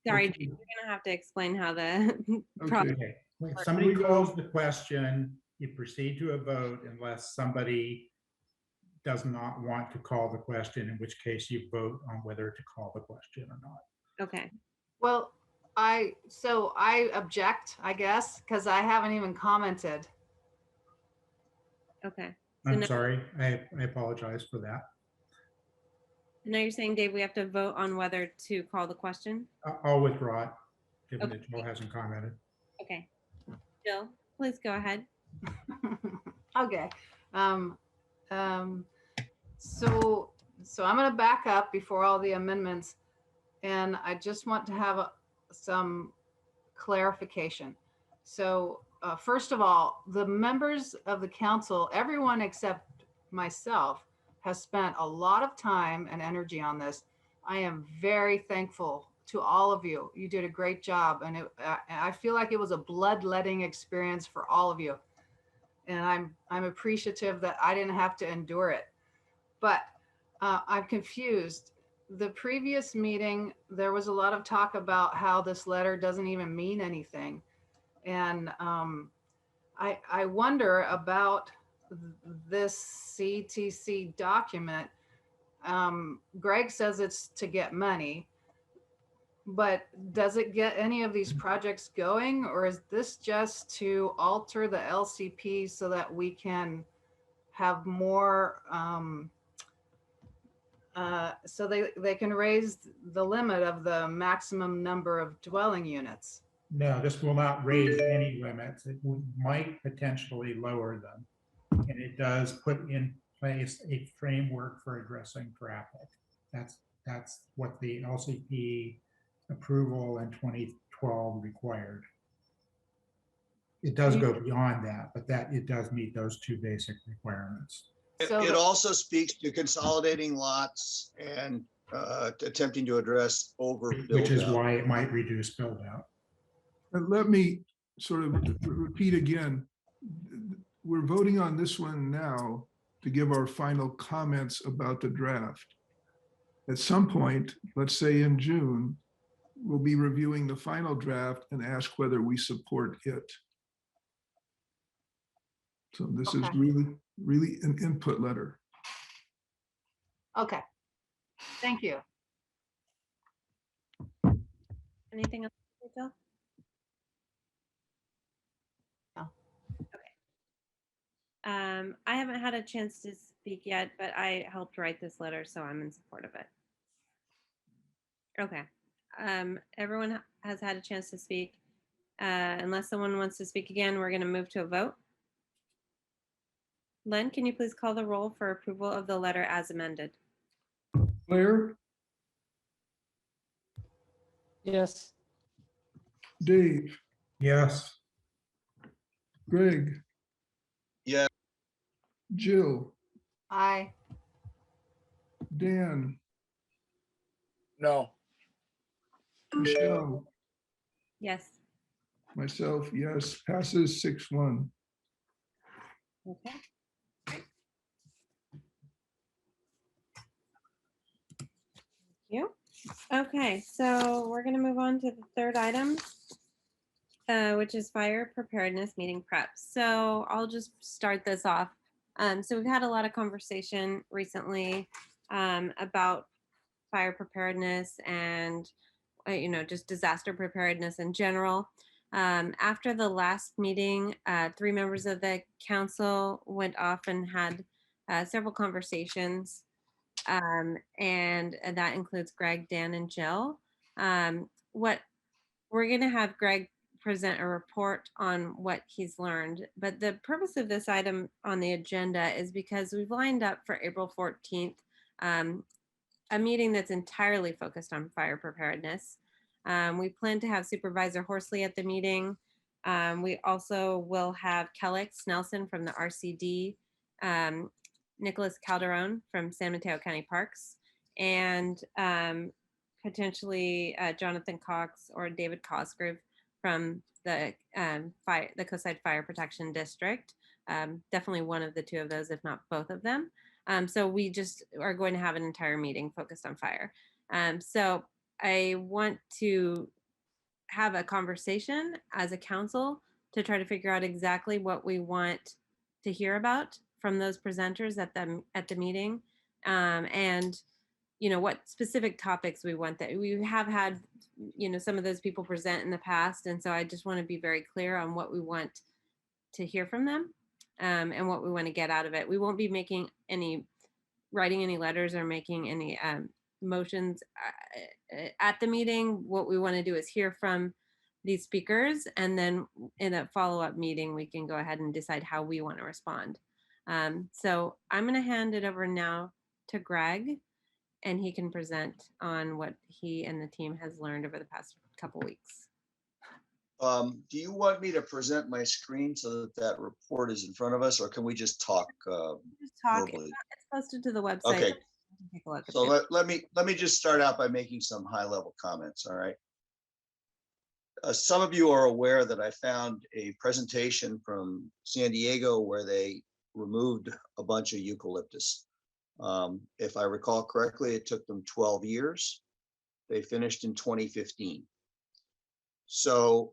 Sorry, Okay. you're gonna have to explain how the process. Okay. Okay, when somebody calls the question, you proceed to a vote unless somebody does not want to call the question, in which case you vote on whether to call the question or not. Okay. Well, so I object, I guess, because I haven't even commented. Okay. I'm now- sorry, I apologize for that. Now you're saying, Dave, we have to vote on whether to call the question? I'll withdraw it, given Okay. that Joel hasn't commented. Okay. Jill, please go ahead. Okay. So I'm going to back up before all the amendments, and I just want to have some clarification. So first of all, the members of the council, everyone except myself, has spent a lot of time and energy on this. I am very thankful to all of you. You did a great job, and I feel like it was a bloodletting experience for all of you. And I'm appreciative that I didn't have to endure it. But I'm confused. The previous meeting, there was a lot of talk about how this letter doesn't even mean anything. And I wonder about this CTC document. Greg says it's to get money, but does it get any of these projects going, or is this just to alter the LCP so that we can have more, so they can raise the limit of the maximum number of dwelling units? No, this will not raise any limits. It might potentially lower them. And it does put in place a framework for addressing traffic. That's what the LCP approval in 2012 required. It does go beyond that, but it does meet those two basic requirements. It also speaks to consolidating lots and attempting to address over Which is build out. why it might reduce build out. And let me sort of repeat again. We're voting on this one now to give our final comments about the draft. At some point, let's say in June, we'll be reviewing the final draft and ask whether we support it. So this is really an input letter. Okay. Thank you. Anything else, Jill? No. Okay. I haven't had a chance to speak yet, but I helped write this letter, so I'm in support of it. Okay. Everyone has had a chance to speak. Unless someone wants to speak again, we're going to move to a vote. Len, can you please call the roll for approval of the letter as amended? Claire? Yes. Dave? Yes. Greg? Yeah. Jill? Aye. Dan? No. Michelle? Yes. Myself, yes. Passes 6-1. Okay. Thank you. Okay, so we're going to move on to the third item, which is fire preparedness meeting prep. So I'll just start this off. So we've had a lot of conversation recently about fire preparedness and just disaster preparedness in general. After the last meeting, 3 members of the council went off and had several conversations, and that includes Greg, Dan, and Jill. What we're going to have Greg present a report on what he's learned, but the purpose of this item on the agenda is because we've lined up for April 14th, a meeting that's entirely focused on fire preparedness. We plan to have Supervisor Horsley at the meeting. We also will have Kellex Nelson from the RCD, Nicholas Calderon from San Mateo County Parks, and potentially Jonathan Cox or David Cosgrove from the Coastside Fire Protection District. Definitely one of the two of those, if not both of them. So we just are going to have an entire meeting focused on fire. So I want to have a conversation as a council to try to figure out exactly what we want to hear about from those presenters at the meeting, and what specific topics we want. That we have had some of those people present in the past, and so I just want to be very clear on what we want to hear from them, and what we want to get out of it. We won't be writing any letters or making any motions at the meeting. What we want to do is hear from these speakers, and then in a follow-up meeting, we can go ahead and decide how we want to respond. So I'm going to hand it over now to Greg, and he can present on what he and the team has learned over the past couple weeks. Do you want me to present my screen so that that report is in front of us, or can we just talk? Just talk. Verbally? It's posted to the website. Okay. Take a look at So it. let me just start out by making some high-level comments. All right. Some of you are aware that I found a presentation from San Diego where they removed a bunch of eucalyptus. If I recall correctly, it took them 12 years. They finished in 2015. So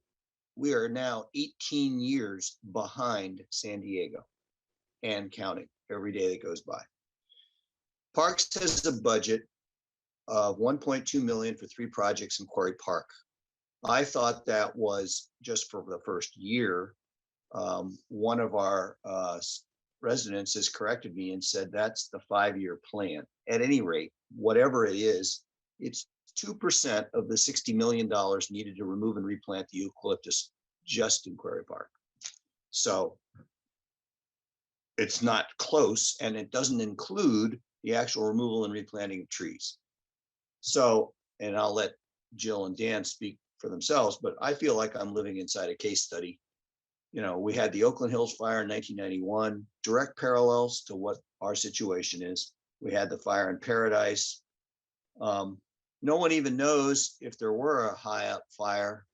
we are now 18 years behind San Diego and counting every day that goes by. Parks has a budget of 1.2 million for 3 projects in Quarry Park. I thought that was just for the first year. One of our residents has corrected me and said that's the 5-year plan. At any rate, whatever it is, it's 2% of the $60 million needed to remove and replant the eucalyptus just in Quarry Park. So it's not close, and it doesn't include the actual removal and replanting of trees. So, and I'll let Jill and Dan speak for themselves, but I feel like I'm living inside a case study. We had the Oakland Hills fire in 1991, direct parallels to what our situation is. We had the fire in Paradise. No one even knows if there were a high up fire,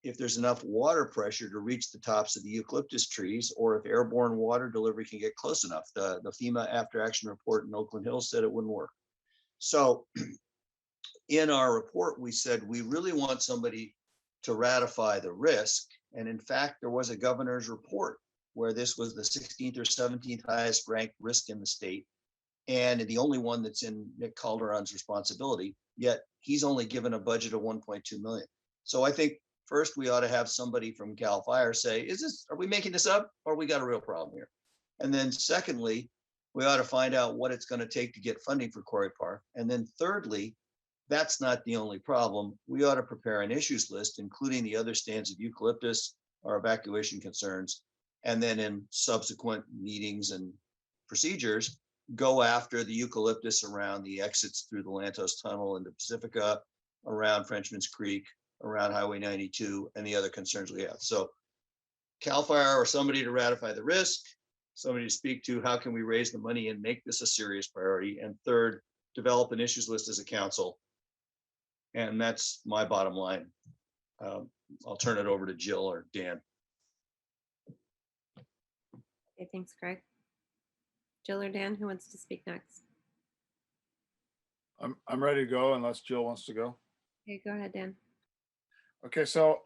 if there's enough water pressure to reach the tops of the eucalyptus trees, or if airborne water delivery can get close enough. The FEMA after action report in Oakland Hills said it wouldn't work. So in our report, we said we really want somebody to ratify the risk. And in fact, there was a governor's report where this was the 16th or 17th highest ranked risk in the state, and the only one that's in Nick Calderon's responsibility, yet he's only given a budget of 1.2 million. So I think first we ought to have somebody from CAL FIRE say, are we making this up, or we got a real problem here? And then secondly, we ought to find out what it's going to take to get funding for Quarry Park. And then thirdly, that's not the only problem. We ought to prepare an issues list, including the other stands of eucalyptus, our evacuation concerns, and then in subsequent meetings and procedures, go after the eucalyptus around the exits through the Lantos Tunnel into Pacifica, around Frenchman's Creek, around Highway 92, and the other concerns we have. So CAL FIRE or somebody to ratify the risk, somebody to speak to how can we raise the money and make this a serious priority, and third, develop an issues list as a council. And that's my bottom line. I'll turn it over to Jill or Dan. Okay, thanks, Greg. Jill or Dan, who wants to speak next? I'm ready to go unless Jill wants to go. Okay, go ahead, Dan. Okay, so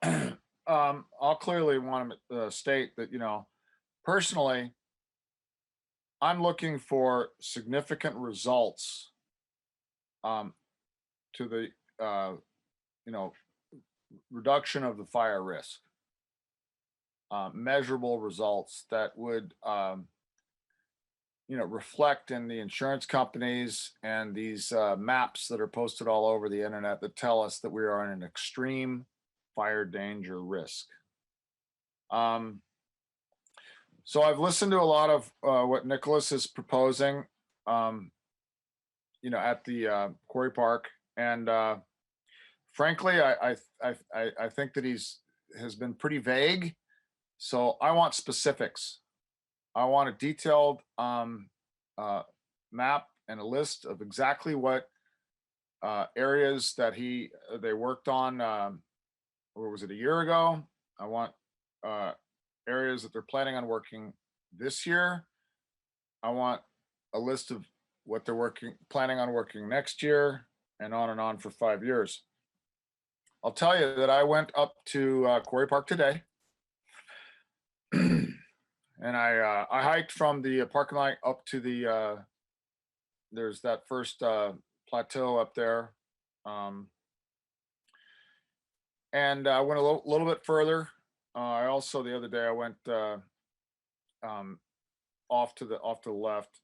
I'll clearly want to state that, personally, I'm looking for significant results to the, reduction of the fire risk. Measurable results that would, reflect in the insurance companies and these maps that are posted all over the internet that tell us that we are in an extreme fire danger risk. So I've listened to a lot of what Nicholas is proposing, at the Quarry Park, and frankly, I think that has been pretty vague. So I want specifics. I want a detailed map and a list of exactly what areas that they worked on, or was it a year ago? I want areas that they're planning on working this year. I want a list of what they're planning on working next year, and on for 5 years. I'll tell you that I went up to Quarry Park today, and I hiked from the parking lot up to the there's that first plateau up there, and I went a little bit further. I also the other day I went off to the left.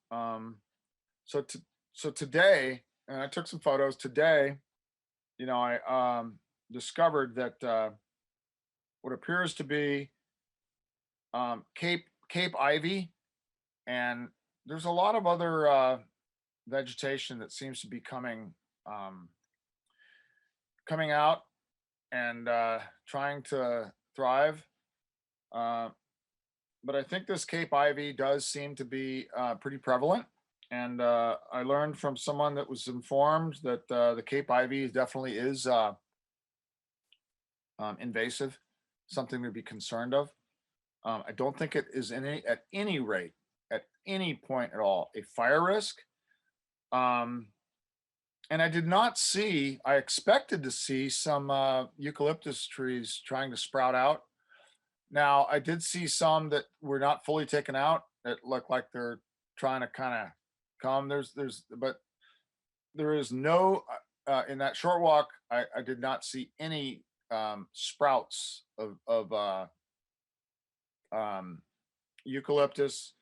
So today, and I took some photos today. You know, I discovered that what appears to be Cape Ivy, and there's a lot of other vegetation that seems to be coming out and trying to thrive. But I think this Cape Ivy does seem to be pretty prevalent. And I learned from someone that was informed that the Cape Ivy definitely is invasive, something to be concerned of. I don't think it is at any rate, at any point at all, a fire risk. And I did not see, I expected to see some eucalyptus trees trying to sprout out. Now, I did see some that were not fully taken out that look like they're trying to kind of come. But there is no, in that short walk, I did not see any sprouts of eucalyptus,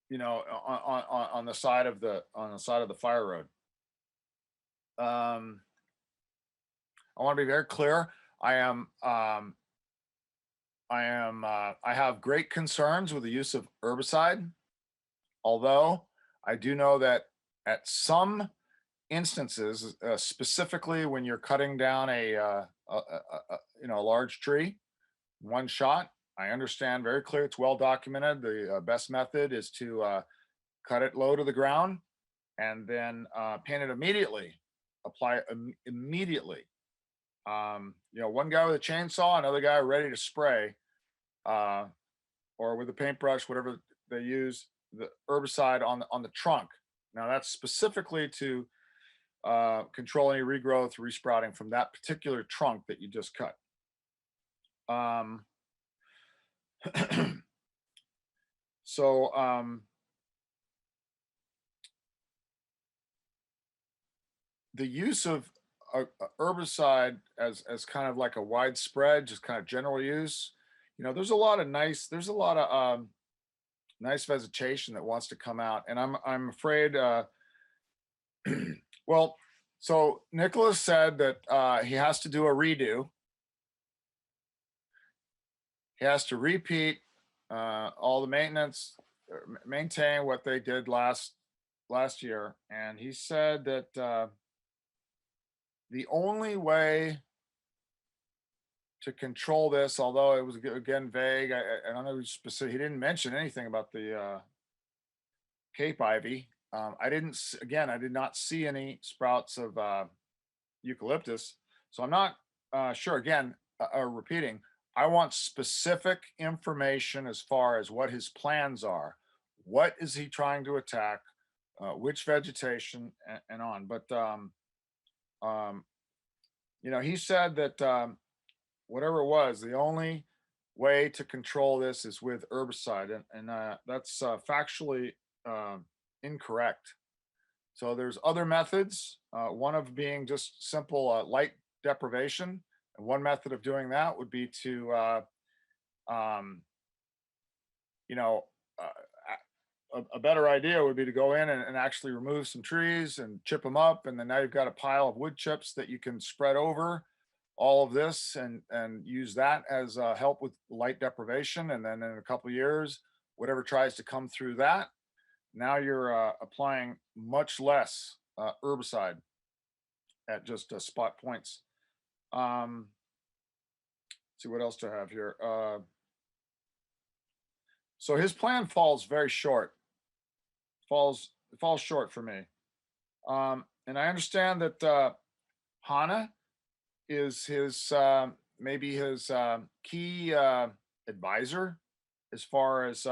you know, on the side of the fire road. I want to be very clear. I have great concerns with the use of herbicide, although I do know that at some instances, specifically when you're cutting down a large tree, one shot, I understand very clear. It's well documented. The best method is to cut it low to the ground and then paint it immediately. Apply it immediately. One guy with a chainsaw, another guy ready to spray, or with a paintbrush, whatever they use, the herbicide on the trunk. Now that's specifically to control any regrowth, resprouting from that particular trunk that you just cut. The use of a herbicide as kind of like a widespread, just kind of general use, there's a lot of nice vegetation that wants to come out, and I'm afraid. Well, so Nicholas said that he has to do a redo. He has to repeat all the maintenance, maintain what they did last year, and he said that the only way to control this, although it was again vague, I don't know specific. He didn't mention anything about the Cape Ivy. I did not see any sprouts of eucalyptus, so I'm not sure. Again, repeating, I want specific information as far as what his plans are. What is he trying to attack? Which vegetation and on? But he said that whatever it was, the only way to control this is with herbicide, and that's factually incorrect. So there's other methods, one of being just simple light deprivation, and one method of doing that would be to a better idea would be to go in and actually remove some trees and chip them up, and then now you've got a pile of wood chips that you can spread over all of this and use that as help with light deprivation. And then in a couple of years, whatever tries to come through that, now you're applying much less herbicide at just spot points. See what else to have here. So his plan falls very short. Falls short for me. And I understand that Hana is his maybe his key advisor as far as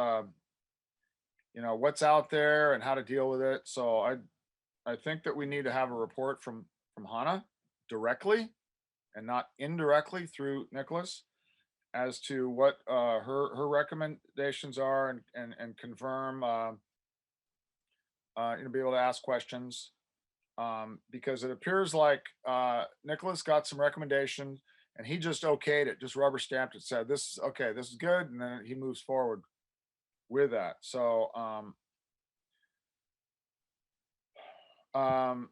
what's out there and how to deal with it. So I think that we need to have a report from Hannah directly and not indirectly through Nicholas as to what her recommendations are, and confirm, be able to ask questions, because it appears like Nicholas got some recommendations and he just okayed it, just rubber stamped it, said this is okay, this is good, and then he moves forward with that. So I'm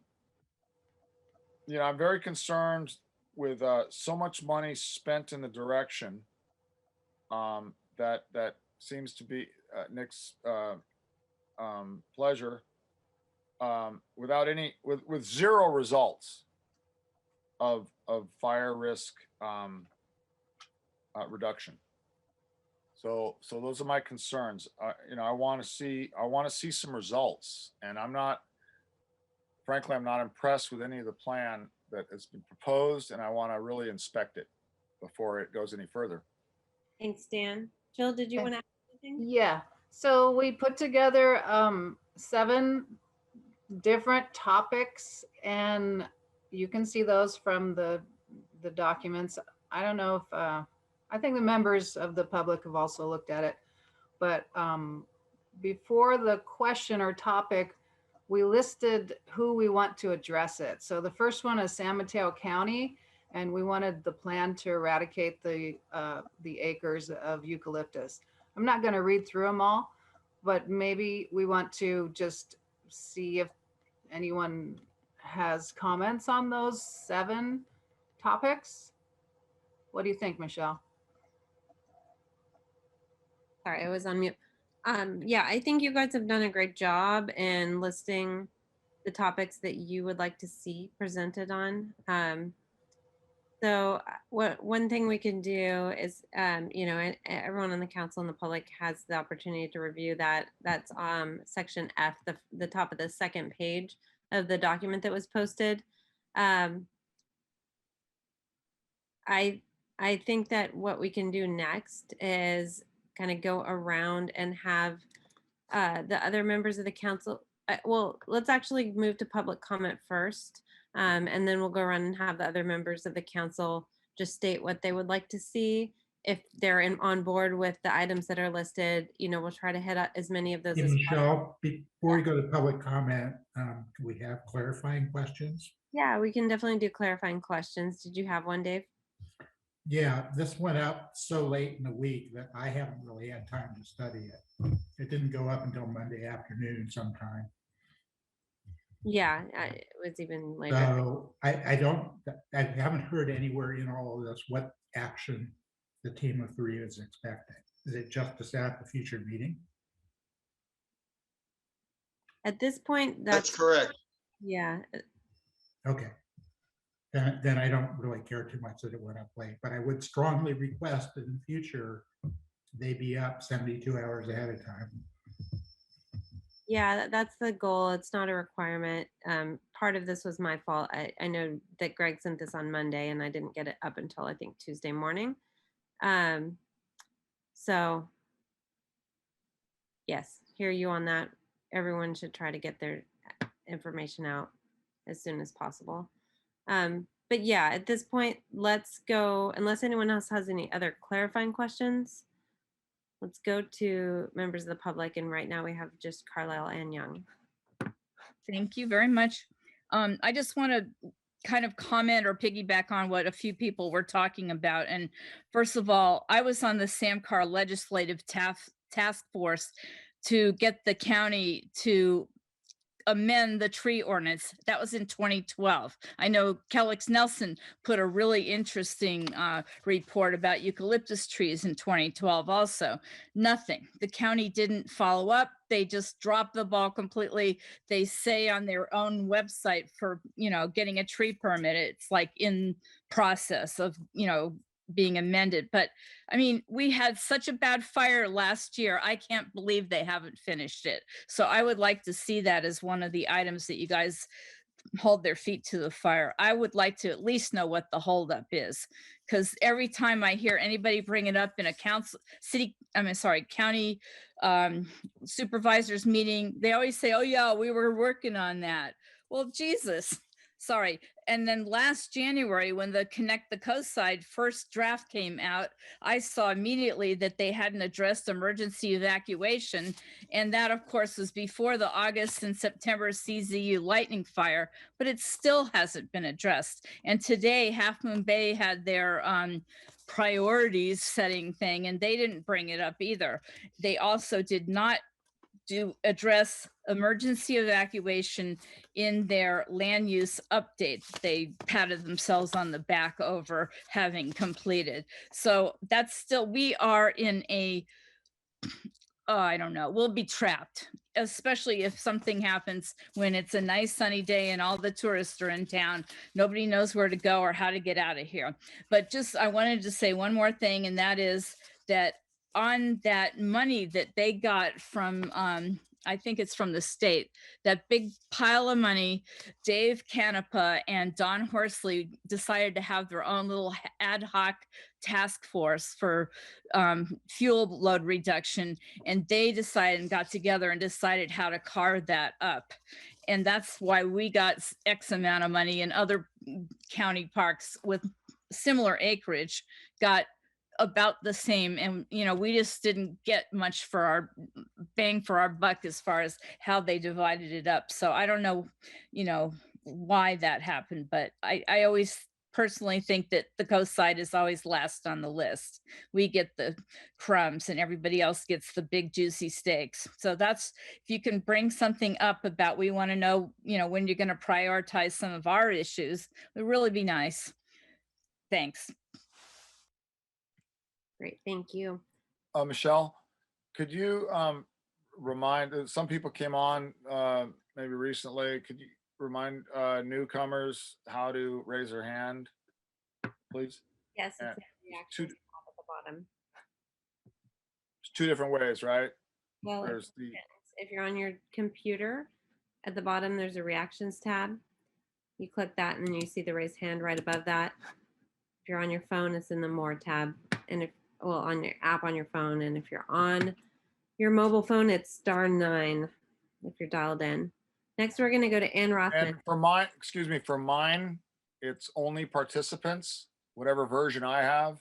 very concerned with so much money spent in the direction that seems to be Nick's pleasure, without with zero results of fire risk reduction. So those are my concerns. I want to see some results, and frankly, I'm not impressed with any of the plan that has been proposed, and I want to really inspect it before it goes any further. Thanks, Dan. Jill, did you want to add anything? Yeah, so we put together 7 different topics, and you can see those from the documents. I don't know if I think the members of the public have also looked at it, but before the question or topic, we listed who we want to address it. So the first one is San Mateo County, and we wanted the plan to eradicate the acres of eucalyptus. I'm not going to read through them all, but maybe we want to just see if anyone has comments on those 7 topics. What do you think, Michelle? Sorry, I was on mute. Yeah, I think you guys have done a great job in listing the topics that you would like to see presented on. So one thing we can do is, everyone on the council and the public has the opportunity to review that. That's section F, the top of the second page of the document that was posted. I think that what we can do next is kind of go around and have the other members of the council. Well, let's actually move to public comment first, and then we'll go around and have the other members of the council just state what they would like to see. If they're on board with the items that are listed, we'll try to hit as many of those Hey, as possible. Michelle, before we go to public comment, do we have clarifying questions? Yeah, we can definitely do clarifying questions. Did you have one, Dave? Yeah, this went up so late in the week that I haven't really had time to study it. It didn't go up until Monday afternoon sometime. Yeah, it was even later. So I haven't heard anywhere in all of this what action the team of 3 is expecting. Is it just to set up a future meeting? At this point, That's correct. Yeah. Okay. Then I don't really care too much that it went up late, but I would strongly request that in the future they be up 72 hours ahead of time. Yeah, that's the goal. It's not a requirement. Part of this was my fault. I know that Greg sent this on Monday and I didn't get it up until I think Tuesday morning. So yes, hear you on that. Everyone should try to get their information out as soon as possible. But yeah, at this point, let's go, unless anyone else has any other clarifying questions, let's go to members of the public. And right now we have just Carlisle and Young. Thank you very much. I just want to kind of comment or piggyback on what a few people were talking about. And first of all, I was on the SAMCAR legislative task force to get the county to amend the tree ordinance. That was in 2012. I know Kellex Nelson put a really interesting report about eucalyptus trees in 2012 also. Nothing. The county didn't follow up. They just dropped the ball completely. They say on their own website for, getting a tree permit, it's like in process of, being amended. But I mean, we had such a bad fire last year. I can't believe they haven't finished it. So I would like to see that as one of the items that you guys hold their feet to the fire. I would like to at least know what the holdup is, because every time I hear anybody bring it up in a county supervisors meeting, they always say, oh yeah, we were working on that. Well, Jesus, sorry. And then last January, when the Connect the Coast Side first draft came out, I saw immediately that they hadn't addressed emergency evacuation. And that, of course, was before the August and September CZU lightning fire, but it still hasn't been addressed. And today, Half Moon Bay had their priorities setting thing, and they didn't bring it up either. They also did not address emergency evacuation in their land use update. They patted themselves on the back over having completed. So that's still, we are in a, I don't know, we'll be trapped, especially if something happens when it's a nice sunny day and all the tourists are in town. Nobody knows where to go or how to get out of here. But just, I wanted to say one more thing, and that is that on that money that they got from, I think it's from the state, that big pile of money, Dave Canepa and Don Horsley decided to have their own little ad hoc task force for fuel load reduction. And they decided and got together and decided how to carve that up. And that's why we got X amount of money, and other county parks with similar acreage got about the same. And we just didn't get much for our bang for our buck as far as how they divided it up. So I don't know why that happened, but I always personally think that the coast side is always last on the list. We get the crumbs and everybody else gets the big juicy steaks. So that's, if you can bring something up about, we want to know when you're going to prioritize some of our issues, it would really be nice. Thanks. Great, thank you. Michelle, could you remind, some people came on maybe recently, could you remind newcomers how to raise their hand, please? Yes, it's And in the reactions tab at the bottom. There's two different ways, right? Well, There's the, if you're on your computer, at the bottom, there's a reactions tab. You click that and you see the raise hand right above that. If you're on your phone, it's in the more tab. And if, well, on your app on your phone. And if you're on your mobile phone, it's *9 if you're dialed in. Next, we're going to go to Ann Rothman. and for mine, excuse me, for mine, it's only participants, whatever version I have.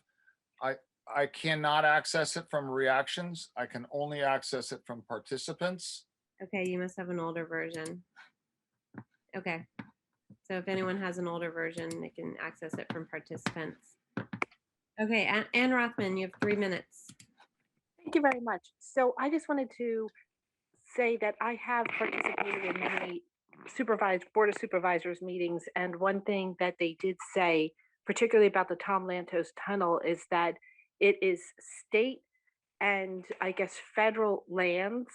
I cannot access it from reactions. I can only access it from participants. Okay, you must have an older version. Okay. So if anyone has an older version, they can access it from participants. Okay, Ann Rothman, you have 3 minutes. Thank you very much. So I just wanted to say that I have participated in many Board of Supervisors meetings, and one thing that they did say, particularly about the Tom Lantos Tunnel, is that it is state and I guess federal lands,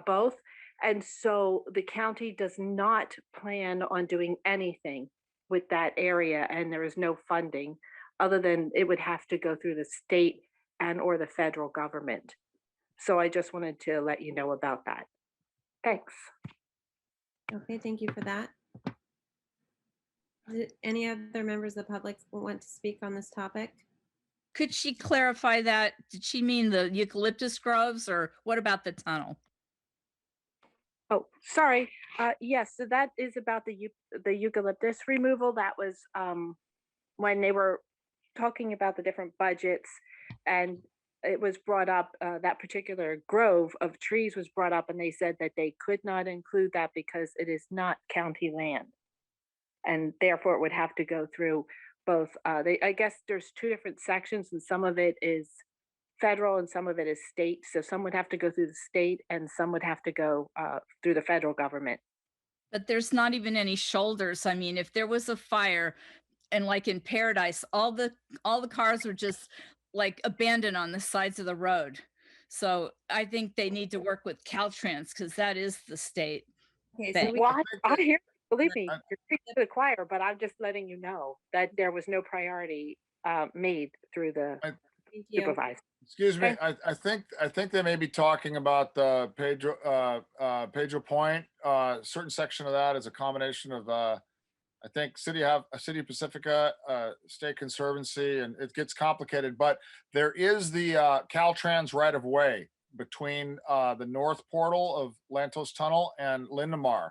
both. And so the county does not plan on doing anything with that area, and there is no funding other than it would have to go through the state and or the federal government. So I just wanted to let you know about that. Thanks. Okay, thank you for that. Any other members of the public want to speak on this topic? Could she clarify that? Did she mean the eucalyptus groves, or what about the tunnel? Oh, sorry. Yes, so that is about the eucalyptus removal. That was when they were talking about the different budgets, and it was brought up, that particular grove of trees was brought up, and they said that they could not include that because it is not county land. And therefore it would have to go through both, I guess there's two different sections, and some of it is federal and some of it is state. So some would have to go through the state and some would have to go through the federal government. But there's not even any shoulders. I mean, if there was a fire, and like in Paradise, all the cars were just like abandoned on the sides of the road. So I think they need to work with Caltrans, because that is the state. Okay, thing. so Well, I hear, believe me, you're preaching to the choir, but I'm just letting you know that there was no priority made through the Thank you. Supervisor. Excuse me, Okay. I think they may be talking about the Pedro Point. Certain section of that is a combination of I think City of Pacifica, State Conservancy, and it gets complicated, but there is the Caltrans right of way between the north portal of Lantos Tunnel and Lindemar.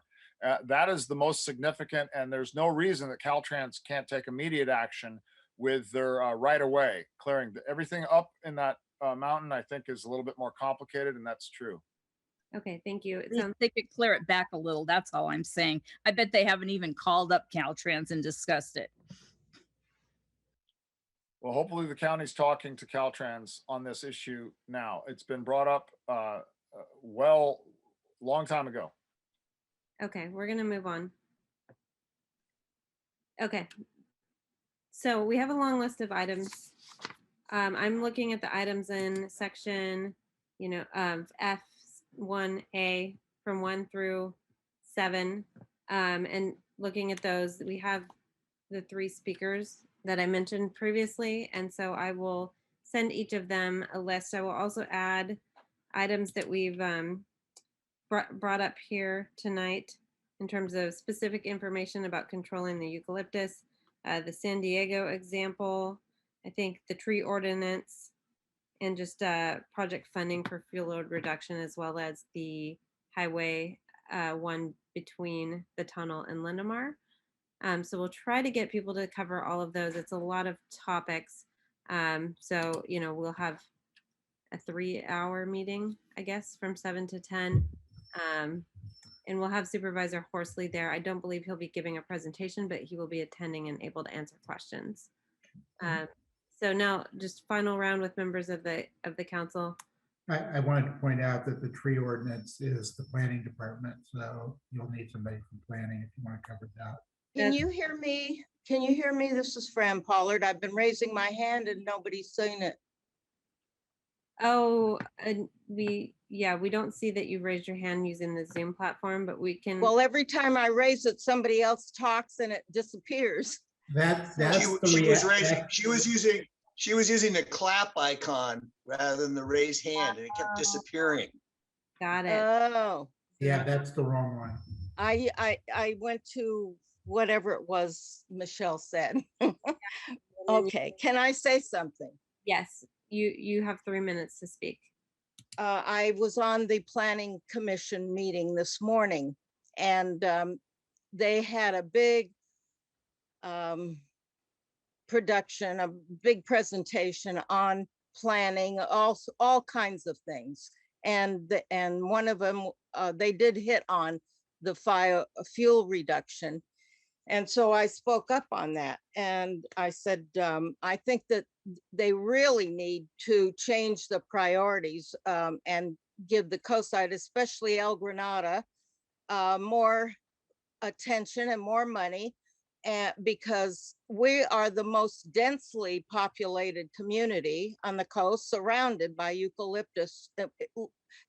That is the most significant, and there's no reason that Caltrans can't take immediate action with their right of way clearing. Everything up in that mountain, I think, is a little bit more complicated, and that's true. Okay, thank you. It They sounds they could clear it back a little. That's all I'm saying. I bet they haven't even called up Caltrans and discussed it. Well, hopefully the county's talking to Caltrans on this issue now. It's been brought up long time ago. okay. We're gonna move on. Okay. So we have a long list of items. I'm looking at the items in section, F1A from 1 through 7, and looking at those. We have the 3 speakers that I mentioned previously, and so I will send each of them a list. I will also add items that we've brought up here tonight in terms of specific information about controlling the eucalyptus, the San Diego example, I think the tree ordinance, and just project funding for fuel load reduction, as well as the highway one between the tunnel and Lindemar. So we'll try to get people to cover all of those. It's a lot of topics. So, we'll have a 3-hour meeting, I guess, from 7 to 10. And we'll have Supervisor Horsley there. I don't believe he'll be giving a presentation, but he will be attending and able to answer questions. So now just final round with members of the council. I wanted to point out that the tree ordinance is the planning department, so you'll need somebody from planning if you want to cover that. Can you hear me? Can you hear me? This is Fran Pollard. I've been raising my hand and nobody's seen it. Oh, and we don't see that you raised your hand using the Zoom platform, but we can. Well, every time I raise it, somebody else talks and it disappears. She was using the clap icon rather than the raise hand, and it kept disappearing. Got it. Oh. Yeah, that's the wrong one. I went to whatever it was Michelle said. Okay, can I say something? Yes, you have 3 minutes to speak. I was on the planning commission meeting this morning, and they had a big production, a big presentation on planning, all kinds of things. And one of them, they did hit on the fuel reduction. And so I spoke up on that, and I said, I think that they really need to change the priorities and give the coast side, especially El Granada, more attention and more money, because we are the most densely populated community on the coast, surrounded by eucalyptus,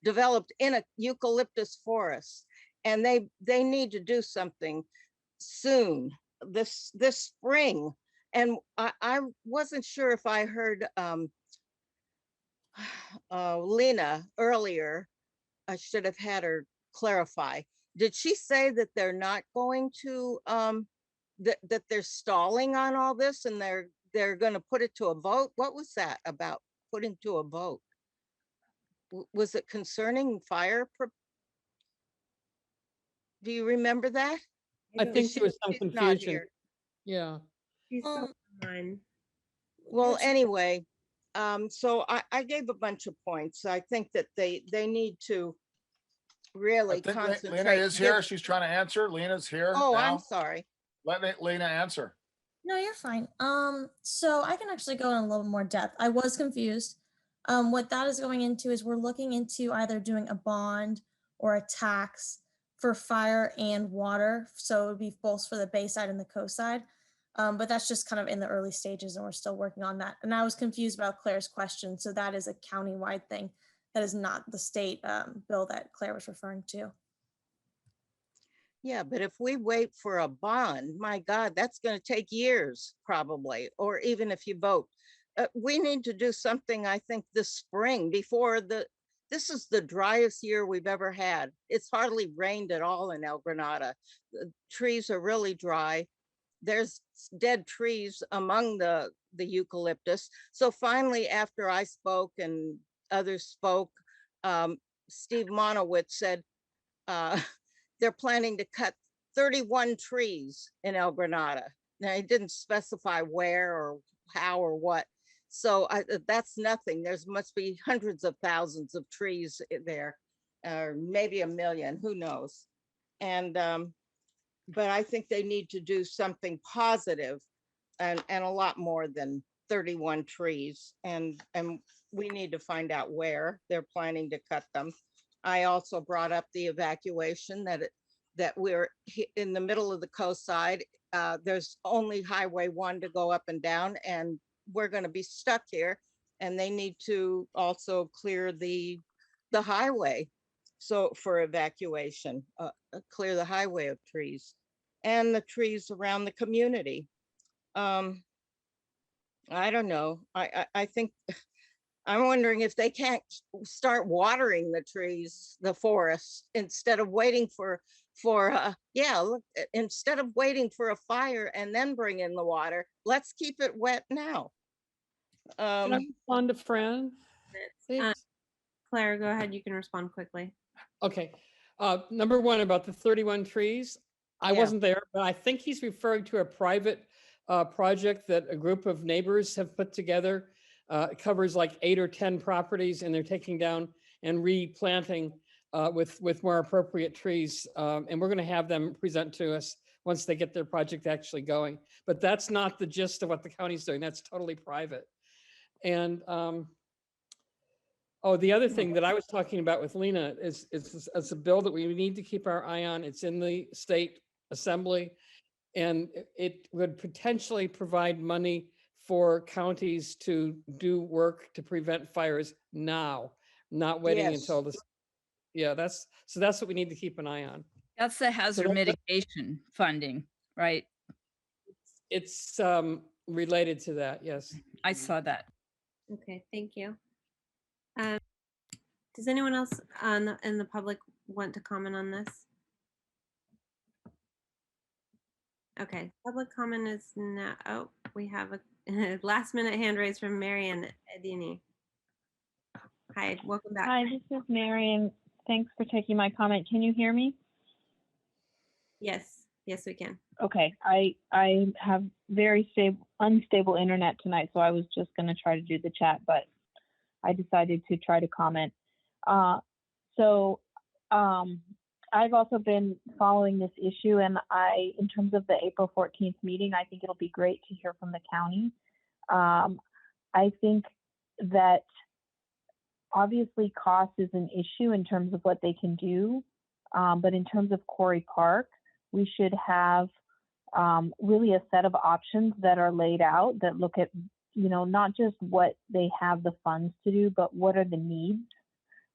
developed in a eucalyptus forest. And they need to do something soon, this spring. And I wasn't sure if I heard Lena earlier. I should have had her clarify. Did she say that they're not going to that they're stalling on all this and they're going to put it to a vote? What was that about, putting to a vote? Was it concerning fire? Do you remember that? I think there was some She's not confusion. here. Yeah. She's still online. Well, anyway, so I gave a bunch of points. I think that they need to really I think concentrate. Lena is here. She's trying to answer. Lena's here. Oh, now. I'm sorry. Let Lena answer. No, you're fine. So I can actually go in a little more depth. I was confused. What that is going into is we're looking into either doing a bond or a tax for fire and water. So it would be both for the bay side and the coast side. But that's just kind of in the early stages, and we're still working on that. And I was confused about Claire's question. So that is a county-wide thing. That is not the state bill that Claire was referring to. Yeah, but if we wait for a bond, my God, that's going to take years probably, or even if you vote. we need to do something, I think, this spring before this is the driest year we've ever had. It's hardly rained at all in El Granada. The trees are really dry. There's dead trees among the eucalyptus. So finally, after I spoke and others spoke, Steve Monowitz said they're planning to cut 31 trees in El Granada. Now, he didn't specify where or how or what. So that's nothing. There's must be hundreds of thousands of trees there, or maybe 1 million, who knows? And but I think they need to do something positive and a lot more than 31 trees. And we need to find out where they're planning to cut them. I also brought up the evacuation that we're in the middle of the coast side. There's only Highway 1 to go up and down, and we're going to be stuck here. And they need to also clear the highway, so for evacuation, clear the highway of trees and the trees around the community. I don't know. I think I'm wondering if they can't start watering the trees, the forests, instead of waiting for look, instead of waiting for a fire and then bring in the water, let's keep it wet now. Can I respond to Fran? Claire, go ahead. You can respond quickly. Okay. Number one, about the 31 trees. I wasn't there, but I think he's referring to a private project that a group of neighbors have put together. It covers like 8 or 10 properties, and they're taking down and replanting with more appropriate trees. And we're going to have them present to us once they get their project actually going. But that's not the gist of what the county's doing. That's totally private. And the other thing that I was talking about with Lena is a bill that we need to keep our eye on. It's in the state assembly, and it would potentially provide money for counties to do work to prevent fires now, not waiting until this. Yeah, that's what we need to keep an eye on. That's the hazard mitigation funding, right? It's related to that. Yes. I saw that. Okay, thank you. Does anyone else in the public want to comment on this? Okay, public comment is now. Oh, we have a last minute hand raised from Marian Edini. Hi, welcome back. Hi, this is Marian. Thanks for taking my comment. Can you hear me? Yes, we can. Okay, I have very unstable internet tonight, so I was just going to try to do the chat, but I decided to try to comment. I've also been following this issue, and in terms of the April 14th meeting, I think it'll be great to hear from the county. I think that obviously cost is an issue in terms of what they can do, but in terms of Quarry Park, we should have really a set of options that are laid out that look at, not just what they have the funds to do, but what are the needs.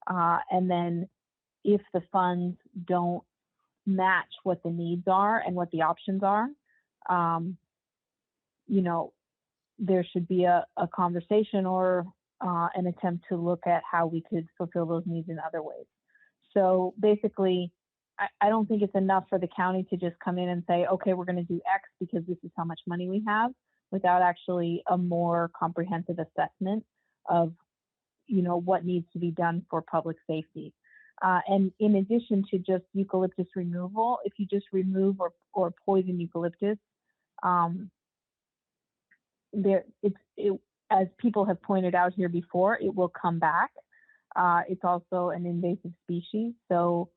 And then if the funds don't match what the needs are and what the options are, there should be a conversation or an attempt to look at how we could fulfill those needs in other ways. So basically, I don't think it's enough for the county to just come in and say, okay, we're going to do X because this is how much money we have, without actually a more comprehensive assessment of what needs to be done for public safety. And in addition to just eucalyptus removal, if you just remove or poison eucalyptus, as people have pointed out here before, it will come back. It's also an invasive species. So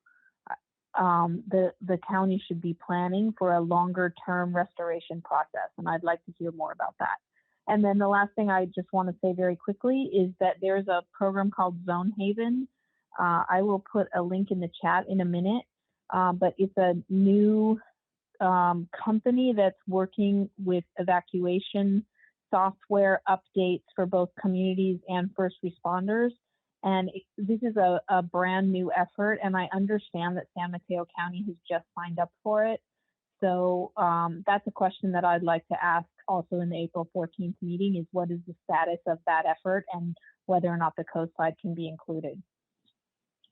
the county should be planning for a longer term restoration process. And I'd like to hear more about that. And then the last thing I just want to say very quickly is that there's a program called Zone Haven. I will put a link in the chat in a minute, but it's a new company that's working with evacuation software updates for both communities and first responders. And this is a brand new effort, and I understand that San Mateo County has just signed up for it. So that's a question that I'd like to ask also in the April 14th meeting is what is the status of that effort and whether or not the coast side can be included.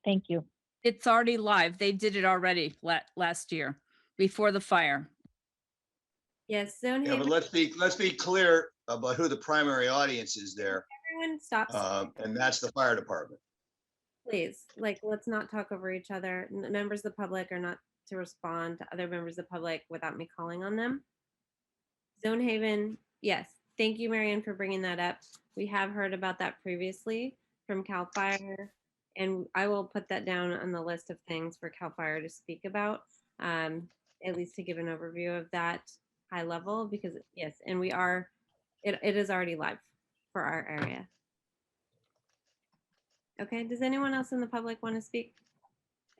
Thank you. It's already live. They did it already last year before the fire. Yes, Zone Yeah, but Haven. let's be clear about who the primary audience is there. Everyone stops. And that's the fire department. Please, like, let's not talk over each other. Members of the public are not to respond to other members of the public without me calling on them. Zone Haven, yes. Thank you, Marianne, for bringing that up. We have heard about that previously from CAL FIRE, and I will put that down on the list of things for CAL FIRE to speak about, at least to give an overview of that high level, because yes, and we are, it is already live for our area. Okay, does anyone else in the public want to speak?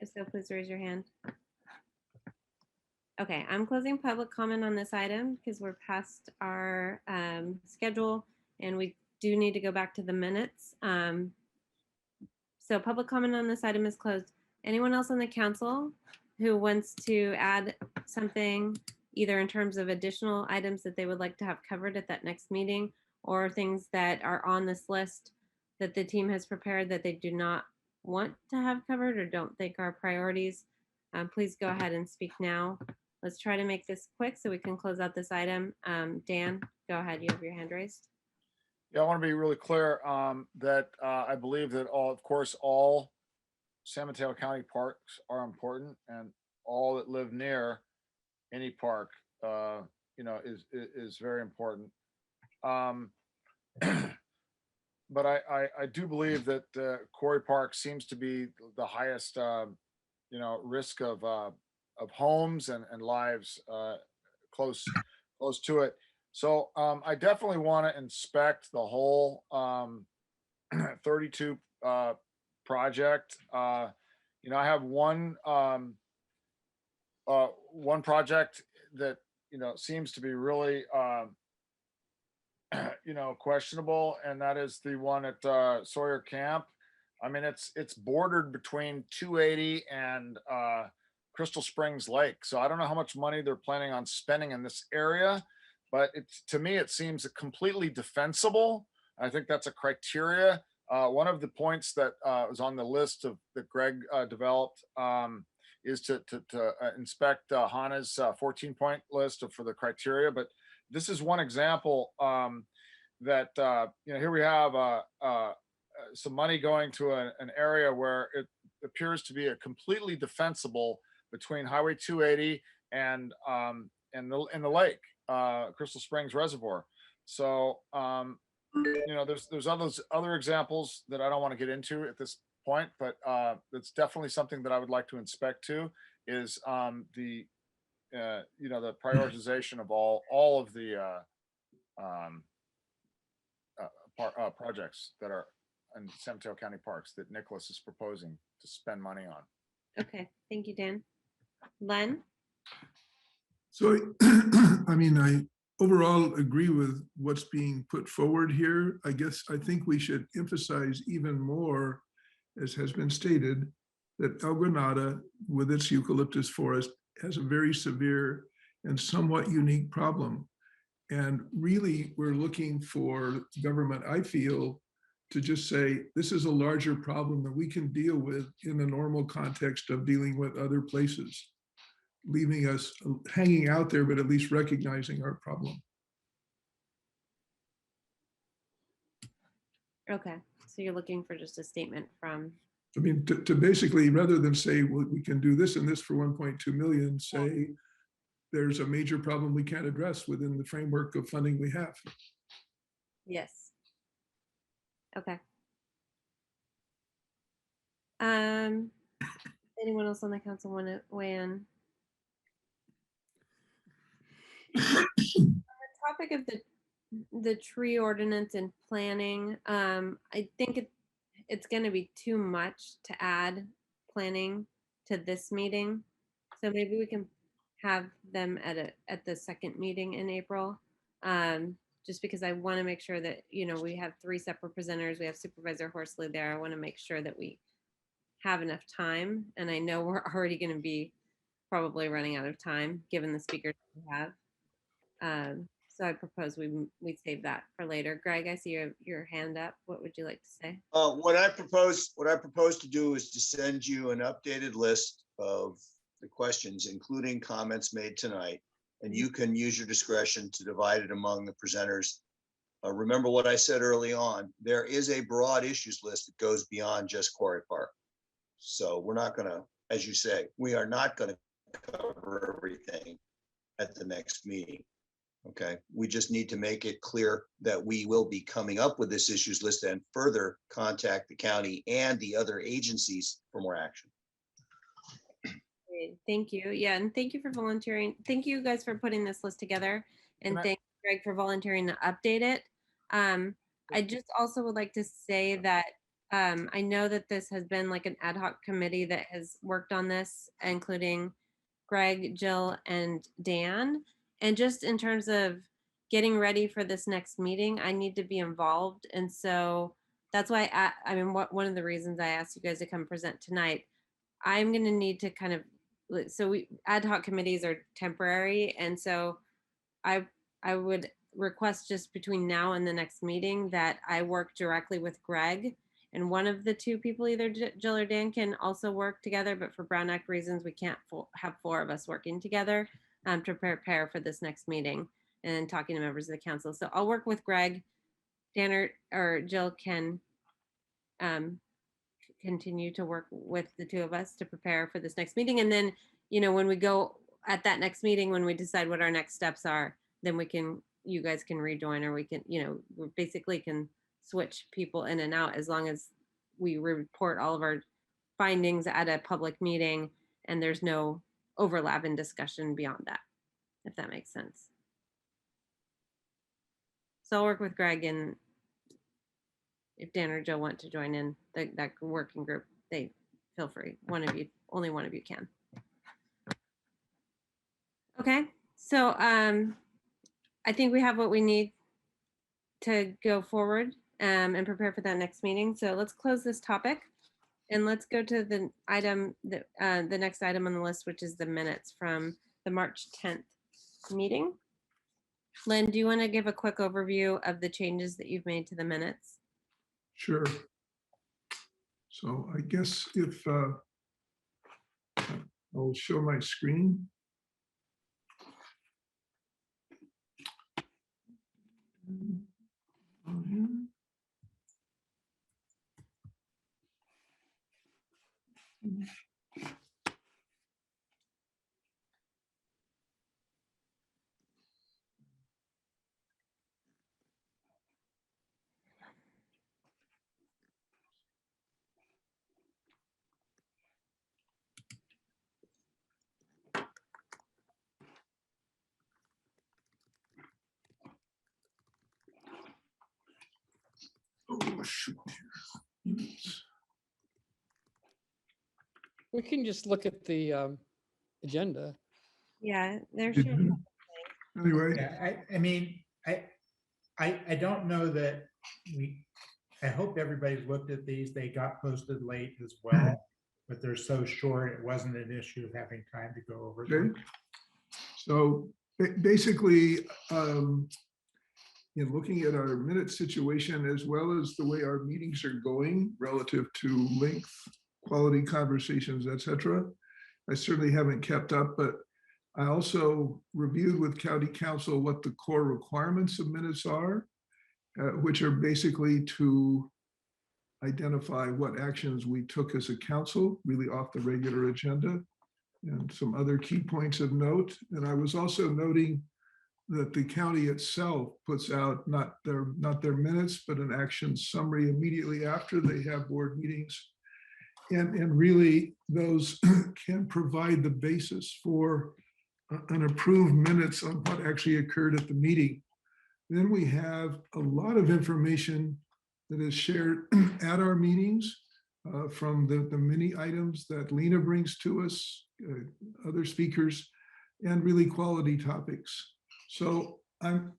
If so, please raise your hand. Okay, I'm closing public comment on this item because we're past our schedule and we do need to go back to the minutes. So public comment on this item is closed. Anyone else on the council who wants to add something, either in terms of additional items that they would like to have covered at that next meeting, or things that are on this list that the team has prepared that they do not want to have covered or don't think are priorities, please go ahead and speak now. Let's try to make this quick so we can close out this item. Dan, go ahead. You have your hand raised. Yeah, I want to be really clear that I believe that of course, all San Mateo County parks are important, and all that live near any park, is very important. But I do believe that Quarry Park seems to be the highest, risk of homes and lives close to it. So I definitely want to inspect the whole 32 project. I have one project that seems to be really questionable, and that is the one at Sawyer Camp. I mean, it's bordered between 280 and Crystal Springs Lake. So I don't know how much money they're planning on spending in this area, but to me, it seems completely defensible. I think that's a criteria. One of the points that was on the list that Greg developed is to inspect HANA's 14-point list for the criteria. But this is one example that here we have some money going to an area where it appears to be a completely defensible between Highway 280 and the lake, Crystal Springs Reservoir. So there's other examples that I don't want to get into at this point, but it's definitely something that I would like to inspect too, is the prioritization of all of the projects that are in San Mateo County parks that Nicholas is proposing to spend money on. Okay, thank you, Dan. Len? So, I mean, I overall agree with what's being put forward here. I think we should emphasize even more, as has been stated, that El Granada, with its eucalyptus forest, has a very severe and somewhat unique problem. And really, we're looking for government, I feel, to just say, this is a larger problem that we can deal with in the normal context of dealing with other places, leaving us hanging out there, but at least recognizing our problem. Okay, so you're looking for just a statement from. I mean, to basically, rather than say, well, we can do this and this for 1.2 million, say, there's a major problem we can't address within the framework of funding we have. Yes. Okay. Anyone else on the council want to weigh in? On the topic of the tree ordinance and planning, I think it's going to be too much to add planning to this meeting. So maybe we can have them at the second meeting in April. Just because I want to make sure that, we have 3 separate presenters. We have Supervisor Horsley there. I want to make sure that we have enough time. And I know we're already going to be probably running out of time given the speakers we have. So I propose we save that for later. Greg, I see your hand up. What would you like to say? What I propose to do is to send you an updated list of the questions, including comments made tonight, and you can use your discretion to divide it among the presenters. Remember what I said early on, there is a broad issues list that goes beyond just Quarry Park. So we're not gonna, as you say, we are not gonna cover everything at the next meeting. Okay, we just need to make it clear that we will be coming up with this issues list and further contact the county and the other agencies for more action. Great, thank you. Yeah, and thank you for volunteering. Thank you guys for putting this list together, and thank Greg for volunteering to update it. I just also would like to say that I know that this has been like an ad hoc committee that has worked on this, including Greg, Jill, and Dan. And just in terms of getting ready for this next meeting, I need to be involved. And so that's why I mean, one of the reasons I asked you guys to come present tonight, I'm going to need to kind of, so ad hoc committees are temporary. And so I would request just between now and the next meeting that I work directly with Greg, and one of the two people, either Jill or Dan, can also work together, but for Brown Act reasons, we can't have 4 of us working together to prepare for this next meeting and talking to members of the council. So I'll work with Greg. Dan or Jill can continue to work with the 2 of us to prepare for this next meeting. And then, you know, when we go at that next meeting, when we decide what our next steps are, then you guys can rejoin, or we can, you know, we basically can switch people in and out as long as we report all of our findings at a public meeting and there's no overlap in discussion beyond that, if that makes sense. So I'll work with Greg, and if Dan or Joe want to join in that working group, they feel free. Only one of you can. Okay, so I think we have what we need to go forward and prepare for that next meeting. So let's close this topic and let's go to the item that the next item on the list, which is the minutes from the March 10th meeting. Lynn, do you want to give a quick overview of the changes that you've made to the minutes? Sure. So I guess if I'll show my screen. Oh, shoot. We can just look at the agenda. Yeah, there's anyway. Yeah, I mean, I don't know that I hope everybody's looked at these. They got posted late as well, but they're so short, it wasn't an issue of having time to go over them. Okay. So basically, in looking at our minute situation, as well as the way our meetings are going relative to length, quality conversations, etc., I certainly haven't kept up, but I also reviewed with County Council what the core requirements of minutes are, which are basically to identify what actions we took as a council, really off the regular agenda, and some other key points of note. And I was also noting that the county itself puts out not their minutes, but an action summary immediately after they have board meetings. And really those can provide the basis for an approved minutes on what actually occurred at the meeting. Then we have a lot of information that is shared at our meetings from the many items that Lena brings to us, other speakers, and really quality topics. So I'm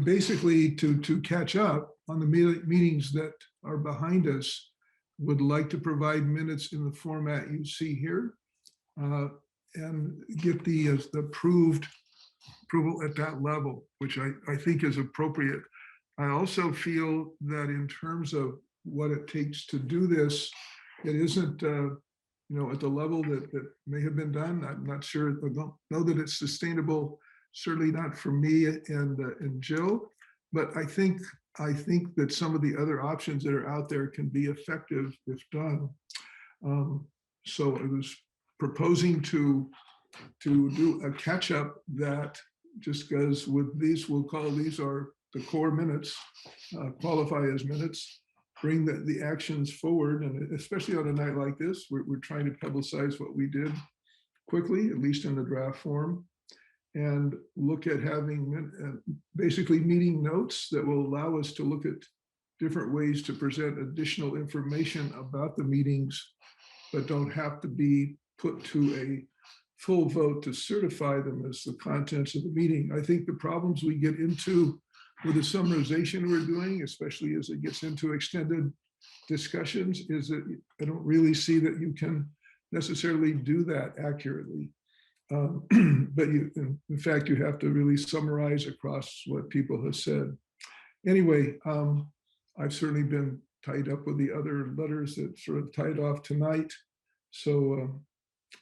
basically to catch up on the meetings that are behind us, would like to provide minutes in the format you see here and get the approved approval at that level, which I think is appropriate. I also feel that in terms of what it takes to do this, it isn't, at the level that may have been done. I'm not sure, I don't know that it's sustainable, certainly not for me and Jill, but I think that some of the other options that are out there can be effective if done. So I was proposing to do a catch up that just goes with these, we'll call these are the core minutes, qualify as minutes, bring the actions forward. And especially on a night like this, we're trying to publicize what we did quickly, at least in the draft form, and look at having basically meeting notes that will allow us to look at different ways to present additional information about the meetings, but don't have to be put to a full vote to certify them as the contents of the meeting. I think the problems we get into with the summarization we're doing, especially as it gets into extended discussions, is that I don't really see that you can necessarily do that accurately. But in fact, you have to really summarize across what people have said. Anyway, I've certainly been tied up with the other letters that sort of tied off tonight. So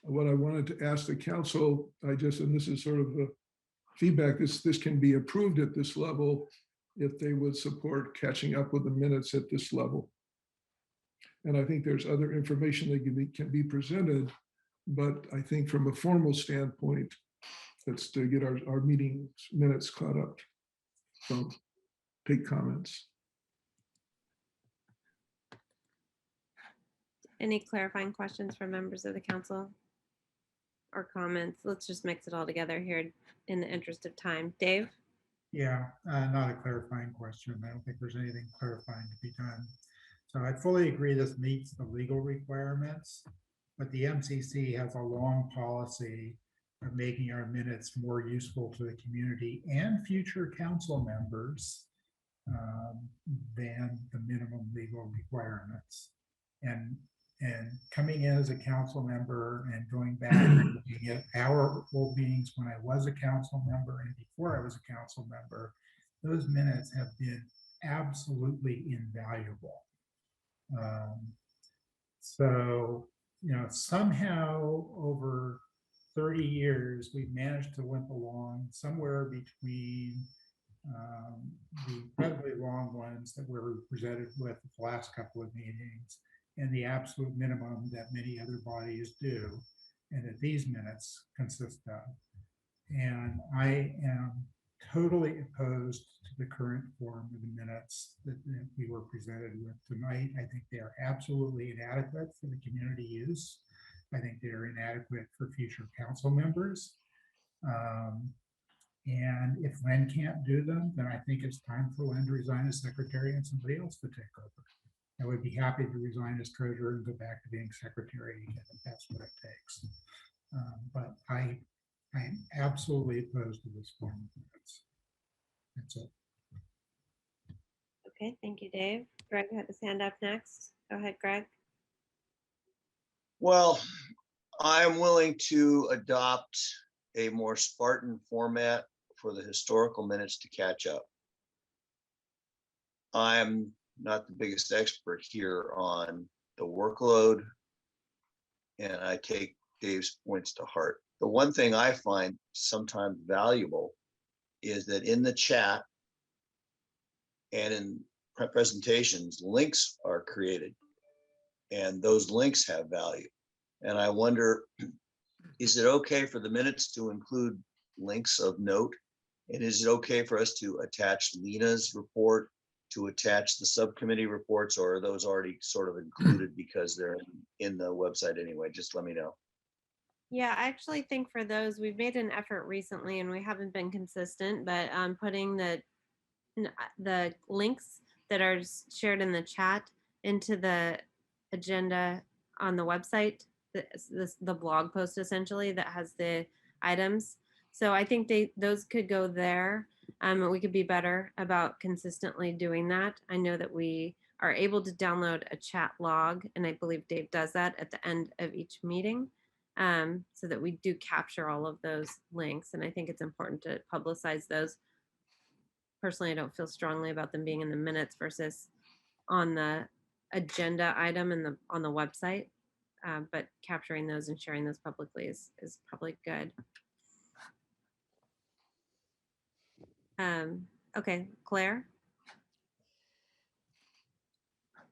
what I wanted to ask the council, and this is sort of the feedback, this can be approved at this level if they would support catching up with the minutes at this level. And I think there's other information that can be presented, but I think from a formal standpoint, that's to get our meeting minutes caught up. So take comments. Any clarifying questions from members of the council or comments? Let's just mix it all together here in the interest of time. Dave? Yeah, not a clarifying question. I don't think there's anything clarifying to be done. So I fully agree this meets the legal requirements, but the MCC has a long policy of making our minutes more useful to the community and future council members than the minimum legal requirements. And coming in as a council member and going back and looking at our old meetings when I was a council member and before I was a council member, those minutes have been absolutely invaluable. So, somehow over 30 years, we've managed to limp along somewhere between the incredibly long ones that were presented with the last couple of meetings and the absolute minimum that many other bodies do, and that these minutes consist of. And I am totally opposed to the current form of the minutes that we were presented with tonight. I think they are absolutely inadequate for the community use. I think they are inadequate for future council members. And if Len can't do them, then I think it's time for Len to resign as secretary and somebody else to take over. I would be happy to resign as treasurer and go back to being secretary again if that's what it takes. But I am absolutely opposed to this form of minutes. That's it. Okay, thank you, Dave. Greg had his hand up next. Go ahead, Greg. Well, I'm willing to adopt a more Spartan format for the historical minutes to catch up. I'm not the biggest expert here on the workload, and I take Dave's points to heart. The one thing I find sometimes valuable is that in the chat and in presentations, links are created, and those links have value. And I wonder, is it okay for the minutes to include links of note? And is it okay for us to attach Lena's report, to attach the subcommittee reports, or are those already sort of included because they're in the website anyway? Just let me know. Yeah, I actually think for those, we've made an effort recently and we haven't been consistent, but putting the links that are shared in the chat into the agenda on the website, the blog post essentially that has the items. So I think those could go there. We could be better about consistently doing that. I know that we are able to download a chat log, and I believe Dave does that at the end of each meeting. so that we do capture all of those links. And I think it's important to publicize those. Personally, I don't feel strongly about them being in the minutes versus on the agenda item and on the website. But capturing those and sharing those publicly is probably good. Okay, Claire.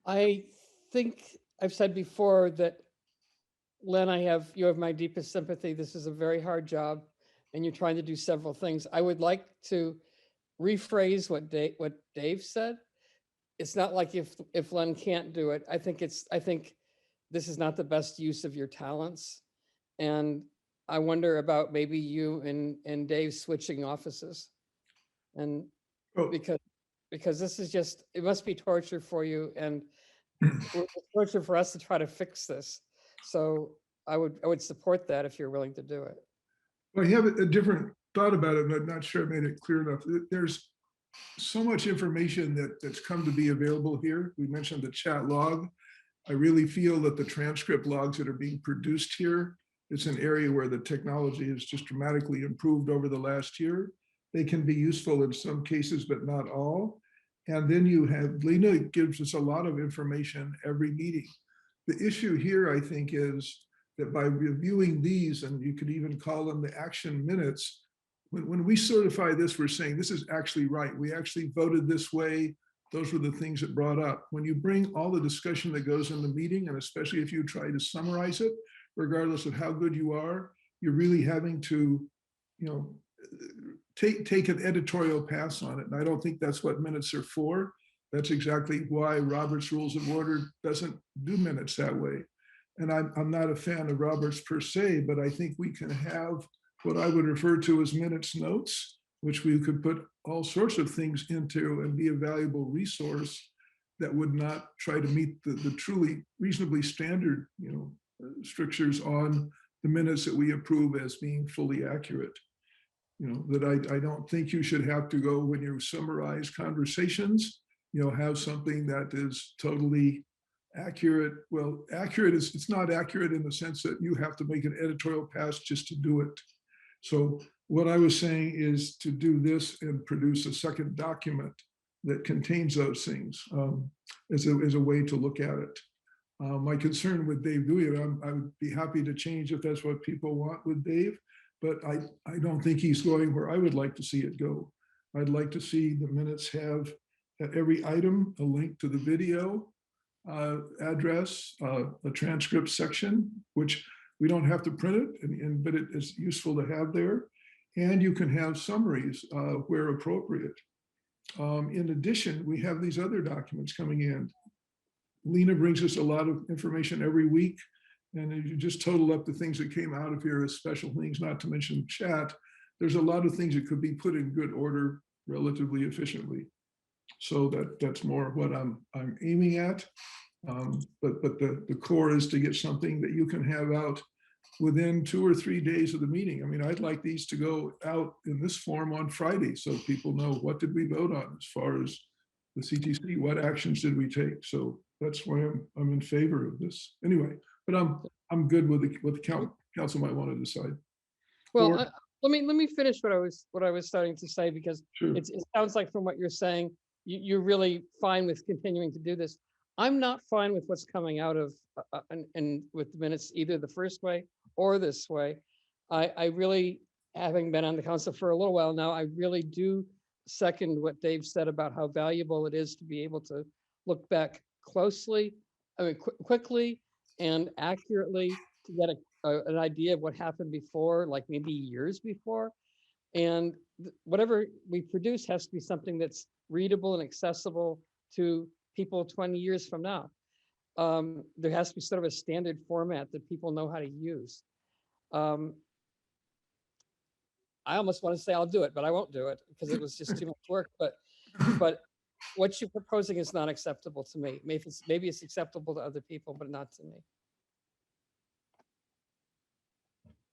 I think I've said before that, Len, you have my deepest sympathy. This is a very hard job and you're trying to do several things. I would like to rephrase what Dave said. It's not like if Len can't do it. I think this is not the best use of your talents. And I wonder about maybe you and Dave switching offices. And because this is just, it must be torture for you, and it's torture for us to try to fix this. So I would support that if you're willing to do it. Well, I have a different thought about it, and I'm not sure I made it clear enough. There's so much information that's come to be available here. We mentioned the chat log. I really feel that the transcript logs that are being produced here, it's an area where the technology has just dramatically improved over the last year. They can be useful in some cases, but not all. And then you have, Lena gives us a lot of information every meeting. The issue here, I think, is that by reviewing these, and you could even call them the action minutes, when we certify this, we're saying this is actually right. We actually voted this way. Those were the things that brought up. When you bring all the discussion that goes in the meeting, and especially if you try to summarize it, regardless of how good you are, you're really having to, take an editorial pass on it. And I don't think that's what minutes are for. That's exactly why Robert's Rules of Order doesn't do minutes that way. And I'm not a fan of Robert's per se, but I think we can have what I would refer to as minutes notes, which we could put all sorts of things into and be a valuable resource that would not try to meet the truly reasonably standard, strictures on the minutes that we approve as being fully accurate. That I don't think you should have to go when you summarize conversations, have something that is totally accurate. Well, accurate is, it's not accurate in the sense that you have to make an editorial pass just to do it. So what I was saying is to do this and produce a second document that contains those things as a way to look at it. My concern with Dave doing it, I would be happy to change if that's what people want with Dave, but I don't think he's going where I would like to see it go. I'd like to see the minutes have at every item a link to the video address, a transcript section, which we don't have to print it, but it is useful to have there. And you can have summaries where appropriate. In addition, we have these other documents coming in. Lena brings us a lot of information every week. And if you just total up the things that came out of here as special things, not to mention chat, there's a lot of things that could be put in good order relatively efficiently. So that's more what I'm aiming at. But the core is to get something that you can have out within 2 or 3 days of the meeting. I mean, I'd like these to go out in this form on Friday so people know what did we vote on as far as the CTC, what actions did we take? So that's why I'm in favor of this. Anyway, but I'm good with what the council might want to decide. Well, let me finish what I was starting to say, because Sure. it sounds like from what you're saying, you're really fine with continuing to do this. I'm not fine with what's coming out of and with the minutes either the first way or this way. I really, having been on the council for a little while now, I really do second what Dave said about how valuable it is to be able to look back closely, quickly and accurately to get an idea of what happened before, like maybe years before. And whatever we produce has to be something that's readable and accessible to people 20 years from now. There has to be sort of a standard format that people know how to use. I almost want to say I'll do it, but I won't do it because it was just too much work. But what you're proposing is not acceptable to me. Maybe it's acceptable to other people, but not to me.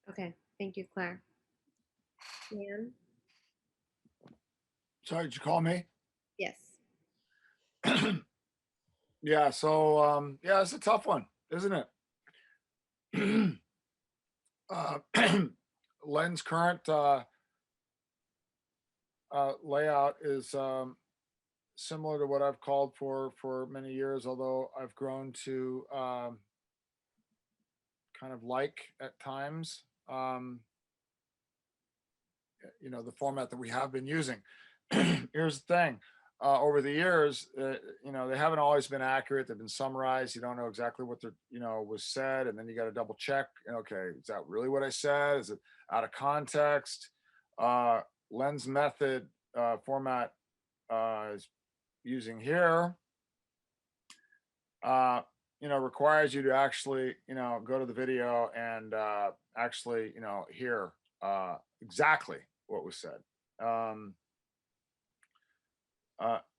Okay, thank you, Claire. Dan? Sorry, did you call me? Yes. Yeah, so yeah, it's a tough one, isn't it? Len's current layout is similar to what I've called for many years, although I've grown to kind of like at times, the format that we have been using. Here's the thing. Over the years, they haven't always been accurate. They've been summarized. You don't know exactly what was said. And then you got to double check. Okay, is that really what I said? Is it out of context? Len's method format is using here, requires you to actually, go to the video and actually, hear exactly what was said.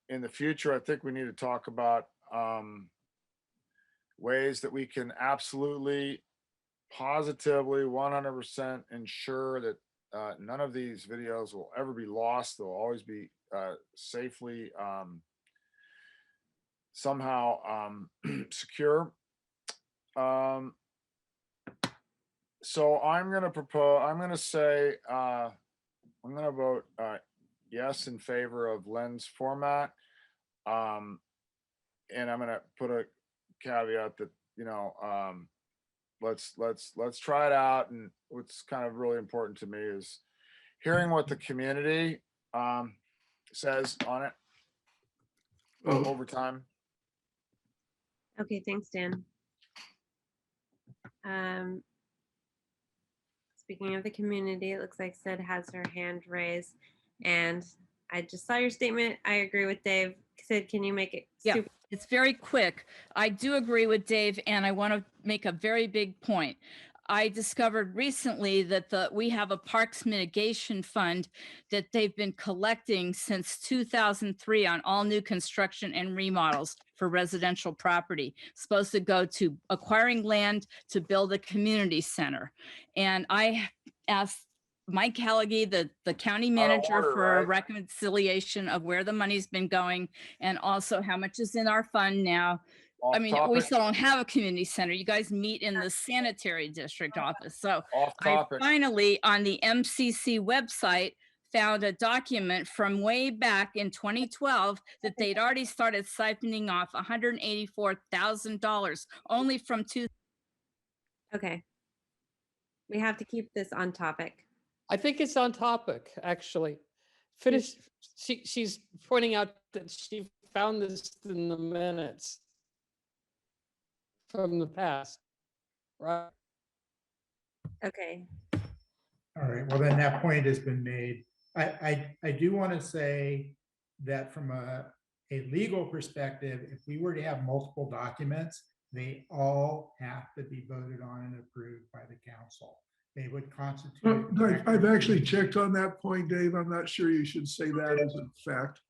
In the future, I think we need to talk about ways that we can absolutely, positively, 100% ensure that none of these videos will ever be lost. They'll always be safely somehow secure. So I'm going to say, I'm going to vote yes in favor of Len's format. And I'm going to put a caveat that, let's try it out. And what's kind of really important to me is hearing what the community says on it over time. Okay, thanks, Dan. Speaking of the community, it looks like Sid has her hand raised, and I just saw your statement. I agree with Dave. Sid, can you make it super? It's very quick. I do agree with Dave, and I want to make a very big point. I discovered recently that we have a parks mitigation fund that they've been collecting since 2003 on all new construction and remodels for residential property, supposed to go to acquiring land to build a community center. And I asked Mike Halligy, the county manager, for a reconciliation of where the money's been going and also how much is in our fund now. I mean, we still don't have a community center. You guys meet in the sanitary district office. So I finally, on the MCC website, found a document from way back in 2012 that they'd already started siphoning off $184,000 only from two. Okay. We have to keep this on topic. I think it's on topic, actually. Finish. She's pointing out that she found this in the minutes from the past, right? Okay. All right, well, then that point has been made. I do want to say that from a legal perspective, if we were to have multiple documents, they all have to be voted on and approved by the council. They would constitute. I've actually checked on that point, Dave. I'm not sure you should say that as a fact.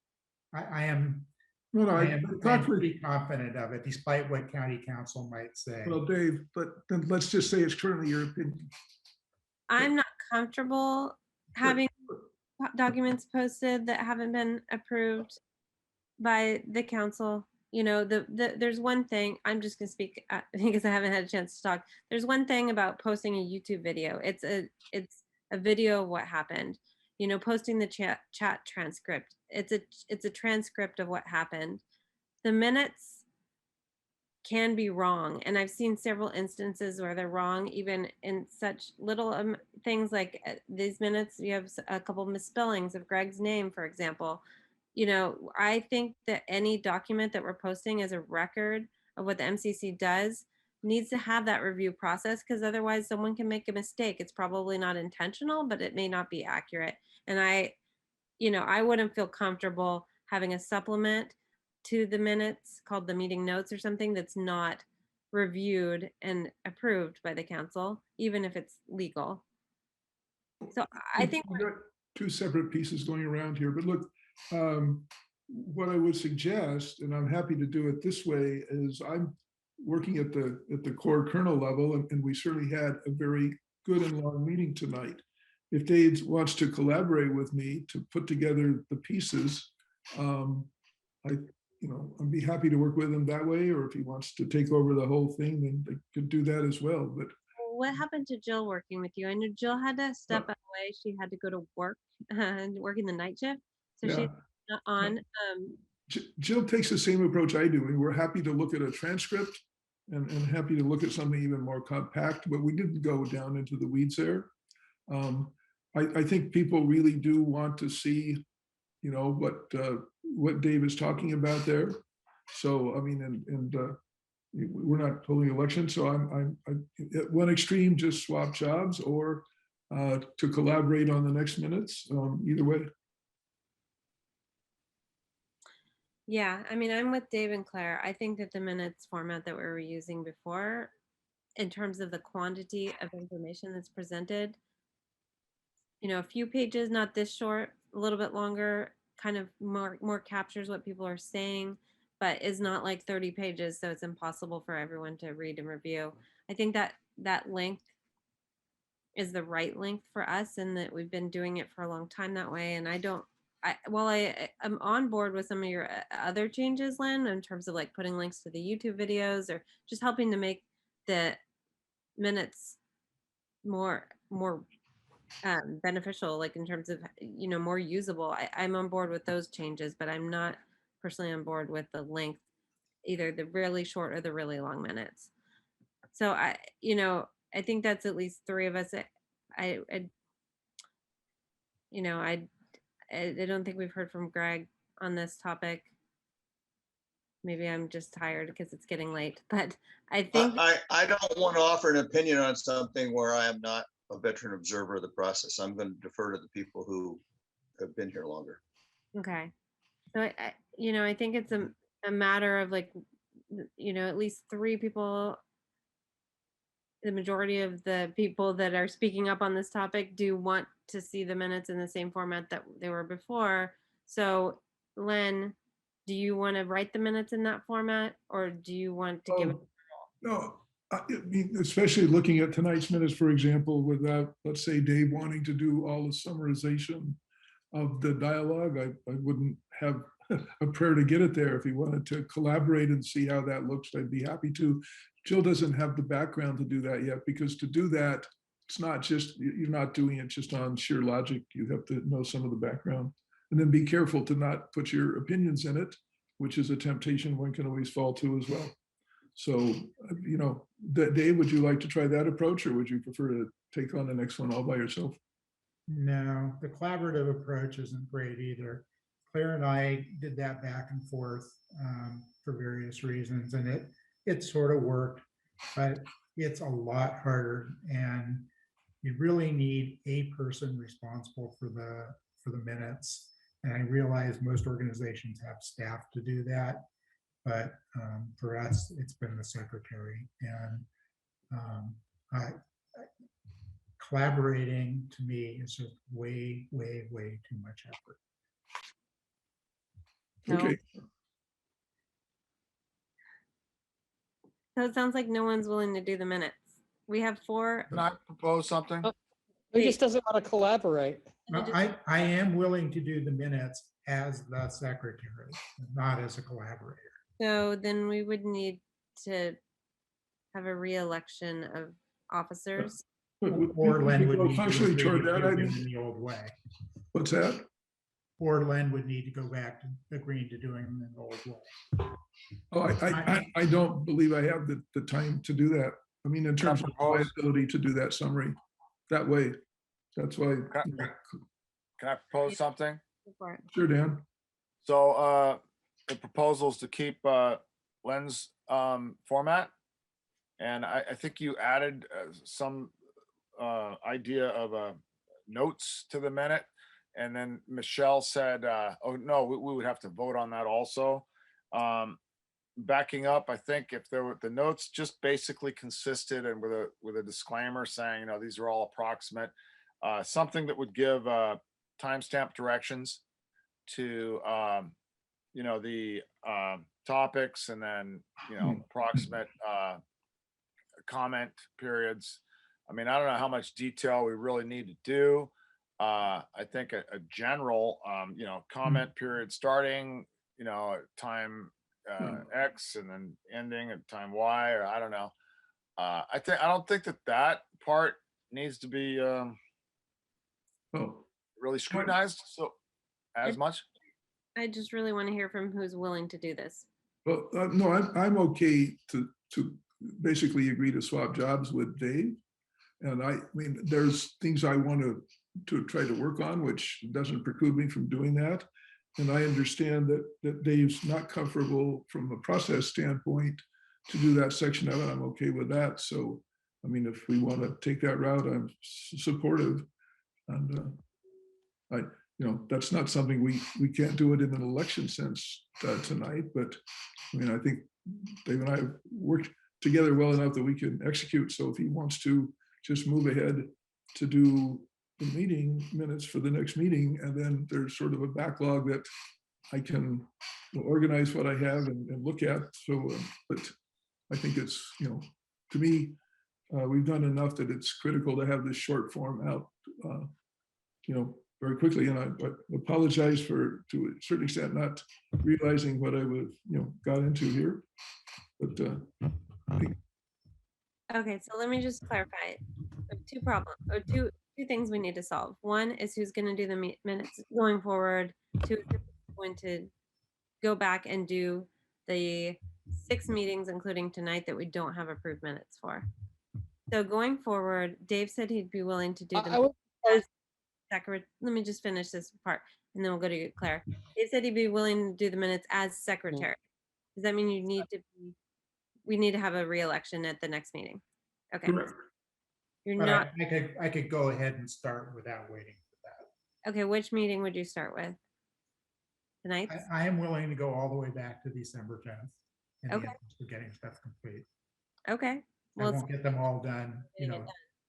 I am. No, I'm pretty confident of it, despite what county council might say. Well, Dave, but then let's just say it's currently your opinion. I'm not comfortable having documents posted that haven't been approved by the council. There's one thing, I'm just gonna speak because I haven't had a chance to talk. There's one thing about posting a YouTube video. It's a video of what happened. Posting the chat transcript. It's a transcript of what happened. The minutes can be wrong, and I've seen several instances where they're wrong, even in such little things like these minutes. You have a couple misspellings of Greg's name, for example. I think that any document that we're posting as a record of what the MCC does needs to have that review process, because otherwise someone can make a mistake. It's probably not intentional, but it may not be accurate. And I wouldn't feel comfortable having a supplement to the minutes called the meeting notes or something that's not reviewed and approved by the council, even if it's legal. So I think we've got two separate pieces going around here, but look, what I would suggest, and I'm happy to do it this way, is I'm working at the core kernel level, and we certainly had a very good and long meeting tonight. If Dave wants to collaborate with me to put together the pieces, I'd be happy to work with him that way, or if he wants to take over the whole thing, then they could do that as well. But what happened to Jill working with you? I know Jill had to step away. She had to go to work and working the night shift. So Yeah. she's not on. Jill takes the same approach I do. And we're happy to look at a transcript and happy to look at something even more compact, but we didn't go down into the weeds there. I think people really do want to see, you know, what Dave is talking about there. So, I mean, we're not holding elections, so I'm at one extreme, just swap jobs, or to collaborate on the next minutes, either way. Yeah, I mean, I'm with Dave and Claire. I think that the minutes format that we were using before, in terms of the quantity of information that's presented, you know, a few pages, not this short, a little bit longer, kind of more captures what people are saying, but is not like 30 pages, so it's impossible for everyone to read and review. I think that that length is the right length for us, and that we've been doing it for a long time that way. And while I'm on board with some of your other changes, Lynn, in terms of like putting links to the YouTube videos or just helping to make the minutes more beneficial, like in terms of, you know, more usable. I'm on board with those changes, but I'm not personally on board with the length, either the really short or the really long minutes. So you know, I think that's at least three of us. You know, I don't think we've heard from Greg on this topic. Maybe I'm just tired because it's getting late, but I think I don't want to offer an opinion on something where I am not a veteran observer of the process. I'm going to defer to the people who have been here longer. okay. So you know, I think it's a matter of like, you know, at least three people, the majority of the people that are speaking up on this topic do want to see the minutes in the same format that they were before. So Len, do you want to write the minutes in that format, or do you want to give it? No, I mean, especially looking at tonight's minutes, for example, without, let's say, Dave wanting to do all the summarization of the dialogue, I wouldn't have a prayer to get it there. If he wanted to collaborate and see how that looks, I'd be happy to. Jill doesn't have the background to do that yet, because to do that, it's not just, you're not doing it just on sheer logic. You have to know some of the background, and then be careful to not put your opinions in it, which is a temptation one can always fall to as well. So, you know, Dave, would you like to try that approach, or would you prefer to take on the next one all by yourself? No, the collaborative approach isn't great either. Claire and I did that back and forth for various reasons, and it sort of worked, but it's a lot harder, and you really need a person responsible for the minutes. And I realize most organizations have staff to do that, but for us, it's been the secretary. And collaborating to me is just way, way, way too much effort. Okay. So it sounds like no one's willing to do the minutes. We have four. Can I propose something? Who just doesn't want to collaborate? No, I am willing to do the minutes as the secretary, not as a collaborator. So then we would need to have a re-election of officers. Or Len would need to functionally agree toward to that, do I it mean, in the old way. what's that? Or Len would need to go back to agreeing to doing them in the old way. Oh, I don't believe I have the time to do that. I mean, in terms of my ability to do that summary that way. That's why. Can I propose something? Sure, Dan. So the proposal is to keep Len's format. And I think you added some idea of notes to the minute. And then Michelle said, oh no, we would have to vote on that also. Backing up, I think if there were, the notes just basically consisted and with a disclaimer saying, you know, these are all approximate, something that would give timestamp directions to, you know, the topics, and then, you know, approximate comment periods. I mean, I don't know how much detail we really need to do. I think a general, you know, comment period starting, you know, at time X and then ending at time Y, or I don't know. I don't think that part needs to be Oh, really scrutinized so as much. I just really want to hear from who's willing to do this. well, no, I'm okay to basically agree to swap jobs with Dave. And I mean, there's things I want to try to work on, which doesn't preclude me from doing that. And I understand that Dave's not comfortable from a process standpoint to do that section of it. I'm okay with that. So, I mean, if we want to take that route, I'm supportive. And that's not something we can't do it in an election sense tonight. But I mean, I think Dave and I have worked together well enough that we can execute. So if he wants to just move ahead to do the meeting minutes for the next meeting, and then there's sort of a backlog that I can organize what I have and look at. So, but I think it's, to me, we've done enough that it's critical to have this short form out, very quickly. And I apologize to a certain extent, not realizing what I was, got into here. But I think Okay, so let me just clarify. Two problems or two things we need to solve. One is who's going to do the minutes going forward. Two is going to go back and do the 6 meetings, including tonight, that we don't have approved minutes for. So going forward, Dave said he'd be willing to do the let me just finish this part and then we'll go to Claire. Dave said he'd be willing to do the minutes as secretary. Does that mean we need to have a re-election at the next meeting? Okay. correct. You're But not I could go ahead and start without waiting for that. okay. Which meeting would you start with? Tonight? I am willing to go all the way back to December 10th. In the Okay. interest of getting stuff complete. Okay. I won't get them all done,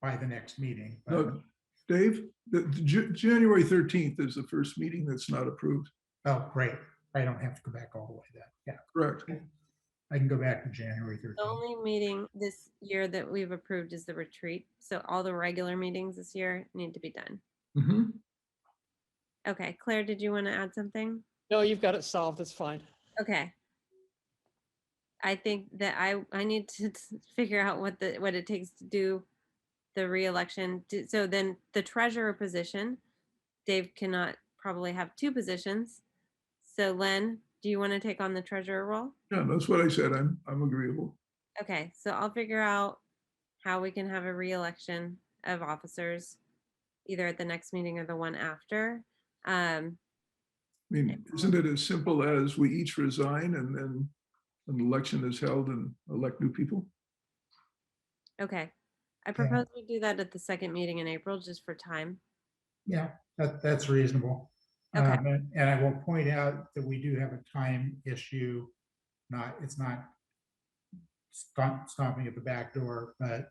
by the next meeting. But No, Dave, the January 13th is the first meeting that's not approved. oh, great. I don't have to go back all the way then. Yeah, Correct. I can go back to January 13th. The only meeting this year that we've approved is the retreat. So all the regular meetings this year need to be done. Mm-hmm. Okay. Claire, did you want to add something? No, you've got it solved. It's fine. Okay. I think that I need to figure out what it takes to do the re-election. So then the treasurer position, Dave cannot probably have 2 positions. So Len, do you want to take on the treasurer role? Yeah, that's what I said. I'm agreeable. Okay, so I'll figure out how we can have a re-election of officers either at the next meeting or the one after. I mean, isn't it as simple as we each resign and then an election is held and elect new people? Okay, I propose we do that at the second meeting in April just for time. Yeah, that's reasonable. Okay. And I will point out that we do have a time issue. It's not stopping at the back door, but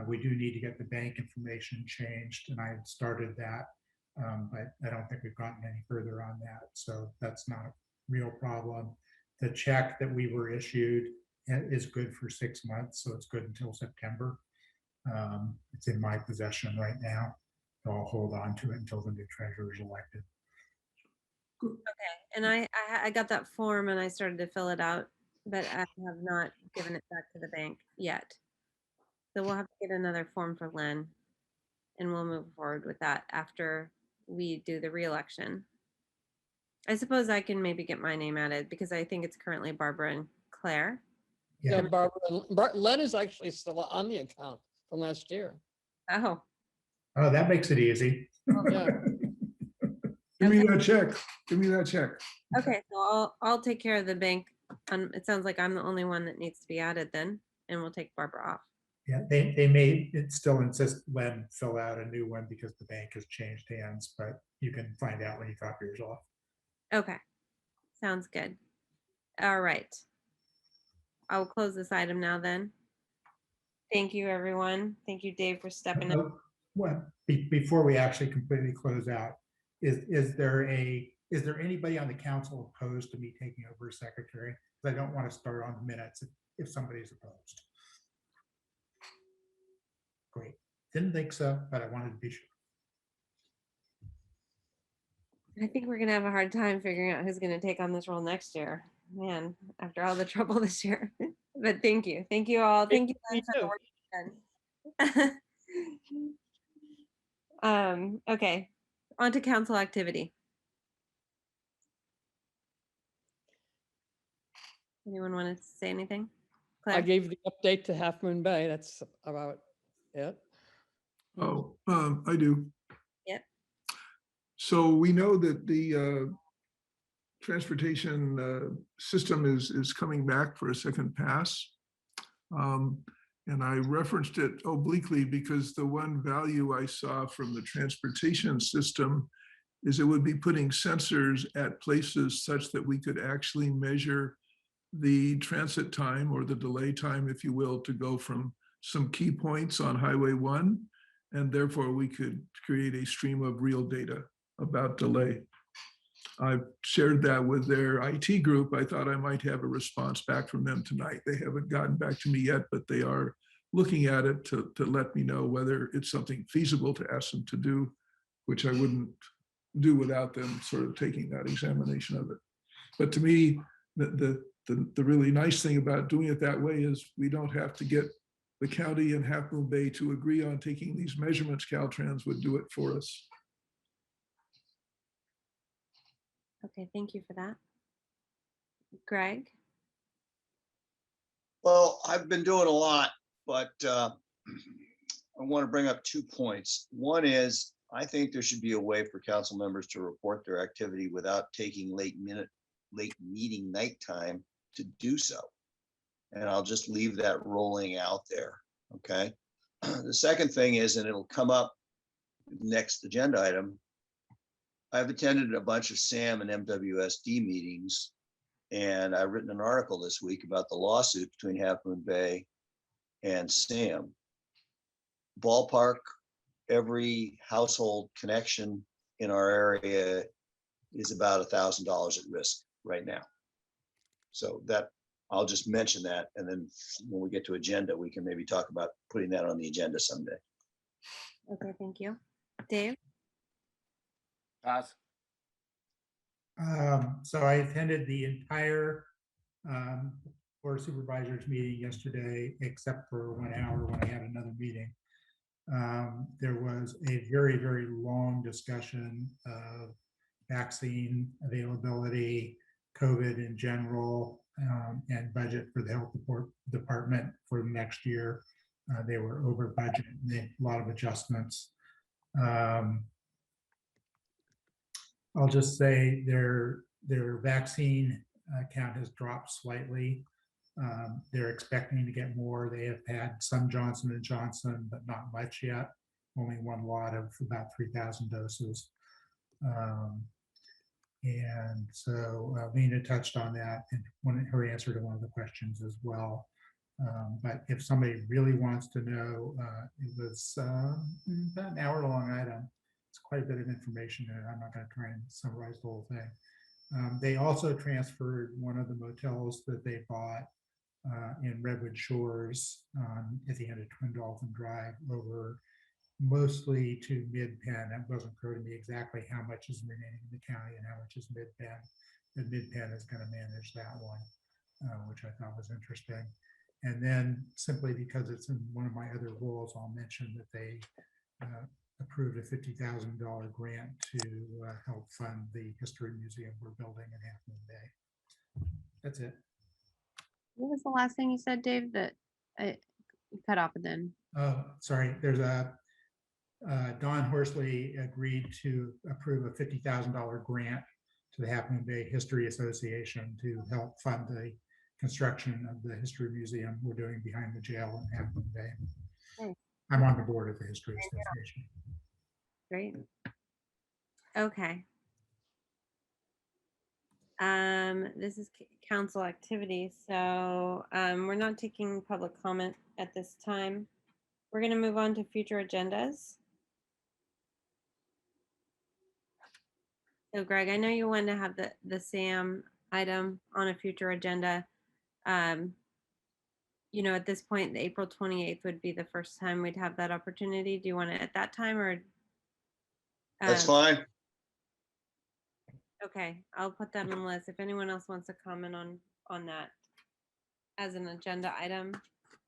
we do need to get the bank information changed, and I had started that. But I don't think we've gotten any further on that. So that's not a real problem. The check that we were issued is good for 6 months, so it's good until September. It's in my possession right now. So I'll hold on to it until the new treasurer is elected. Okay, and I got that form and I started to fill it out, but I have not given it back to the bank yet. So we'll have to get another form for Len, and we'll move forward with that after we do the re-election. I suppose I can maybe get my name added because I think it's currently Barbara and Claire. Yeah, Barbara, Len is actually still on the account from last year. Oh. Oh, that makes it easy. Yeah. Give me that check. Give me that check. Okay, so I'll take care of the bank. It sounds like I'm the only one that needs to be added then, and we'll take Barbara off. Yeah, they may still insist Len fill out a new one because the bank has changed hands, but you can find out when you drop yours off. Okay, sounds good. All right. I will close this item now then. Thank you, everyone. Thank you, Dave, for stepping up. Well, before we actually completely close out, is there anybody on the council opposed to me taking over as secretary? Because I don't want to start on the minutes if somebody's opposed. Great. Didn't think so, but I wanted to be sure. I think we're going to have a hard time figuring out who's going to take on this role next year. Man, after all the trouble this year. But thank you. Thank you all. Thank you Me Glenn, for the too. work you've done. Okay, on to council activity. Anyone want to say anything? I Claire? gave the update to Half Moon Bay. That's about it. Oh, I do. Yep. So we know that the transportation system is coming back for a second pass. And I referenced it obliquely because the one value I saw from the transportation system is it would be putting sensors at places such that we could actually measure the transit time or the delay time, if you will, to go from some key points on Highway 1. And therefore we could create a stream of real data about delay. I've shared that with their IT group. I thought I might have a response back from them tonight. They haven't gotten back to me yet, but they are looking at it to let me know whether it's something feasible to ask them to do, which I wouldn't do without them sort of taking that examination of it. But to me, the really nice thing about doing it that way is we don't have to get the county and Half Moon Bay to agree on taking these measurements. Caltrans would do it for us. Okay, thank you for that. Greg? Well, I've been doing a lot, but I want to bring up 2 points. One is, I think there should be a way for council members to report their activity without taking late meeting nighttime to do so. And I'll just leave that rolling out there, okay? The second thing is, and it'll come up next agenda item, I've attended a bunch of SAM and MWSD meetings, and I've written an article this week about the lawsuit between Half Moon Bay and SAM. Ballpark, every household connection in our area is about $1,000 at risk right now. So that, I'll just mention that, and then when we get to agenda, we can maybe talk about putting that on the agenda someday. Okay, thank you. Dave? Pass. So I attended the entire Board of Supervisors meeting yesterday, except for 1 hour when I had another meeting. There was a very, very long discussion of vaccine availability, COVID in general, and budget for the health department for the next year. They were over budget, and they had a lot of adjustments. I'll just say their vaccine count has dropped slightly. They're expecting to get more. They have had some Johnson & Johnson, but not much yet. Only one lot of about 3,000 doses. And so Lena touched on that in her answer to one of the questions as well. But if somebody really wants to know, it was about an hour-long item. It's quite a bit of information, and I'm not going to try and summarize the whole thing. They also transferred one of the motels that they bought in Redwood Shores at the end of Twin Dolphin Drive over mostly to Mid-Penn. It wasn't clear to me exactly how much is remaining in the county and how much is Mid-Penn. And Mid-Penn is going to manage that one, which I thought was interesting. And then simply because it's in one of my other roles, I'll mention that they approved a $50,000 grant to help fund the history museum we're building in Half Moon Bay. That's it. What was the last thing you said, Dave, that I cut off then? Oh, sorry. There's a Don Horsley agreed to approve a $50,000 grant to the Half Moon Bay History Association to help fund the construction of the history museum we're doing behind the jail in Half Moon Bay. Okay. I'm on the board of the History Association. Great. Okay. This is council activity, so we're not taking public comment at this time. We're going to move on to future agendas. So Greg, I know you wanted to have the SAM item on a future agenda. You know, at this point, the April 28th would be the first time we'd have that opportunity. Do you want it at that time or? That's fine. Okay, I'll put that on the list if anyone else wants to comment on that. as an agenda item,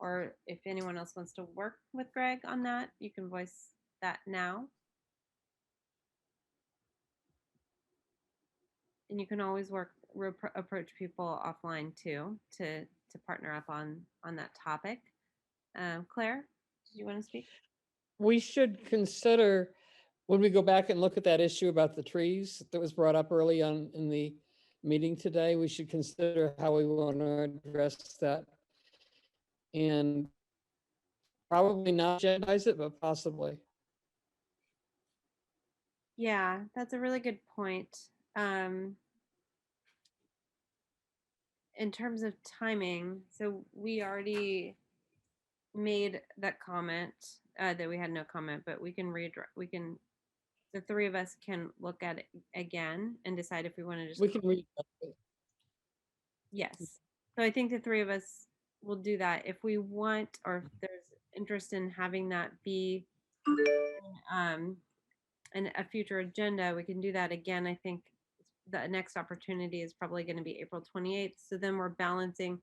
or if anyone else wants to work with Greg on that, you can voice that now. And you can always approach people offline too to partner up on that topic. Claire, do you want to speak? We should consider, when we go back and look at that issue about the trees that was brought up early on in the meeting today, we should consider how we want to address that. And probably not agendize it, but possibly. Yeah, that's a really good point. In terms of timing, so we already made that comment that we had no comment, but we can the three of us can look at it again and decide if we want to just. We can read. Yes. So I think the three of us will do that if we want, or if there's interest in having that be and a future agenda, we can do that again. I think the next opportunity is probably going to be April 28th. So then we're balancing,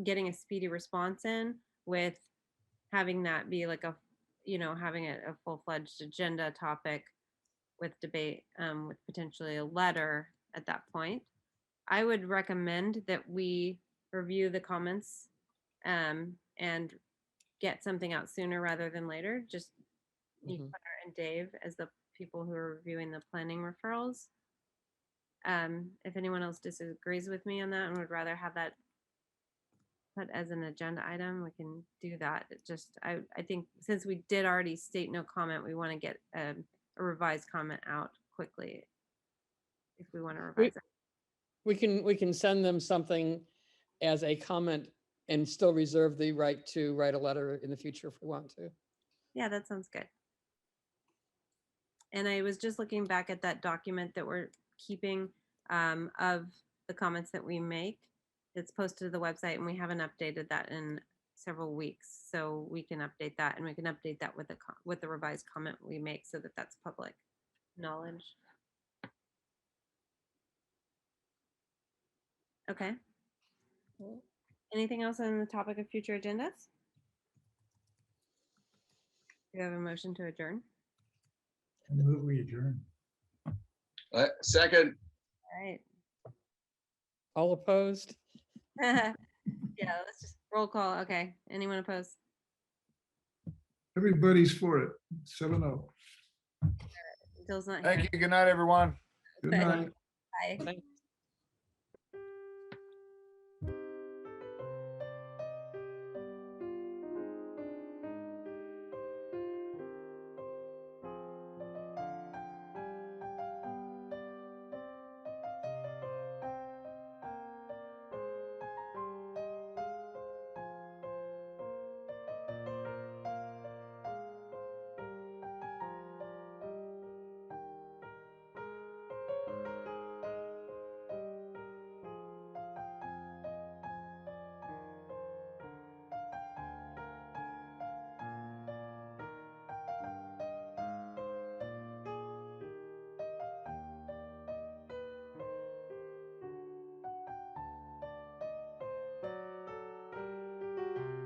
getting a speedy response in with having that be like having a full-fledged agenda topic with debate, with potentially a letter at that point. I would recommend that we review the comments and get something out sooner rather than later. Just Claire and Dave as the people who are reviewing the planning referrals. If anyone else disagrees with me on that and would rather have that put as an agenda item, we can do that. I think since we did already state no comment, we want to get a revised comment out quickly if we want to revise it. We can send them something as a comment and still reserve the right to write a letter in the future if we want to. Yeah, that sounds good. And I was just looking back at that document that we're keeping of the comments that we make. It's posted to the website, and we haven't updated that in several weeks. So we can update that, and we can update that with the revised comment we make so that that's public knowledge. Okay. Anything else on the topic of future agendas? Do you have a motion to adjourn? Move we adjourn. Second. All right. All opposed? Yeah, let's just roll call. Okay. Anyone opposed? Everybody's for it. 7-0. Bill's not here. Thank you. Good night, everyone. Good night. Bye. Thank